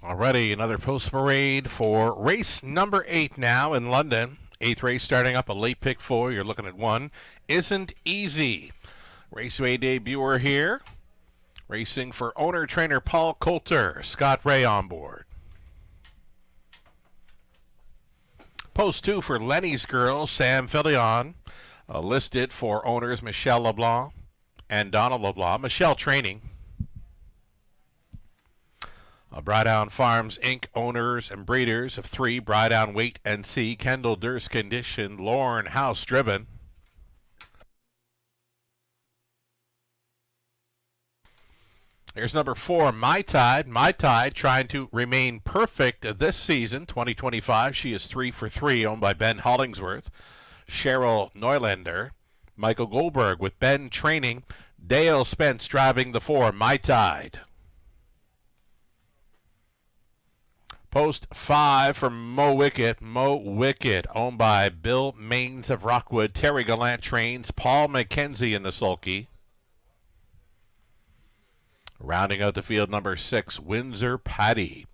[SPEAKER 3] Already another post parade for race number 8 now in London. 8th race starting up, a late pick 4. You're looking at 1. Isn't Easy. Raceway debuter here. Racing for owner-trainer Paul Coulter. Scott Ray on board. Post 2 for Lenny's Girl, Sam Fillion. Listed for owners Michelle LeBlanc and Donald LeBlanc. Michelle training. Brydown Farms Inc. owners and breeders of 3. Brydown Wait and See. Kendall Durst conditioned. Lauren House driven. Here's number 4, My Tide. My Tide trying to remain perfect this season, 2025. She is 3 for 3, owned by Ben Hollingsworth. Cheryl Neulander. Michael Goldberg with Ben training. Dale Spence driving the 4, My Tide. Post 5 for Mo Wicket. Mo Wicket, owned by Bill Maines of Rockwood. Terry Gallant trains. Paul McKenzie in the sulky. Rounding out the field, number 6, Windsor Paddy,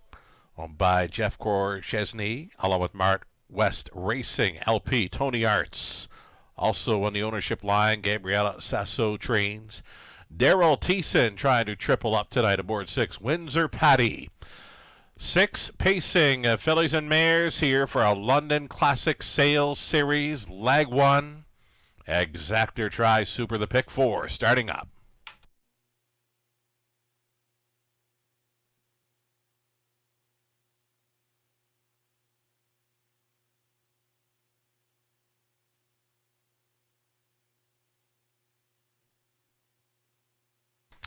[SPEAKER 3] owned by Jeff Chesney, along with Mart West Racing, LP, Tony Arts. Also on the ownership line, Gabriella Sasso trains. Daryl Thiessen trying to triple up tonight aboard 6, Windsor Paddy. 6 pacing fillies and mares here for a London Classic Sales Series, Leg 1. Exactor Tri Super, the pick 4, starting up.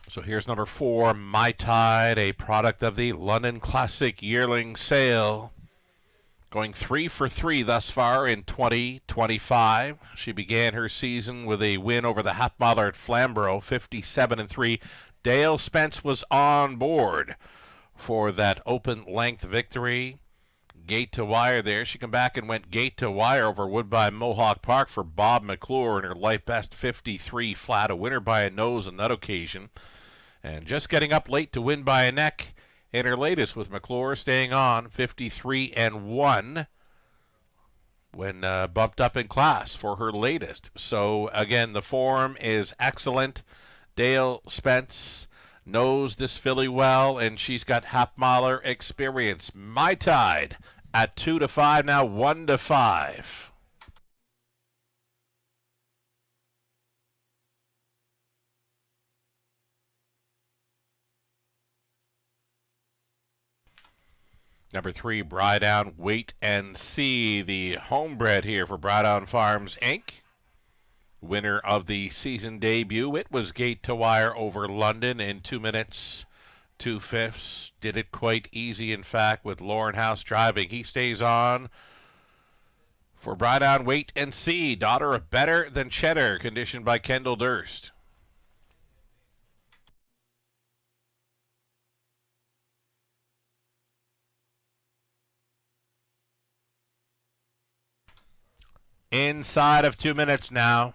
[SPEAKER 3] So here's number 4, My Tide, a product of the London Classic Yearling Sale. Going 3 for 3 thus far in 2025. She began her season with a win over the Hapmother at Flamborough, 57-3. Dale Spence was on board for that open-length victory. Gate to wire there. She came back and went gate to wire over Woodbine Mohawk Park for Bob McClure in her light best 53 flat. A winner by a nose on that occasion. And just getting up late to win by a neck in her latest, with McClure staying on 53-1 when bumped up in class for her latest. So again, the form is excellent. Dale Spence knows this filly well, and she's got Hapmother experience. My Tide at 2-5 now, 1-5. Number 3, Brydown Wait and See, the homebred here for Brydown Farms Inc. Winner of the season debut. It was gate to wire over London in 2 minutes, 2/5. Did it quite easy, in fact, with Lauren House driving. He stays on for Brydown Wait and See, daughter of Better Than Cheddar, conditioned by Kendall Durst. Inside of 2 minutes now.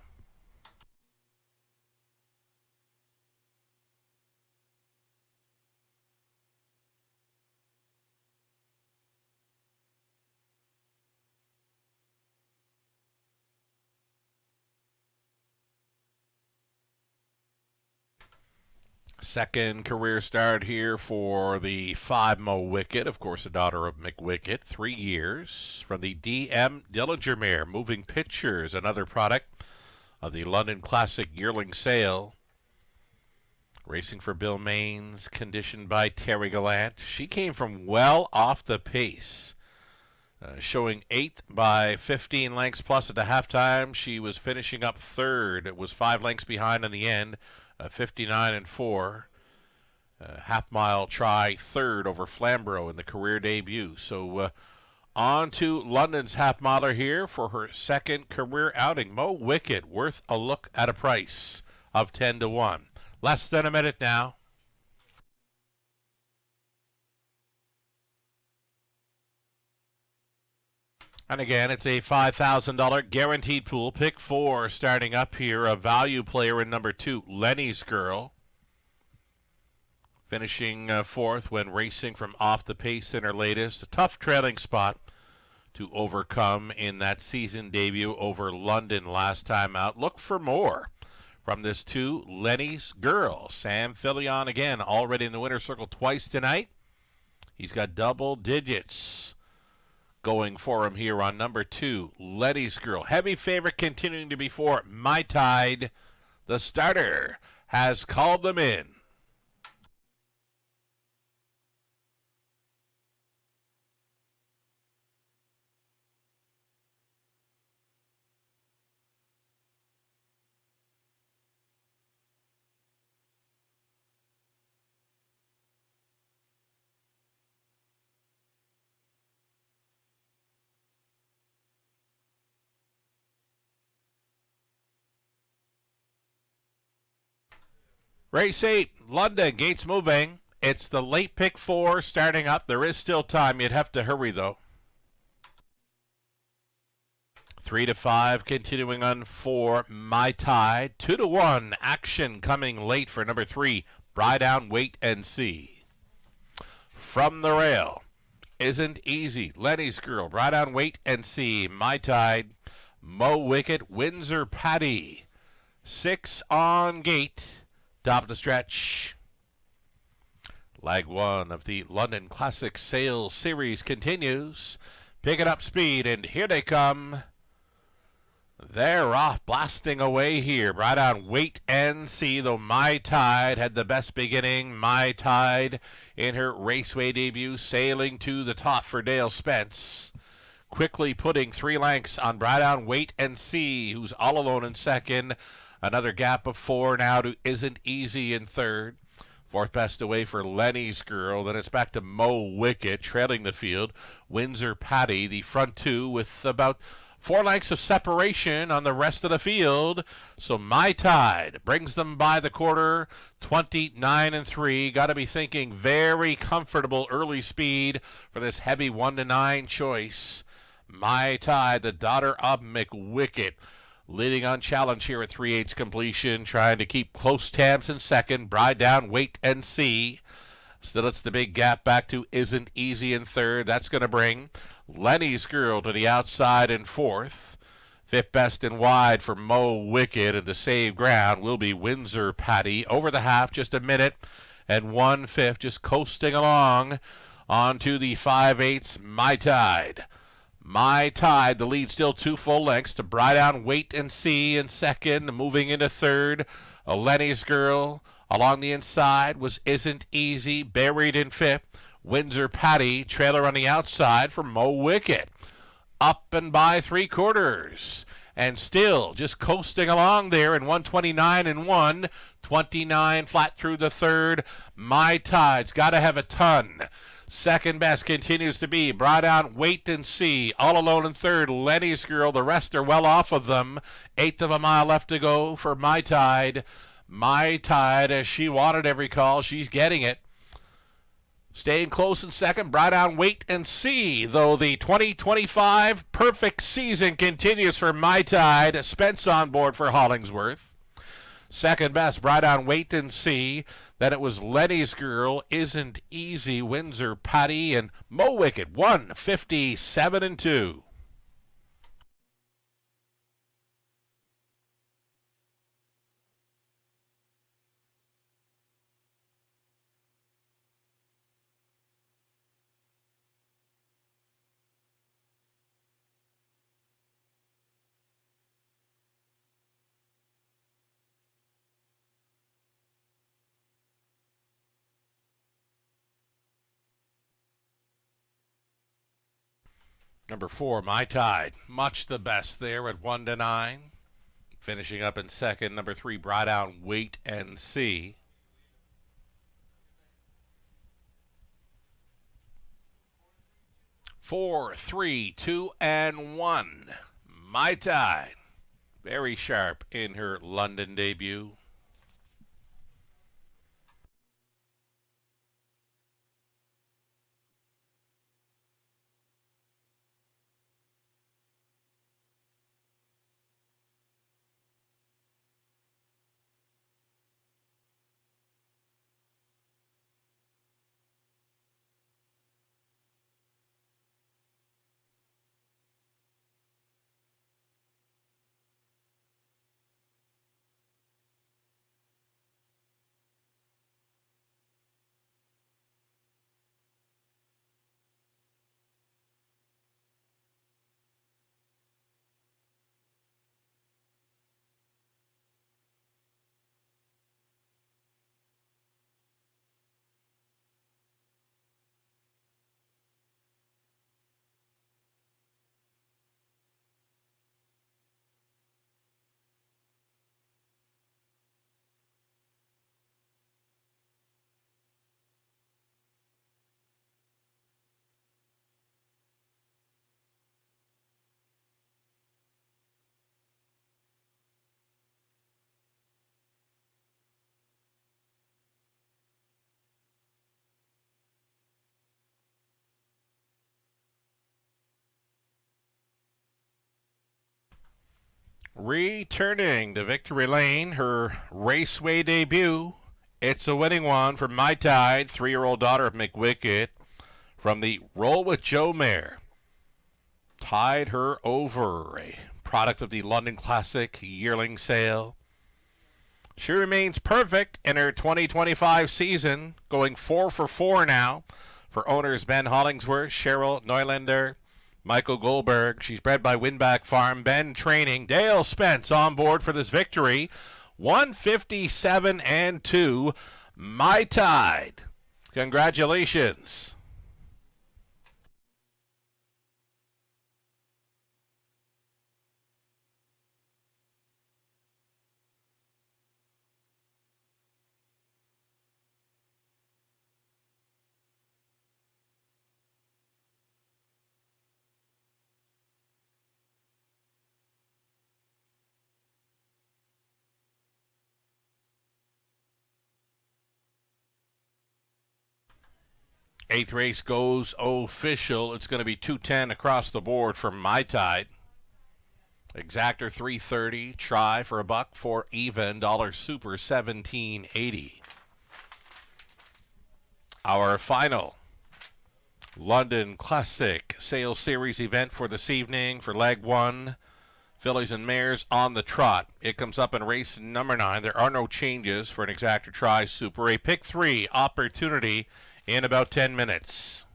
[SPEAKER 3] Second career start here for the 5 Mo Wicket, of course, the daughter of McWicket. 3 years from the DM Dillinger mare. Moving Pictures, another product of the London Classic Yearling Sale. Racing for Bill Maines, conditioned by Terry Gallant. She came from well off the pace, showing 8th by 15 lengths plus at the halftime. She was finishing up 3rd. It was 5 lengths behind in the end. 59-4. Half-mile try 3rd over Flamborough in the career debut. So on to London's Hapmother here for her 2nd career outing. Mo Wicket, worth a look at a price of 10-1. Less than a minute now. And again, it's a $5,000 guaranteed pool. Pick 4 starting up here. A value player in number 2, Lenny's Girl. finishing fourth when racing from off the pace in her latest. A tough trailing spot to overcome in that season debut over London last time out. Look for more from this too. Lenny's Girl. Sam Filion again, already in the winner's circle twice tonight. He's got double digits going for him here on number 2, Lenny's Girl. Heavy favorite continuing to be 4, My Tide. The starter has called them in. Race 8, London, gates moving. It's the late pick 4 starting up. There is still time. You'd have to hurry, though. 3 to 5, continuing on 4, My Tide. 2 to 1, action coming late for number 3, Brydown, Wait and See. From the rail, Isn't Easy, Lenny's Girl, Brydown, Wait and See, My Tide, Mo Wicket, Windsor Patty. 6 on gate. Top of the stretch. Leg 1 of the London Classic Sales Series continues. Picking up speed, and here they come. They're off, blasting away here. Right on Wait and See, though My Tide had the best beginning. My Tide in her raceway debut, sailing to the top for Dale Spence. Quickly putting 3 lengths on Right on Wait and See, who's all alone in second. Another gap of 4 now to Isn't Easy in third. Fourth best away for Lenny's Girl. Then it's back to Mo Wicket trailing the field. Windsor Patty, the front 2, with about 4 lengths of separation on the rest of the field. So My Tide brings them by the quarter, 29 and 3. Got to be thinking very comfortable early speed for this heavy 1 to 9 choice. My Tide, the daughter of McWicket, leading on challenge here at 3/8 completion, trying to keep close tabs in second. Brydown, Wait and See. Still, it's the big gap back to Isn't Easy in third. That's going to bring Lenny's Girl to the outside in fourth. Fifth best and wide for Mo Wicket, and to save ground will be Windsor Patty. Over the half, just a minute and 1/5, just coasting along onto the 5/8 My Tide. My Tide, the lead still 2 full lengths to Brydown, Wait and See in second. Moving into third, Lenny's Girl. Along the inside was Isn't Easy, buried in fifth. Windsor Patty, trailer on the outside for Mo Wicket. Up and by 3/4. And still just coasting along there in 129 and 1. 29 flat through the third. My Tide's got to have a ton. Second best continues to be Brydown, Wait and See. All alone in third, Lenny's Girl. The rest are well off of them. 1/8 of a mile left to go for My Tide. My Tide, as she wanted every call, she's getting it. Staying close in second, Brydown, Wait and See. Though the 2025 perfect season continues for My Tide. Spence on board for Hollingsworth. Second best, Brydown, Wait and See. Then it was Lenny's Girl, Isn't Easy, Windsor Patty, and Mo Wicket, 157 and 2. Number 4, My Tide, much the best there at 1 to 9. Finishing up in second, number 3, Brydown, Wait and See. Four, 3, 2, and 1. My Tide, very sharp in her London debut. Returning to victory lane, her Raceway debut. It's a winning one for My Tide, 3-year-old daughter of McWicked, from the Roll with Joe mare. Tied her over, a product of the London Classic yearling sale. She remains perfect in her 2025 season, going 4 for 4 now for owners Ben Hollingsworth, Cheryl Neulander, Michael Goldberg. She's bred by Winback Farm. Ben training. Dale Spence on board for this victory. 157-2. My Tide. Congratulations. Eighth race goes official. It's going to be 210 across the board for My Tide. Exactor 330. Try for $1 for even. Dollar Super 1780. Our final London Classic Sales Series event for this evening for leg 1. Fillies and mares on the trot. It comes up in race number 9. There are no changes for an Exactor Tri Super. A pick 3 opportunity in about 10 minutes.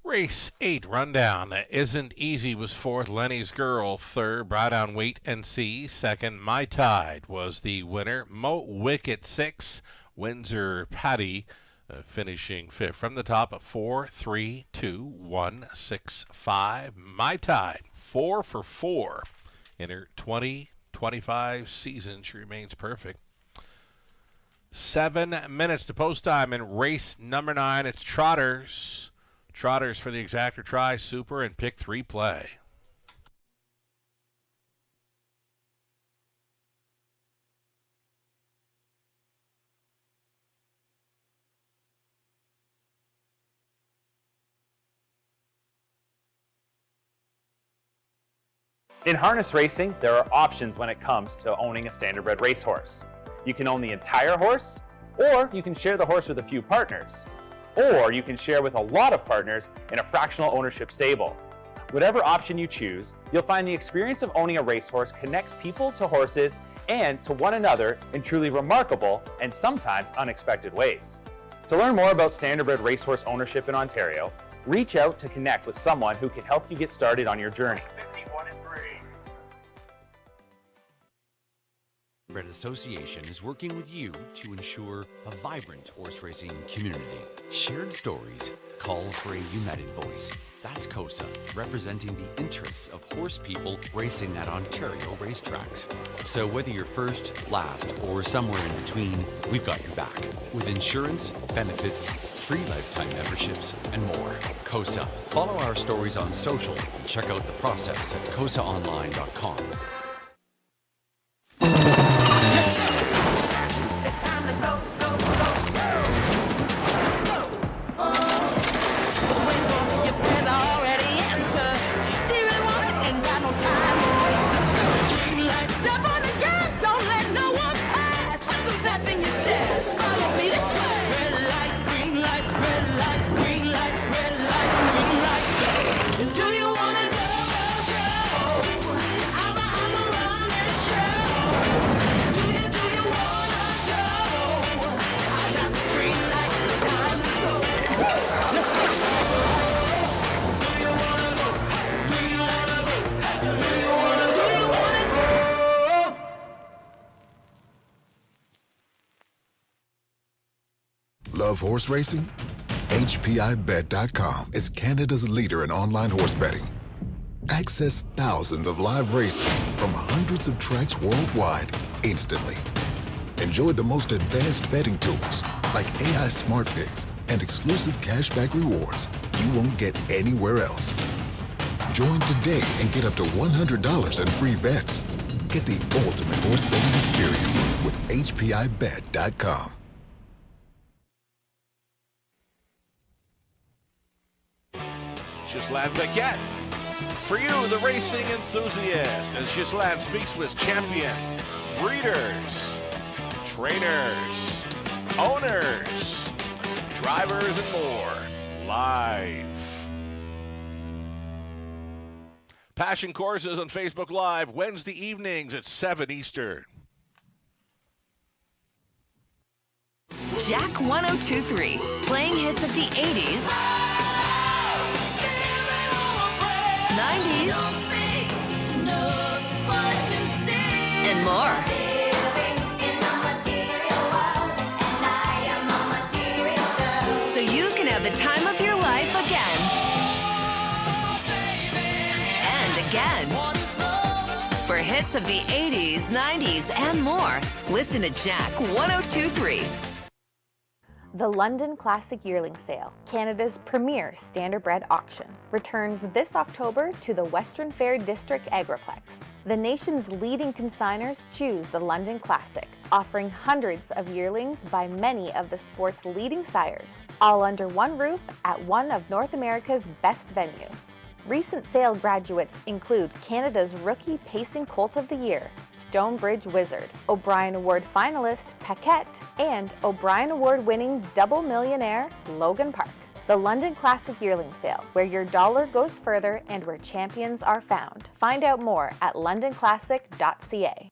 [SPEAKER 3] Race 8 rundown. Isn't Easy was 4th. Lenny's Girl 3rd. Brought on Wait and See 2nd. My Tide was the winner. Mo Wicket 6th. Windsor Patty finishing 5th. From the top of 4, 3, 2, 1, 6, 5. My Tide 4 for 4 in her 2025 season. She remains perfect. 7 minutes to post time in race number 9. It's Trotters. Trotters for the Exactor Tri Super and pick 3 play.
[SPEAKER 4] In harness racing, there are options when it comes to owning a standardbred racehorse. You can own the entire horse, or you can share the horse with a few partners, or you can share with a lot of partners in a fractional ownership stable. Whatever option you choose, you'll find the experience of owning a racehorse connects people to horses and to one another in truly remarkable and sometimes unexpected ways. To learn more about standardbred racehorse ownership in Ontario, reach out to connect with someone who can help you get started on your journey.
[SPEAKER 1] Standardbred Association is working with you to ensure a vibrant horse racing community. Shared stories call for a united voice. That's COSA, representing the interests of horse people racing at Ontario racetracks. So whether you're first, last, or somewhere in between, we've got your back. With insurance, benefits, free lifetime memberships, and more. COSA. Follow our stories on social and check out the process at cosaonline.com.
[SPEAKER 2] Love horse racing? HPIBet.com is Canada's leader in online horse betting. Access thousands of live races from hundreds of tracks worldwide instantly. Enjoy the most advanced betting tools like AI Smart Picks and exclusive cashback rewards you won't get anywhere else. Join today and get up to $100 in free bets. Get the ultimate horse betting experience with HPIBet.com.
[SPEAKER 3] Ghislain Paquette. For you, the racing enthusiast, as Ghislain speaks with champion, breeders, trainers, owners, drivers, and more, live. Passion Courses on Facebook Live, Wednesday evenings at 7 Eastern.
[SPEAKER 5] Jack 102.3, playing hits of the 80s, 90s, and more. So you can have the time of your life again. And again. For hits of the 80s, 90s, and more, listen to Jack 102.3.
[SPEAKER 6] The London Classic Yearling Sale, Canada's premier standardbred auction, returns this October to the Western Fair District Agriplex. The nation's leading consigners choose the London Classic, offering hundreds of yearlings by many of the sport's leading sires, all under one roof at one of North America's best venues. Recent sale graduates include Canada's Rookie Pacing Colt of the Year, Stonebridge Wizard, O'Brien Award finalist Paquette, and O'Brien Award winning double millionaire Logan Park. The London Classic Yearling Sale, where your dollar goes further and where champions are found. Find out more at londonclassic.ca.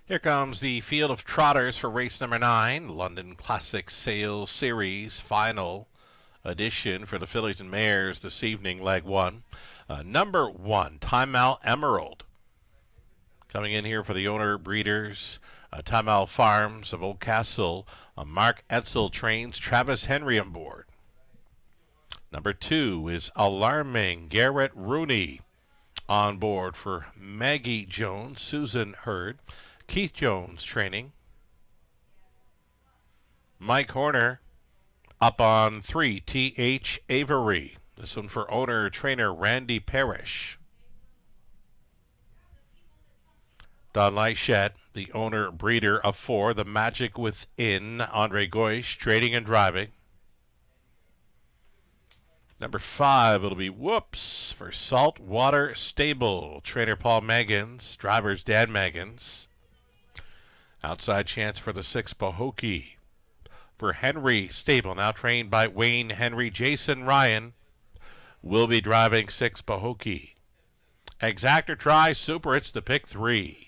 [SPEAKER 3] Here comes the field of trotters for race number 9, London Classic Sales Series final edition for the fillies and mares this evening, leg 1. Number 1, Time Out Emerald. Coming in here for the owner breeders, Time Out Farms of Oldcastle. Mark Etzel trains Travis Henry on board. Number 2 is Alarming, Garrett Rooney on board for Maggie Jones, Susan Hurd. Keith Jones training. Mike Horner up on 3, T.H. Avery. This one for owner-trainer Randy Parrish. Don Lychette, the owner-breeder of 4, The Magic Within, Andre Goish, trading and driving. Number 5, it'll be Whoops for Saltwater Stable. Trainer Paul Maggins, drivers Dan Maggins. Outside chance for the 6, Pahokee. For Henry Stable, now trained by Wayne Henry. Jason Ryan will be driving 6, Pahokee. Exact or Try Super, it's the pick 3.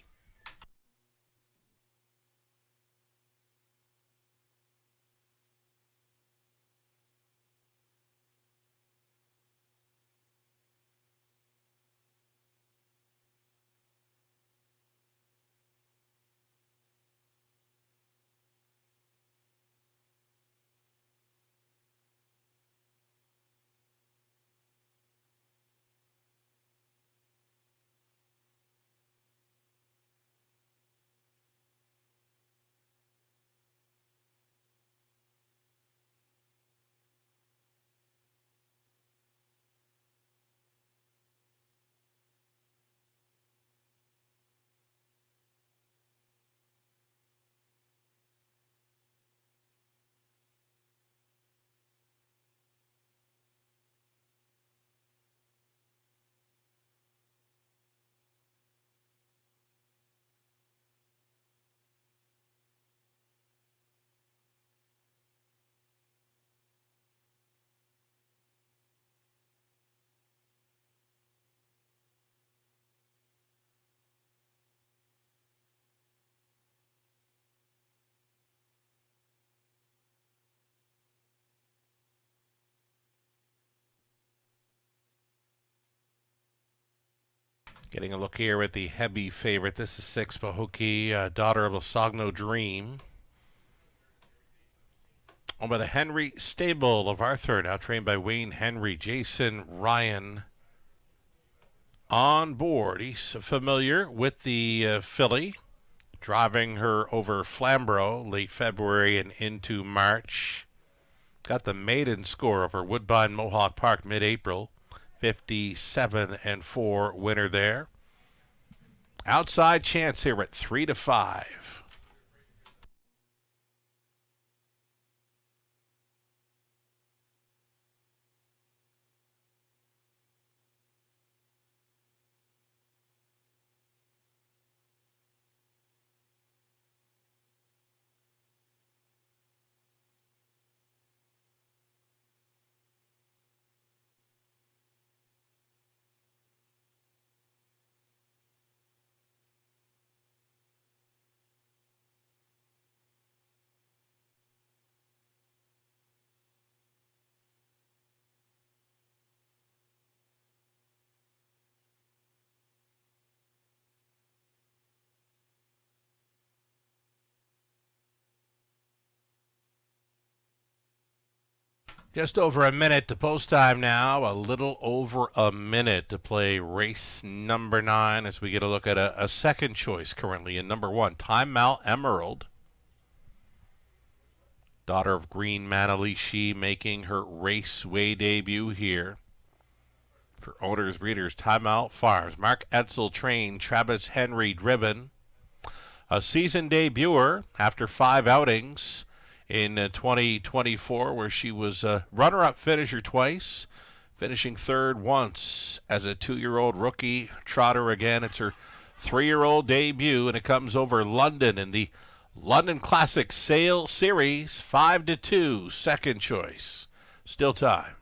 [SPEAKER 3] Getting a look here at the heavy favorite. This is 6, Pahokee, daughter of Losogno Dream. Owned by the Henry Stable of Arthur, now trained by Wayne Henry. Jason Ryan on board. He's familiar with the filly, driving her over Flamborough late February and into March. Got the maiden score over Woodbine Mohawk Park mid-April. 57-4 winner there. Outside chance here at 3-5. Just over a minute to post time now. A little over a minute to play race number 9 as we get a look at a second choice currently in number 1, Time Out Emerald. Daughter of Green Manalishi making her raceway debut here. For owners, breeders, Time Out Farms. Mark Etzel trained, Travis Henry driven. A season debuter after 5 outings in 2024, where she was a runner-up finisher twice, finishing 3rd once as a 2-year-old rookie trotter again. It's her 3-year-old debut, and it comes over London in the London Classic Sale Series, 5-2, second choice. Still time.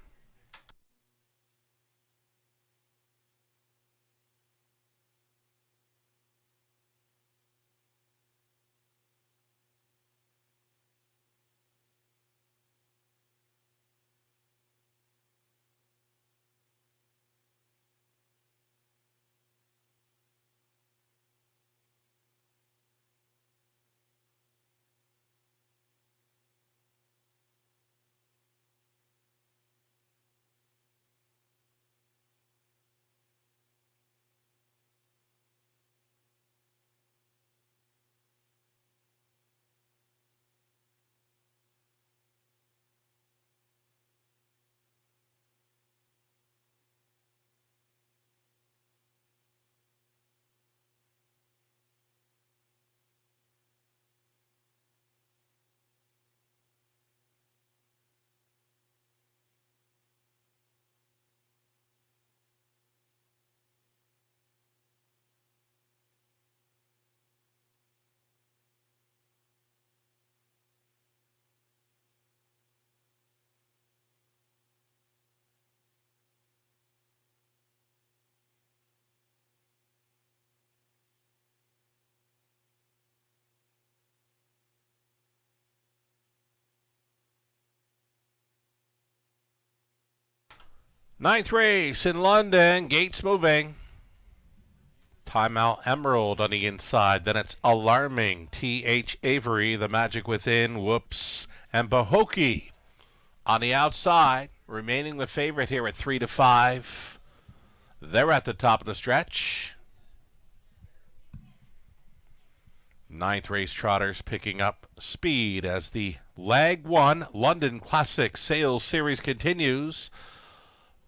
[SPEAKER 3] Ninth race in London, gates moving. Timeout Emerald on the inside. Then it's Alarming, T.H. Avery, The Magic Within, Whoops, and Pahokee on the outside, remaining the favorite here at 3-5. They're at the top of the stretch. Ninth race trotters picking up speed as the Leg 1 London Classic Sales Series continues.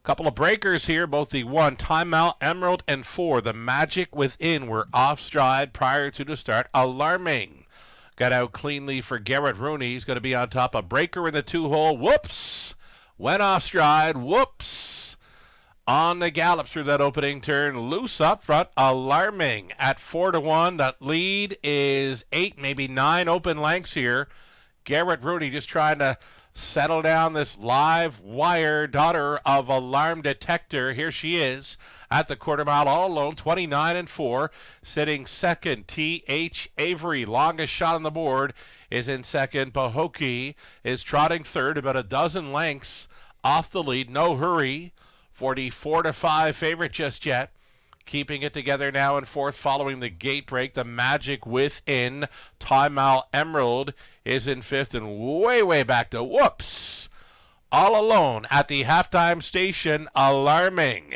[SPEAKER 3] Couple of breakers here, both the 1 Timeout Emerald and 4 The Magic Within were off stride prior to the start. Alarming got out cleanly for Garrett Rooney. He's going to be on top. A breaker in the 2-hole. Whoops! Went off stride. Whoops! On the gallop through that opening turn. Loose up front. Alarming at 4-1. That lead is 8, maybe 9 open lengths here. Garrett Rooney just trying to settle down this live wire daughter of Alarm Detector. Here she is at the quarter mile all alone, 29-4. Sitting second, T.H. Avery. Longest shot on the board is in second. Pahokee is trotting third, about a dozen lengths off the lead. No hurry for the 4-5 favorite just yet. Keeping it together now in fourth following the gate break. The Magic Within. Timeout Emerald is in fifth, and way back to Whoops. All alone at the halftime station. Alarming.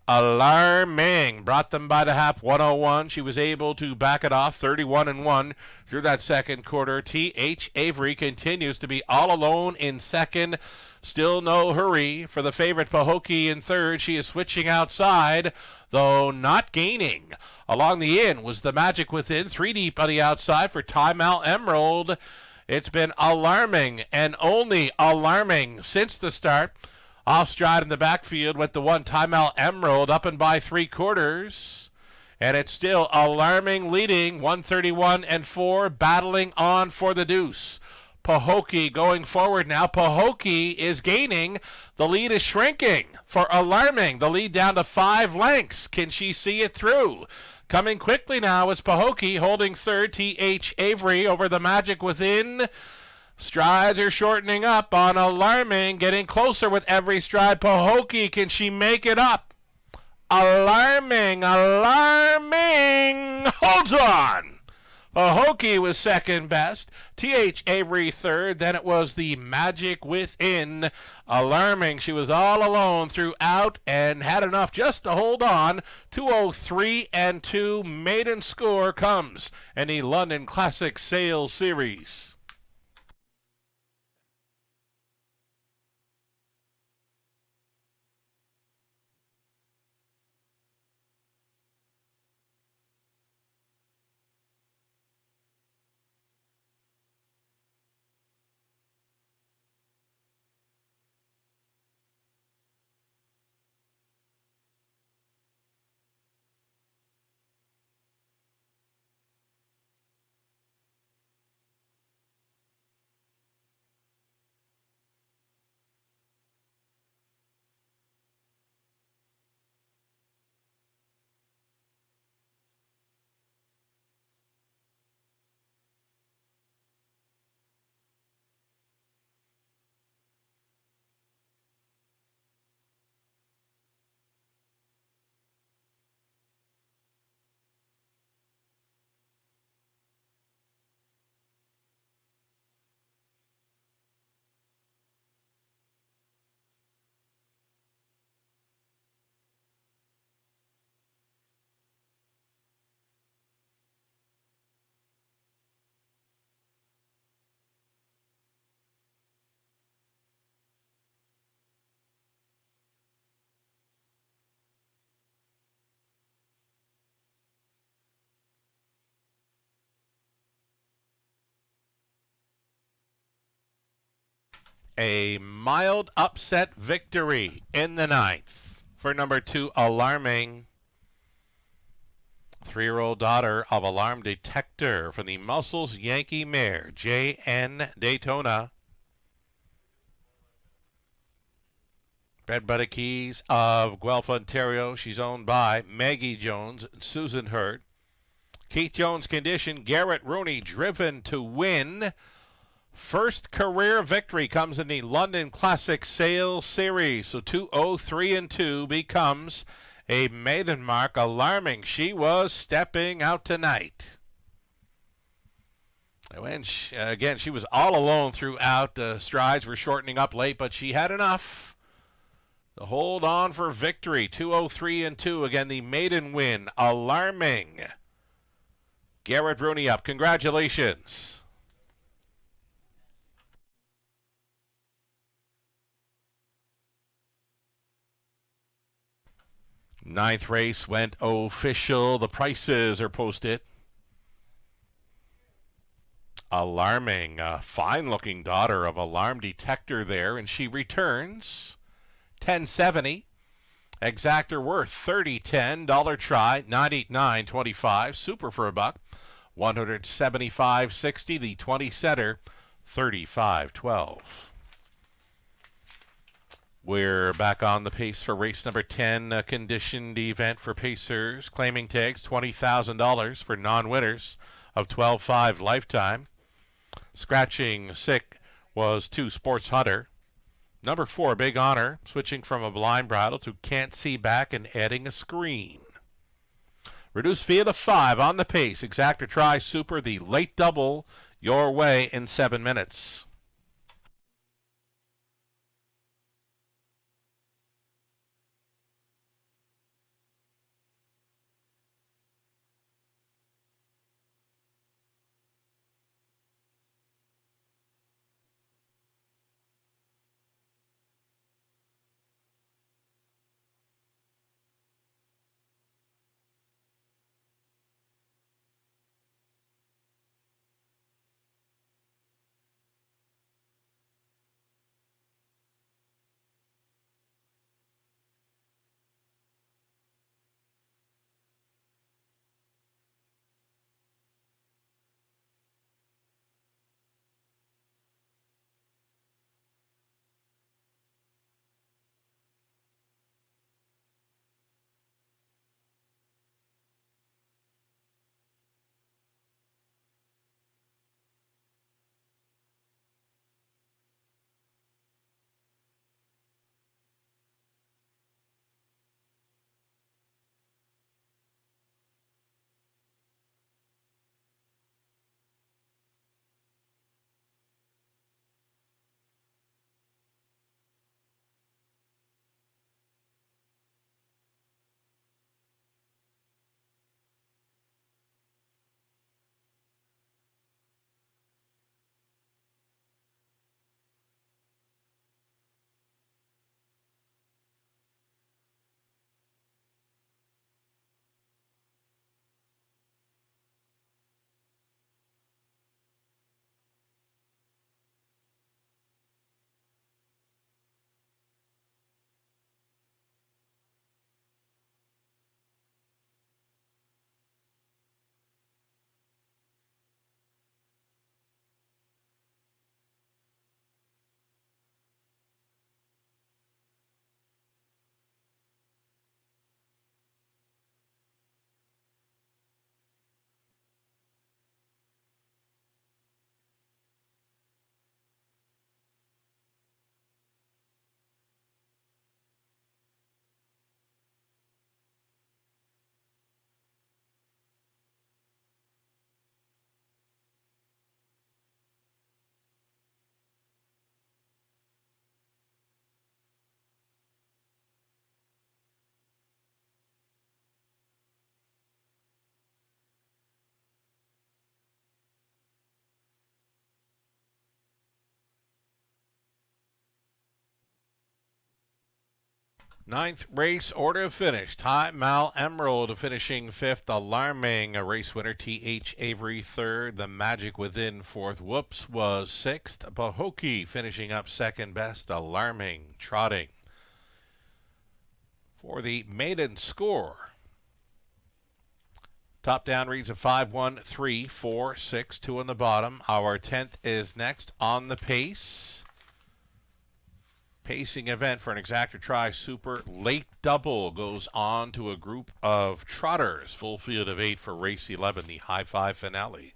[SPEAKER 3] Brought them by the half, 101. She was able to back it off, 31-1 through that second quarter. T.H. Avery continues to be all alone in second. Still no hurry for the favorite Pahokee in third. She is switching outside, though not gaining. Along the in was the Magic Within, 3 deep on the outside for Timeout Emerald. It's been Alarming and only Alarming since the start. Off stride in the backfield with the 1 Timeout Emerald up and by 3/4. And it's still Alarming leading, 131-4, battling on for the deuce. Pahokee going forward now. Pahokee is gaining. The lead is shrinking for Alarming. The lead down to 5 lengths. Can she see it through? Coming quickly now is Pahokee holding third. T.H. Avery over the Magic Within. Strides are shortening up on Alarming. Getting closer with every stride. Pahokee, can she make it up? Alarming. Holds on. Pahokee was second best. T.H. Avery third. Then it was the Magic Within. Alarming. She was all alone throughout and had enough just to hold on. 2:03-2. Maiden score comes in the London Classic Sales Series. A mild upset victory in the ninth for number 2, Alarming. 3-year-old daughter of Alarm Detector from the Muscles Yankee mare, J.N. Daytona. Bred by the Keys of Guelph, Ontario. She's owned by Maggie Jones and Susan Hurt. Keith Jones condition, Garrett Rooney driven to win. First career victory comes in the London Classic Sales Series. So 203-2 becomes a maiden mark. Alarming. She was stepping out tonight. Again, she was all alone throughout. Strides were shortening up late, but she had enough to hold on for victory. 203-2. Again, the maiden win. Alarming. Garrett Rooney up. Congratulations. Ninth race went official. The prices are posted. Alarming, fine-looking daughter of Alarm Detector there, and she returns. 1070. Exactor worth $30.10. Dollar try, $99.25. Super for a buck, $175.60. The 20 setter, $35.12. We're back on the pace for race number 10, a conditioned event for pacers. Claiming tags, $20,000 for non-winners of 12.5 lifetime. Scratching sick was 2 Sports Hunter. Number 4, Big Honor, switching from a blind bridle to Can't See Back and adding a screen. Reduced fee of 5 on the pace. Exactor try super, the late double, your way in 7 minutes. Ninth race order finished. High Mal Emerald finishing 5th. Alarming, a race winner. T.H. Avery 3rd. The Magic Within 4th. Whoops was 6th. Bahoki finishing up 2nd best. Alarming, trotting. For the maiden score, top down reads a 5, 1, 3, 4, 6, 2 on the bottom. Our 10th is next on the pace. Pacing event for an Exactor Try Super late double goes on to a group of trotters. Full field of 8 for race 11, the high 5 finale.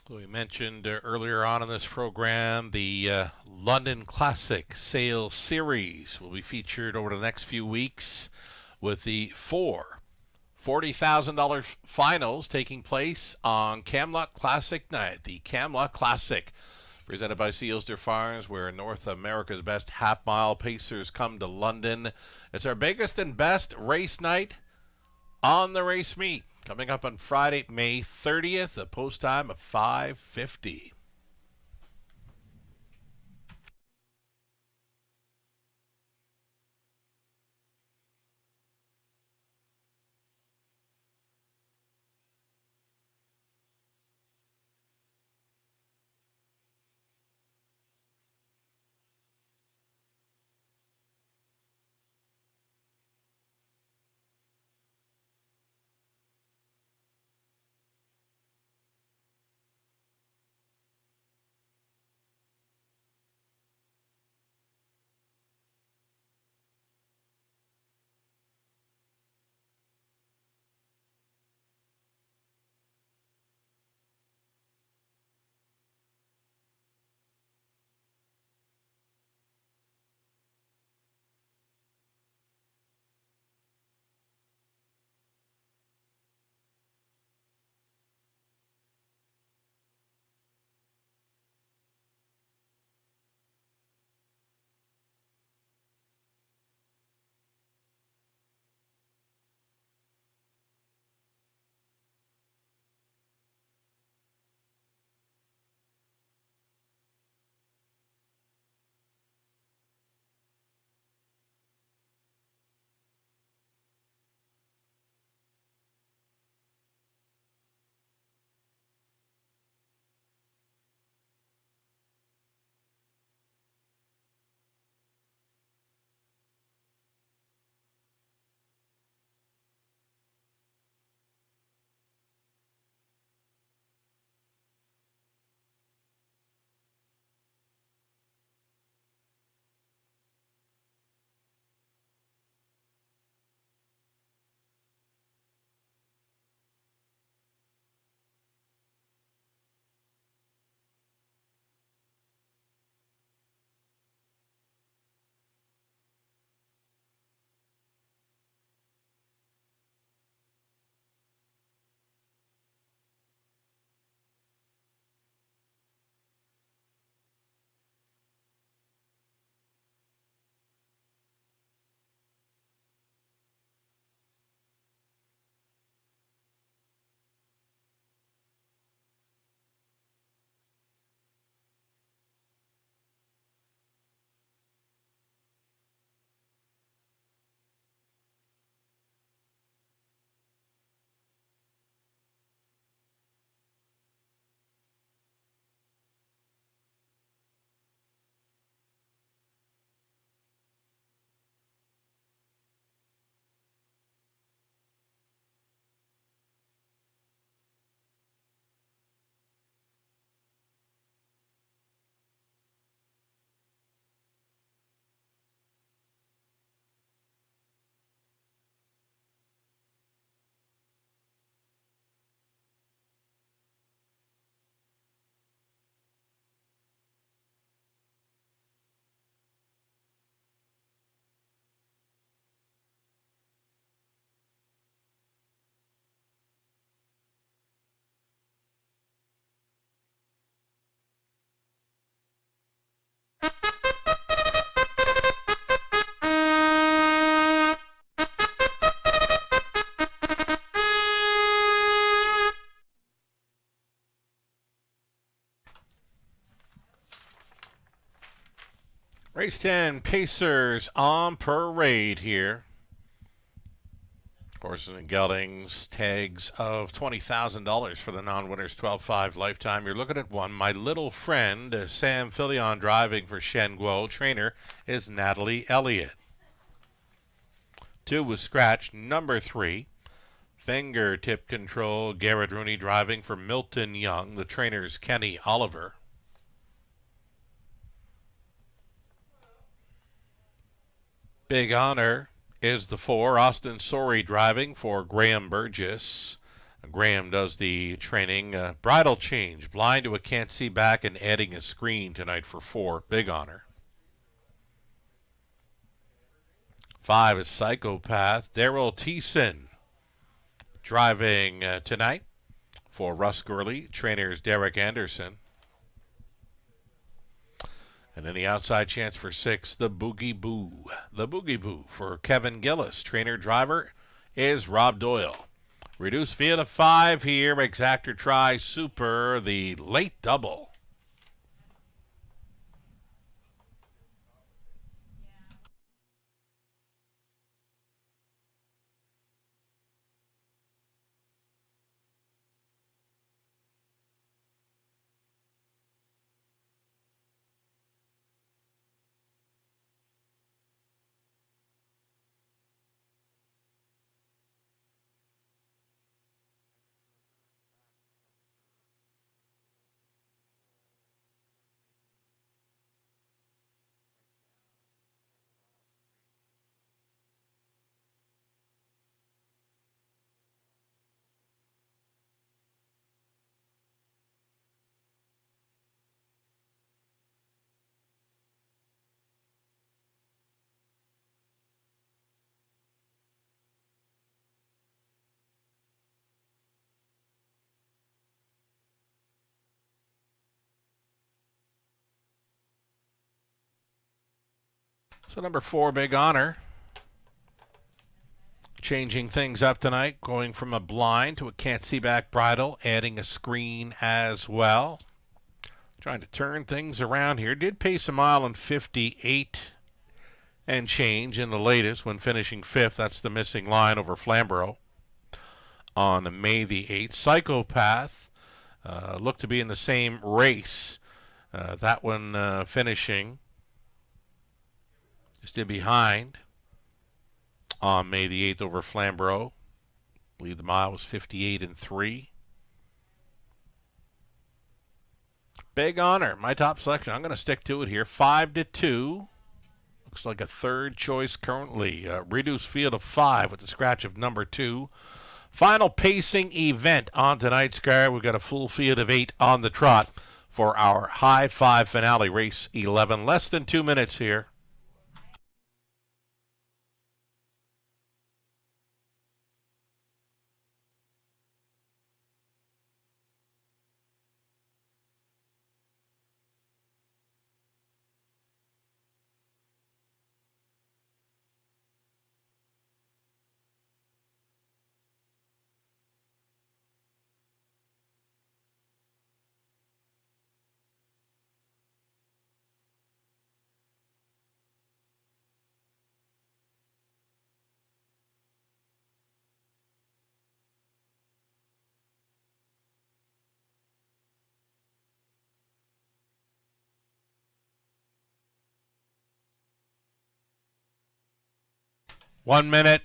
[SPEAKER 3] We mentioned earlier on in this program the London Classic Sales Series will be featured over the next few weeks with the four $40,000 finals taking place on Camelot Classic Night. The Camelot Classic, presented by Sealster Farms, where North America's best half-mile pacers come to London. It's our biggest and best race night on the race meet. Coming up on Friday, May 30th, a post time of 5:50. Race 10, Pacers on parade here. Horses and geldings, tags of $20,000 for the non-winners, 12-5 lifetime. You're looking at one. My Little Friend, Sam Filion driving for Shen Guo. Trainer is Natalie Elliott. 2 was scratched. Number 3, Fingertip Control, Garrett Rooney driving for Milton Young. The trainer's Kenny Oliver. Big Honor is the 4, Austin Sorey driving for Graham Burgess. Graham does the training. Bridle change, blind to a can't see back and adding a screen tonight for 4. Big honor. 5 is Psychopath. Daryl Thiessen driving tonight for Russ Gurley. Trainers Derek Anderson. And then the outside chance for 6, the Boogie Boo. The Boogie Boo for Kevin Gillis. Trainer driver is Rob Doyle. Reduced field of 5 here. Exactor try super. The late double. So number 4, Big Honor. Changing things up tonight, going from a blind to a can't see back bridle, adding a screen as well. Trying to turn things around here. Did pace a mile and 58 and change in the latest when finishing 5th. That's the missing line over Flamborough on May the 8th. Psychopath looked to be in the same race. That one finishing just in behind on May the 8th over Flamborough. I believe the mile was 58 and 3. Big Honor, my top selection. I'm going to stick to it here. 5-2. Looks like a third choice currently. Reduced field of 5 with the scratch of number 2. Final pacing event on tonight's card. We've got a full field of 8 on the trot for our High 5 finale, race 11. Less than 2 minutes here. One minute.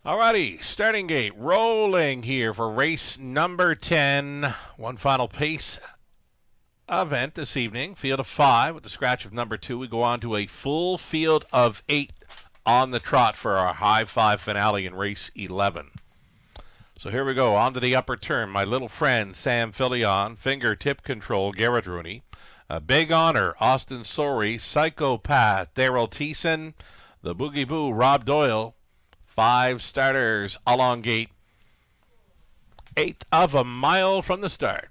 [SPEAKER 3] Alrighty, starting gate rolling here for race number 10. One final pace event this evening. Field of 5 with the scratch of number 2. We go on to a full field of 8 on the trot for our High 5 finale in race 11. So here we go, on to the upper turn. My little friend, Sam Filion. Fingertip control, Garrett Rooney. Big Honor, Austin Sorey. Psychopath, Daryl Thiessen. The Boogie Boo, Rob Doyle. 5 starters along gate. 1/8 of a mile from the start.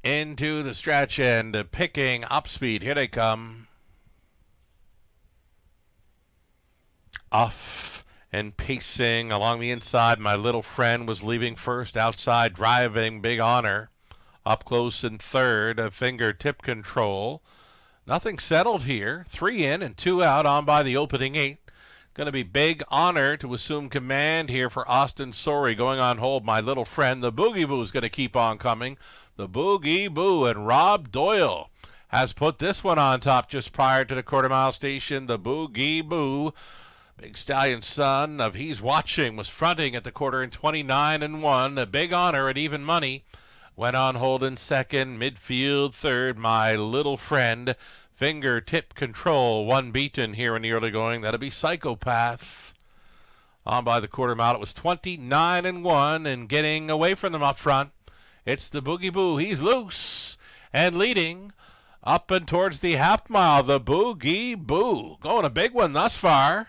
[SPEAKER 3] into the stretch and picking up speed. Here they come. Off and pacing along the inside. My Little Friend was leaving first. Outside driving, Big Honor. Up close in third, a fingertip control. Nothing settled here. 3 in and 2 out on by the opening 8. Going to be Big Honor to assume command here for Austin Sorey. Going on hold, My Little Friend. The Boogie Boo is going to keep on coming. The Boogie Boo, and Rob Doyle has put this one on top just prior to the quarter-mile station. The Boogie Boo, Big Stallion son of He's Watching, was fronting at the quarter in 29 and 1. The Big Honor at even money went on hold in second. Midfield third, My Little Friend. Fingertip control, one beaten here in the early going. That'll be Psychopath. On by the quarter mile, it was 29 and 1, and getting away from them up front, it's the Boogie Boo. He's loose and leading up and towards the half mile. The Boogie Boo going a big one thus far.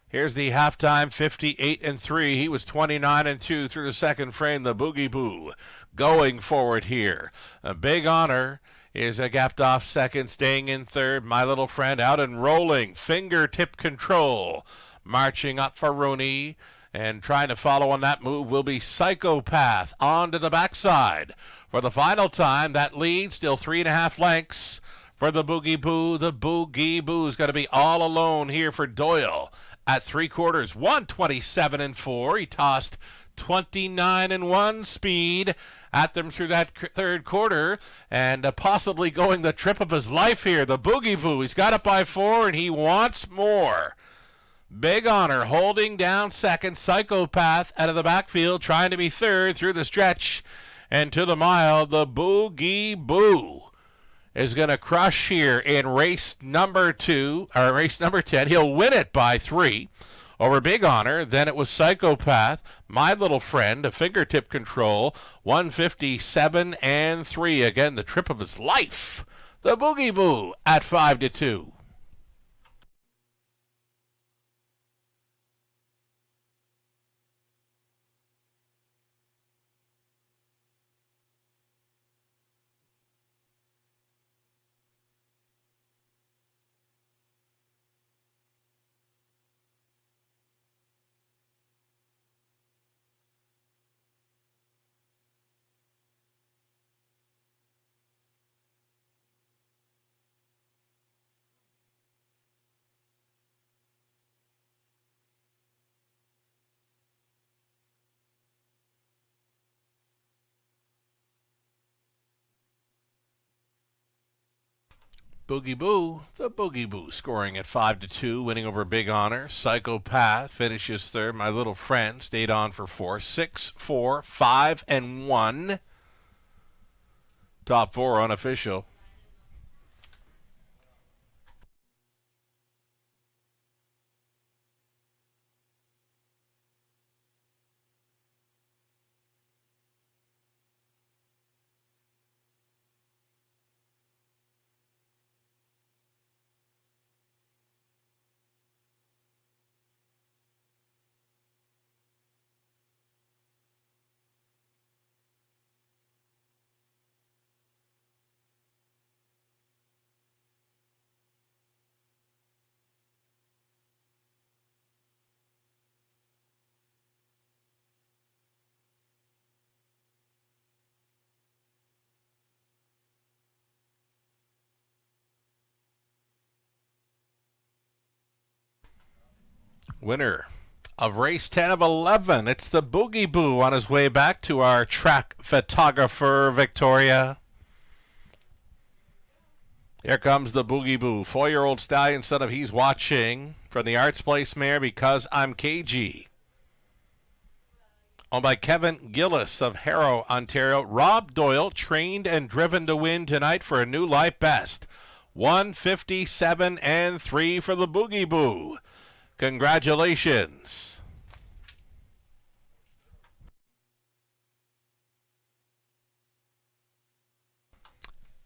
[SPEAKER 3] Here's the halftime, 58 and 3. He was 29 and 2 through the second frame. The Boogie Boo going forward here. A Big Honor is a gapped off second, staying in third. My Little Friend out and rolling. Fingertip control. Marching up for Rooney. And trying to follow on that move will be Psychopath on to the backside. For the final time, that lead still 3.5 lengths for the Boogie Boo. The Boogie Boo is going to be all alone here for Doyle at 3/4. 127 and 4. He tossed 29 and 1 speed at them through that third quarter, and possibly going the trip of his life here. The Boogie Boo, he's got it by 4, and he wants more. Big Honor holding down second. Psychopath out of the backfield, trying to be third through the stretch and to the mile. The Boogie Boo is going to crush here in race number 10. He'll win it by 3 over Big Honor. Then it was Psychopath, My Little Friend, a fingertip control, 157 and 3. Again, the trip of his life. The Boogie Boo at 5-2. Boogie Boo, the Boogie Boo, scoring at 5-2, winning over Big Honor. Psychopath finishes third. My Little Friend stayed on for 4. 6, 4, 5, and 1. Top 4 unofficial. Winner of race 10 of 11. It's the Boogie Boo on his way back to our track photographer, Victoria. Here comes the Boogie Boo. 4-year-old stallion son of He's Watching from the Arts Place mare Because I'm KG. Owned by Kevin Gillis of Harrow, Ontario. Rob Doyle, trained and driven to win tonight for a new life best. 157 and 3 for the Boogie Boo. Congratulations.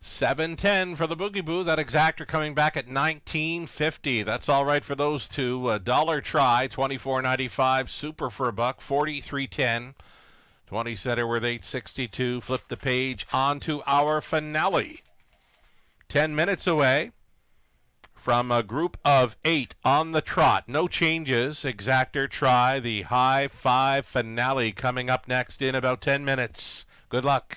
[SPEAKER 3] $7.10 for the Boogie Boo. That exactor coming back at $19.50. That's all right for those two. $1 try, $24.95. Super for $1, $43.10. 20 setter with 862. Flip the page on to our finale. 10 minutes away from a group of 8 on the trot. No changes. Exactor try. The high five finale coming up next in about 10 minutes. Good luck.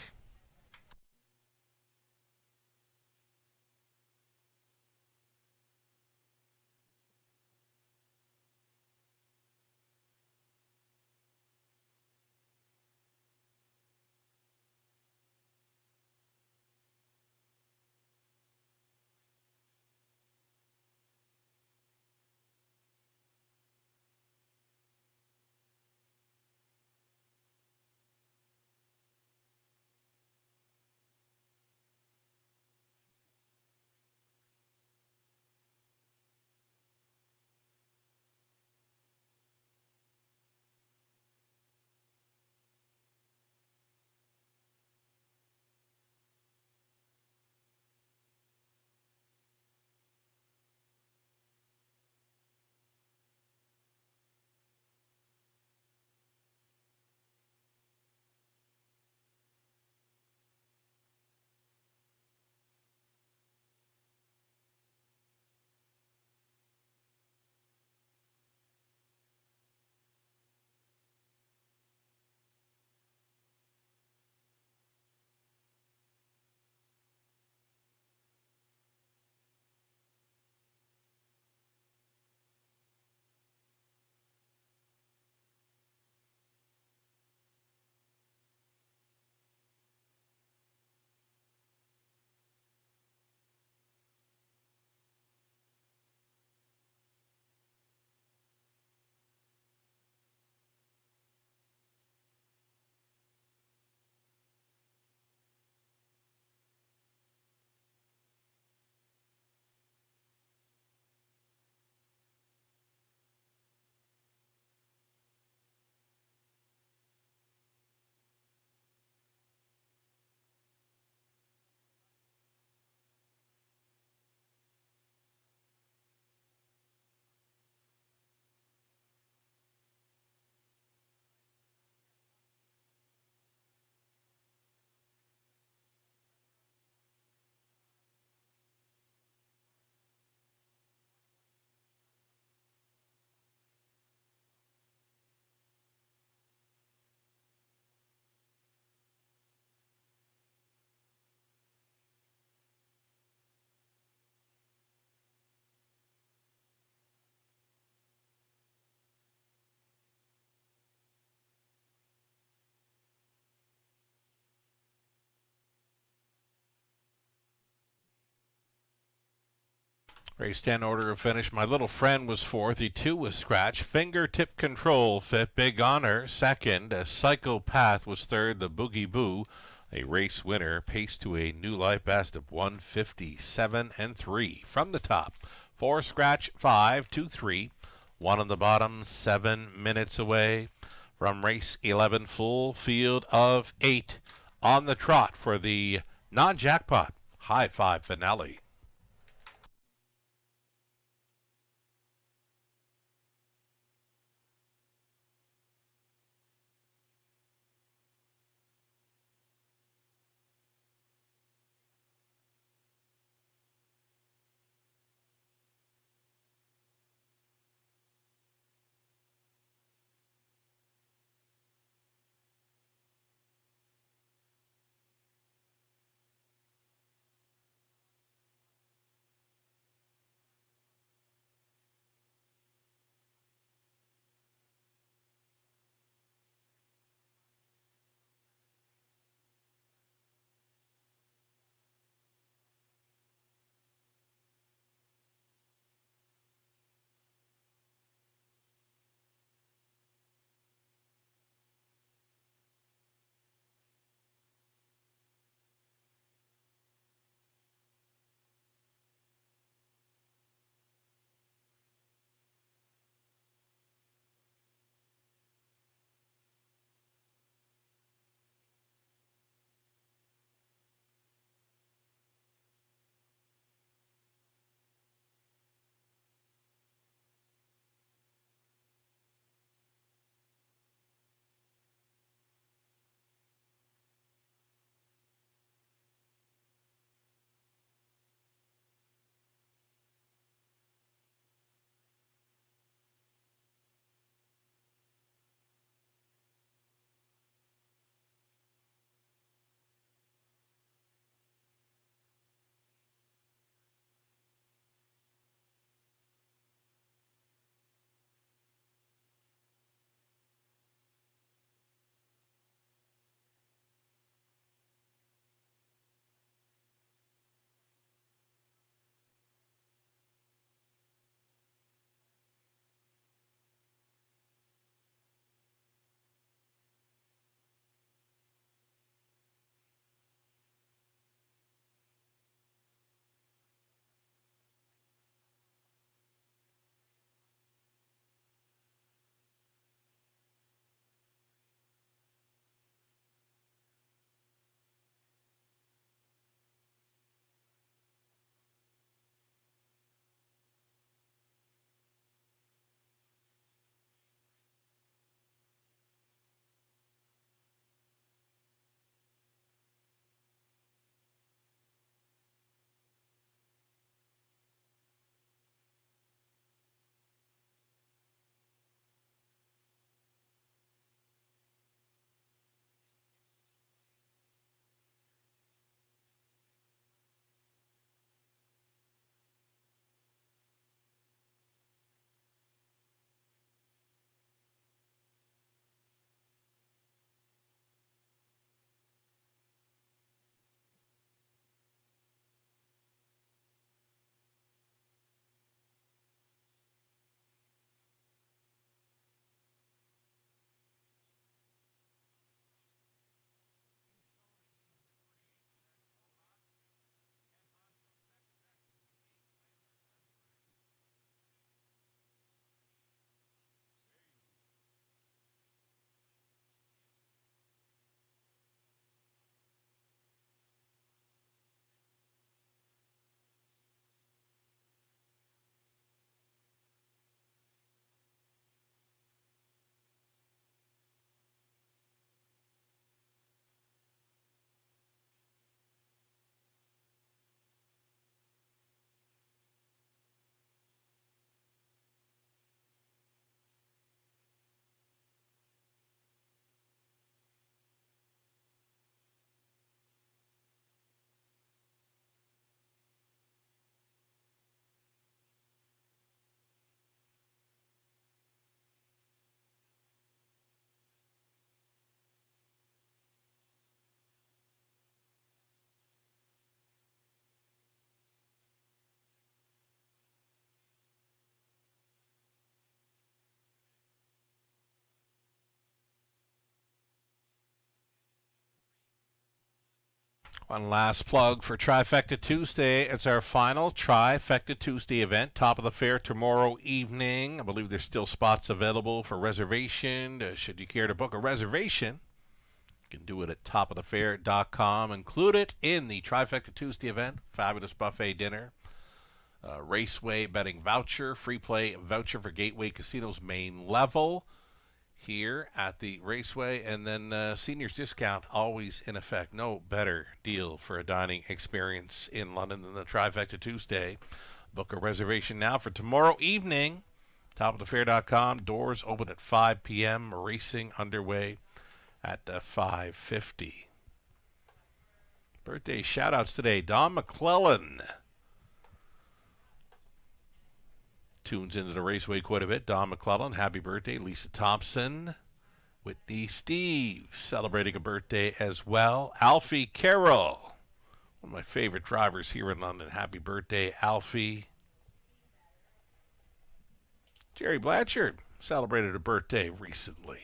[SPEAKER 3] Race 10 order of finish. My Little Friend was fourth. He 2 was scratch. Fingertip Control fifth. Big Honor second. Psychopath was third. The Boogie Boo, a race winner, paced to a new life best of 157 and 3. From the top, 4 scratch, 5, 2, 3. 1 on the bottom, 7 minutes away from race 11. Full field of 8 on the trot for the non-jackpot high five finale. One last plug for Trifecta Tuesday. It's our final Trifecta Tuesday event. Top of the fair tomorrow evening. I believe there's still spots available for reservation. Should you care to book a reservation, you can do it at topofthefair.com. Include it in the Trifecta Tuesday event. Fabulous buffet dinner. Raceway betting voucher. Free play voucher for Gateway Casino's main level here at the Raceway, and then seniors discount always in effect. No better deal for a dining experience in London than the Trifecta Tuesday. Book a reservation now for tomorrow evening. Topofthefair.com. Doors open at 5 p.m. Racing underway at 5:50. Birthday shout-outs today. Don McClellan tunes into the Raceway quite a bit. Don McClellan, happy birthday. Lisa Thompson, Whitney Steve, celebrating a birthday as well. Alfie Carroll, one of my favorite drivers here in London. Happy birthday, Alfie. Jerry Blanchard celebrated a birthday recently.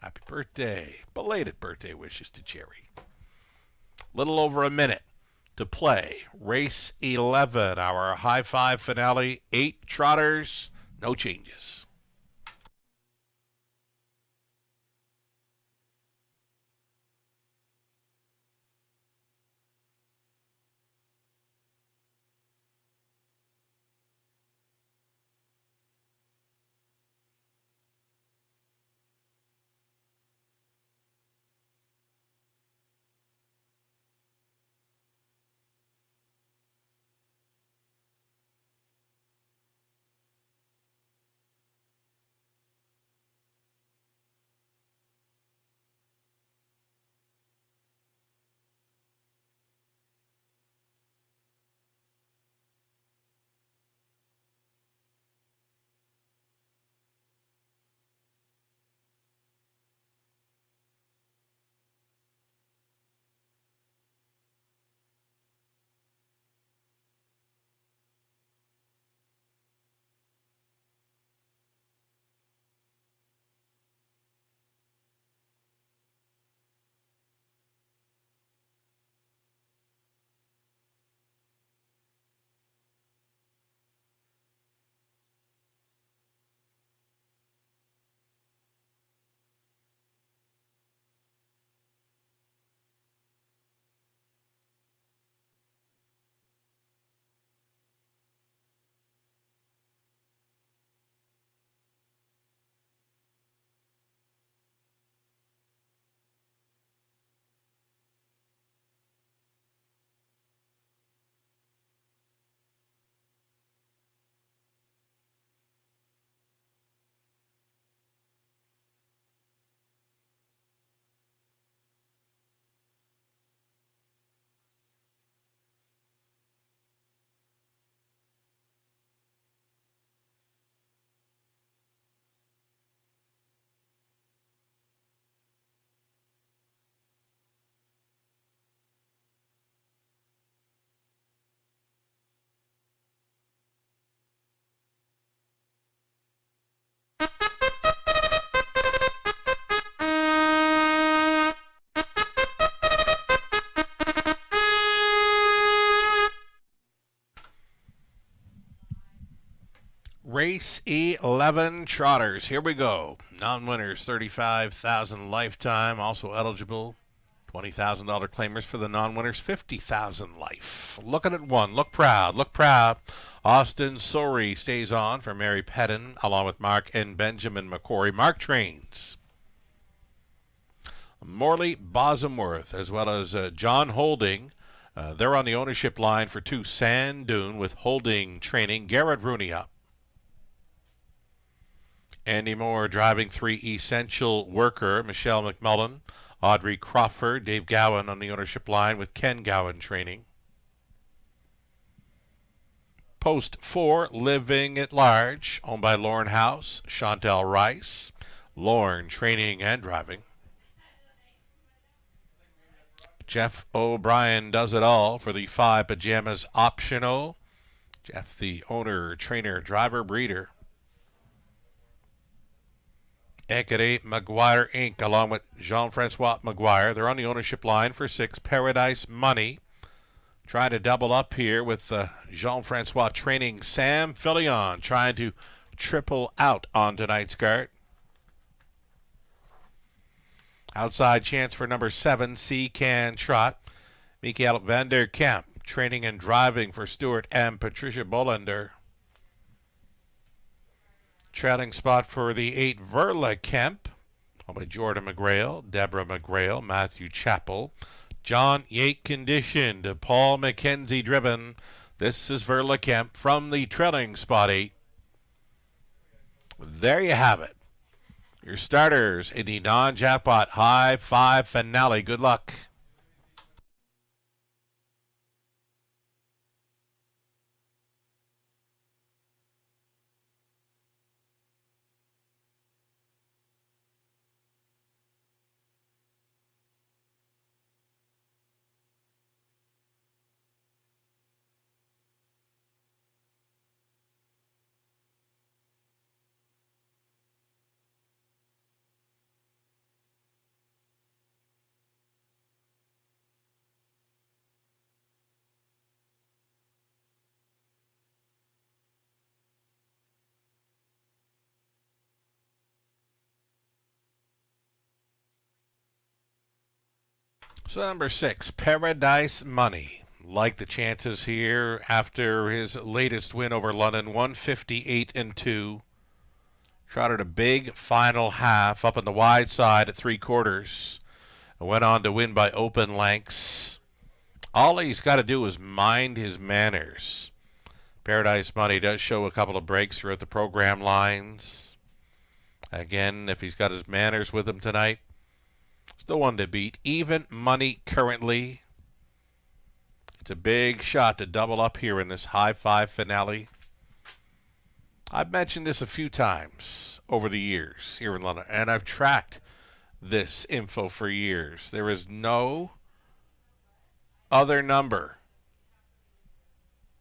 [SPEAKER 3] Happy birthday. Belated birthday wishes to Jerry. Little over a minute to play. Race 11, our high five finale. 8 trotters, no changes. Race 11 trotters. Here we go. Non-winners, $35,000 lifetime. Also eligible, $20,000 claimers for the non-winners, $50,000 life. Looking at one. Look proud. Look proud. Austin Sori stays on for Mary Pettin, along with Mark and Benjamin McCory. Mark trains. Morley Bosomworth, as well as John Holding. They're on the ownership line for 2. Sand Dune with Holding training. Garrett Rooney up. Andy Moore driving 3. Essential Worker, Michelle McMullen, Audrey Crawford, Dave Gowan on the ownership line with Ken Gowan training. Post 4, Living at Large, owned by Lauren House, Chantel Rice, Lauren training and driving. Jeff O'Brien does it all for the 5 Pajamas Optional. Jeff, the owner, trainer, driver, breeder. Ekere Maguire Inc., along with Jean-Francois Maguire. They're on the ownership line for 6. Paradise Money. Trying to double up here with Jean-Francois training Sam Fillion, trying to triple out on tonight's card. Outside chance for number 7, C Can Trot. Mikael van der Kamp, training and driving for Stuart and Patricia Bolander. Trailing spot for the 8, Verla Kemp, by Jordan McGrail, Deborah McGrail, Matthew Chappell. John Yate conditioned, Paul McKenzie driven. This is Verla Kemp from the trailing spot 8. There you have it. Your starters in the non-jackpot high 5 finale. Good luck. So number 6, Paradise Money. Like the chances here after his latest win over London, 158-2. Trotted a big final half up on the wide side at 3/4. Went on to win by open lengths. All he's got to do is mind his manners. Paradise Money does show a couple of breaks throughout the program lines. Again, if he's got his manners with him tonight, the one to beat. Even money currently. It's a big shot to double up here in this high 5 finale. I've mentioned this a few times over the years here in London, and I've tracked this info for years. There is no other number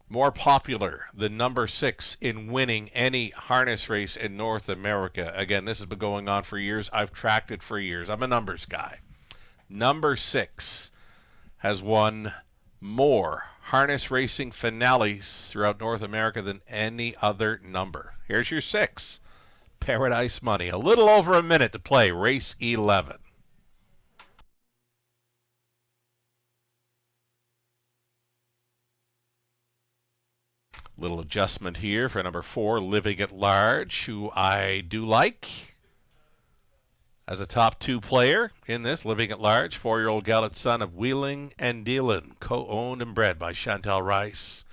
[SPEAKER 3] more popular than number 6 in winning any harness race in North America. Again, this has been going on for years. I've tracked it for years. I'm a numbers guy. Number 6 has won more harness racing finales throughout North America than any other number. Here's your 6, Paradise Money. A little over a minute to play race 11. Little adjustment here for number 4, Living at Large, who I do like as a top 2 player in this. Living at Large, 4-year-old Gallant son of Wheeling and Dealing, co-owned and bred by Chantal Rice.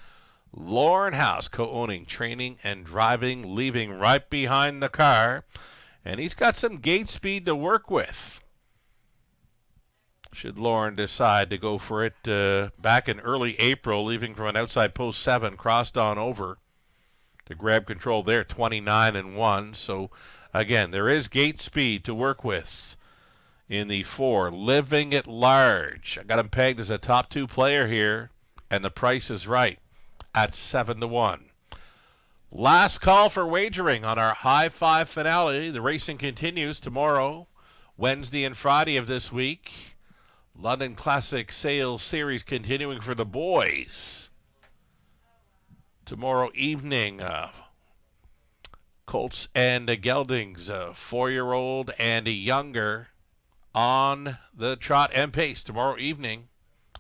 [SPEAKER 3] Lauren House, co-owning, training and driving, leaving right behind the car. And he's got some gate speed to work with, should Lauren decide to go for it back in early April, leaving from an outside post 7, crossed on over to grab control there, 29-1. So, again, there is gate speed to work with in the 4, Living at Large. I got him pegged as a top 2 player here, and the price is right at 7-1. Last call for wagering on our high 5 finale. The racing continues tomorrow, Wednesday and Friday of this week. London Classic Sales Series continuing for the boys. Tomorrow evening, Colts and Geldings, 4-year-old and younger, on the trot and pace tomorrow evening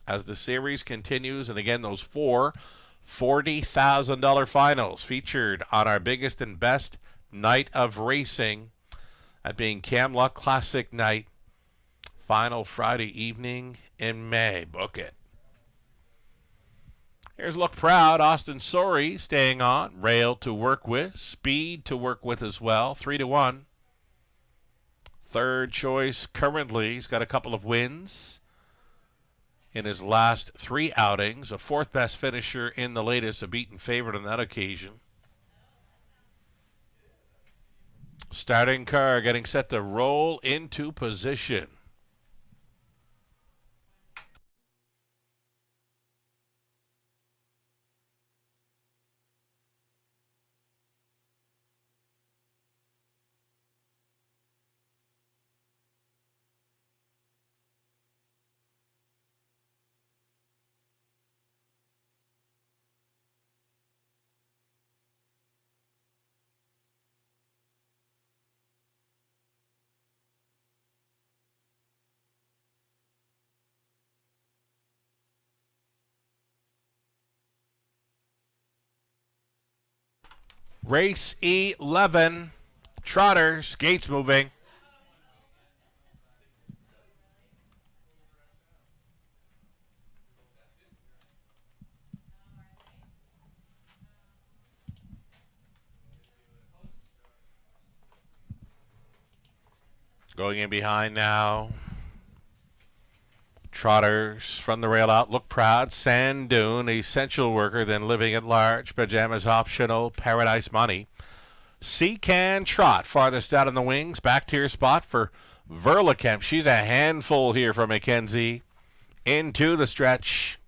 [SPEAKER 3] as the series continues. And again, those 4 $40,000 finals featured on our biggest and best night of racing, that being Camluck Classic night. Final Friday evening in May. Book it. Here's Look Proud. Austin Sorey staying on. Rail to work with. Speed to work with as well. 3-1. Third choice currently. He's got a couple of wins in his last 3 outings. A 4th best finisher in the latest. A beaten favorite on that occasion. Starting car getting set to roll into position. Race 11. Trotters. Gates moving. Going in behind now. Trotters from the rail out. Look Proud. Sand Dune. Essential Worker. Then Living at Large. Pajamas Optional. Paradise Money. Can Trot farthest out in the wings. Back tier spot for Verlicamp. She's a handful here for Mackenzie. Into the stretch.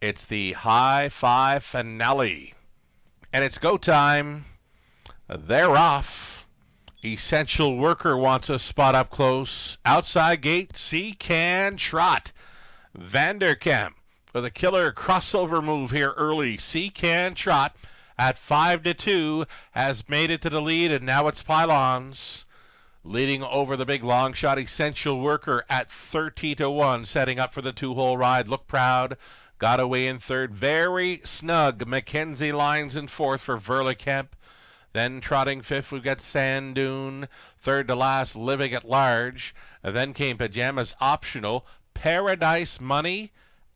[SPEAKER 3] It's the High Five finale. And it's go time. They're off. Essential Worker wants a spot up close. Outside gate, Can Trot. Vanderkamp with a killer crossover move here early. Can Trot at 5-2 has made it to the lead, and now it's Pylons leading over the big long shot. Essential Worker at 30-1, setting up for the 2-hole ride. Look Proud got away in third. Very snug. Mackenzie lines in fourth for Verlicamp. Then trotting fifth, we've got Sand Dune. Third to last, Living at Large. And then came Pajamas Optional. Paradise Money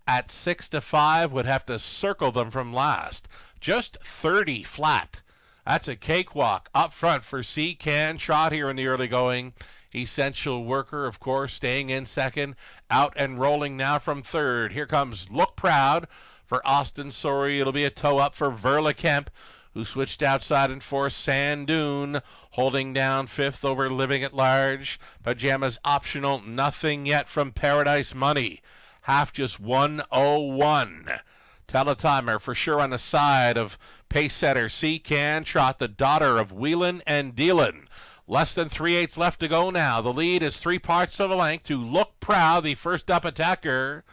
[SPEAKER 3] at 6-5 would have to circle them from last. Just 30 flat. That's a cakewalk up front for Can Trot here in the early going. Essential Worker, of course, staying in second. Out and rolling now from third. Here comes Look Proud for Austin Sorry. It'll be a toe up for Verlicamp, who switched outside in fourth. Sand Dune holding down fifth over Living at Large. Pajamas Optional, nothing yet from Paradise Money. Half just 1:01. Teletimer for sure on the side of pace setter Can Trot, the daughter of Whelan and Dealin. Less than 3/8 left to go now. The lead is 3 parts of a length to Look Proud, the first up attacker.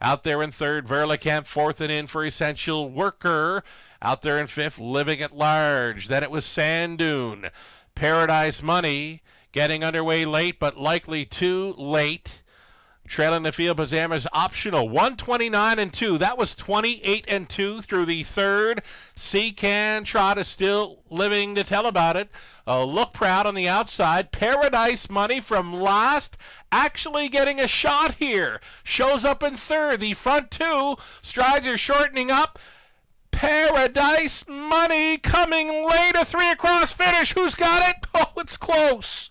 [SPEAKER 3] Out there in third, Verlicamp, fourth and in for Essential Worker. Out there in fifth, Living at Large. Then it was Sand Dune. Paradise Money getting underway late, but likely too late. Trailing the field, Pajamas Optional, 129-2. That was 28-2 through the third. Can Trot is still living to tell about it. Look Proud on the outside. Paradise Money from last, actually getting a shot here. Shows up in third. The front two strides are shortening up. Paradise Money coming late, a 3 across finish. Who's got it? Oh, it's close.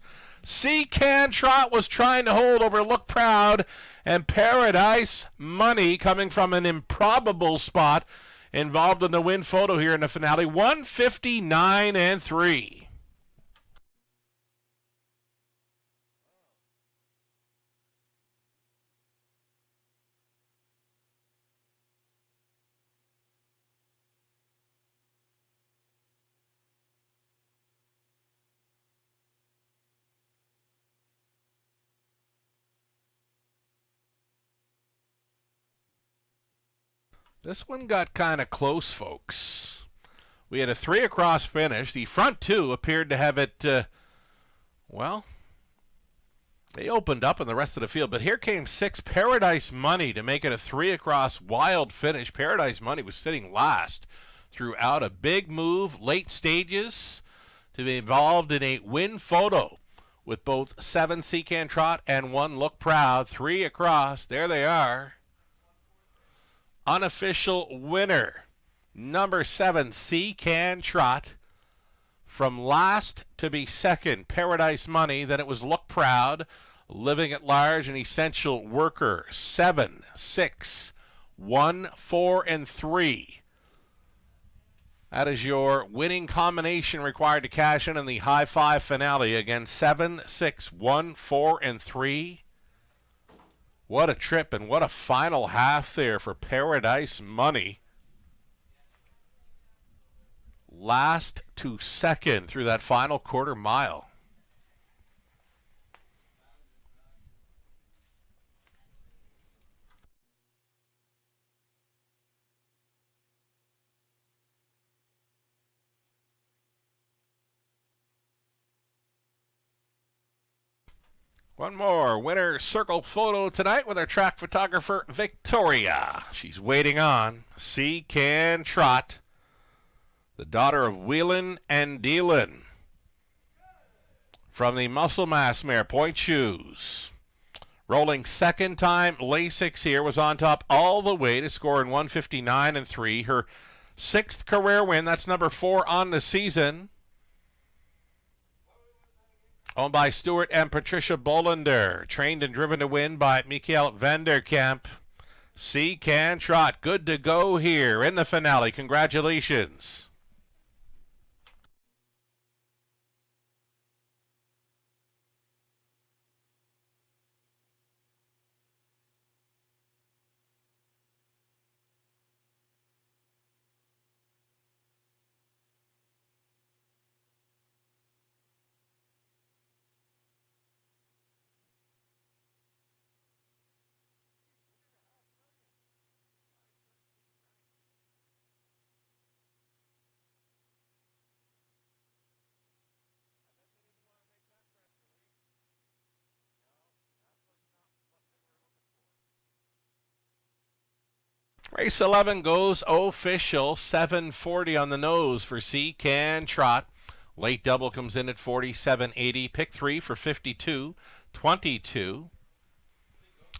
[SPEAKER 3] Can Trot was trying to hold over Look Proud, and Paradise Money coming from an improbable spot involved in the win photo here in the finale. 159-3. This one got kind of close, folks. We had a 3 across finish. The front two appeared to have it, well, they opened up in the rest of the field. But here came 6, Paradise Money, to make it a 3 across wild finish. Paradise Money was sitting last throughout a big move, late stages, to be involved in a win photo with both 7 Can Trot and 1 Look Proud. 3 across. There they are. Unofficial winner, number 7, Can Trot. From last to be second, Paradise Money. Then it was Look Proud, Living at Large, and Essential Worker. 7, 6, 1, 4, and 3. That is your winning combination required to cash in the High Five finale. Again, 7, 6, 1, 4, and 3. What a trip and what a final half there for Paradise Money. Last to second through that final quarter mile. One more winner circle photo tonight with our track photographer, Victoria. She's waiting on Can Trot. the daughter of Whelan and Dealin. From the Muscle Mass mare, Point Shoes. Rolling second time, Lasix here, was on top all the way to score in 159 and 3. Her 6th career win, that's number 4 on the season. Owned by Stuart and Patricia Bolander. Trained and driven to win by Mikael Vanderkamp. C Can Trot, good to go here in the finale. Congratulations. Race 11 goes official. 740 on the nose for C Can Trot. Late double comes in at 47.80. Pick 3 for 52.22.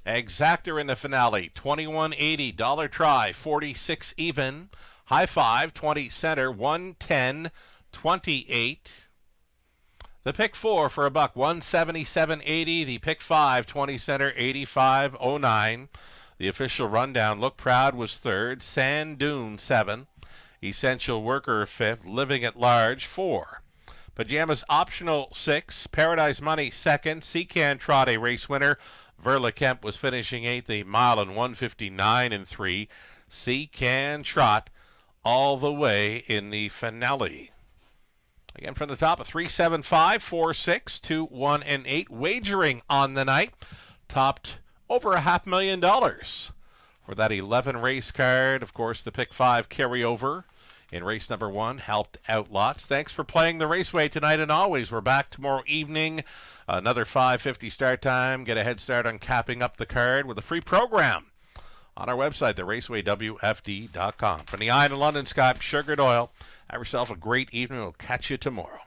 [SPEAKER 3] Exactor in the finale, 21.80. Dollar Try, 46 even. High Five, 20 center, 110.28. The pick 4 for $1, 177.80. The pick 5, 20 center, 85.09. The official rundown, Look Proud was 3rd, Sand Dune 7, Essential Worker 5th, Living at Large 4. Pajamas Optional 6, Paradise Money 2nd, C Can Trot a race winner. Verla Kemp was finishing 8th, the mile in 159 and 3. C Can Trot all the way in the finale. Again from the top, a 375, 46, 2, 1, and 8. Wagering on the night topped over $500,000 for that 11 race card. Of course, the pick 5 carryover in race number 1 helped out lots. Thanks for playing the Raceway tonight, and always, we're back tomorrow evening. Another 5:50 start time. Get a head start on capping up the card with a free program on our website, theRaceWayWFD.com. From the Eye in London, Scott Sugar Doyle. Have yourself a great evening. We'll catch you tomorrow.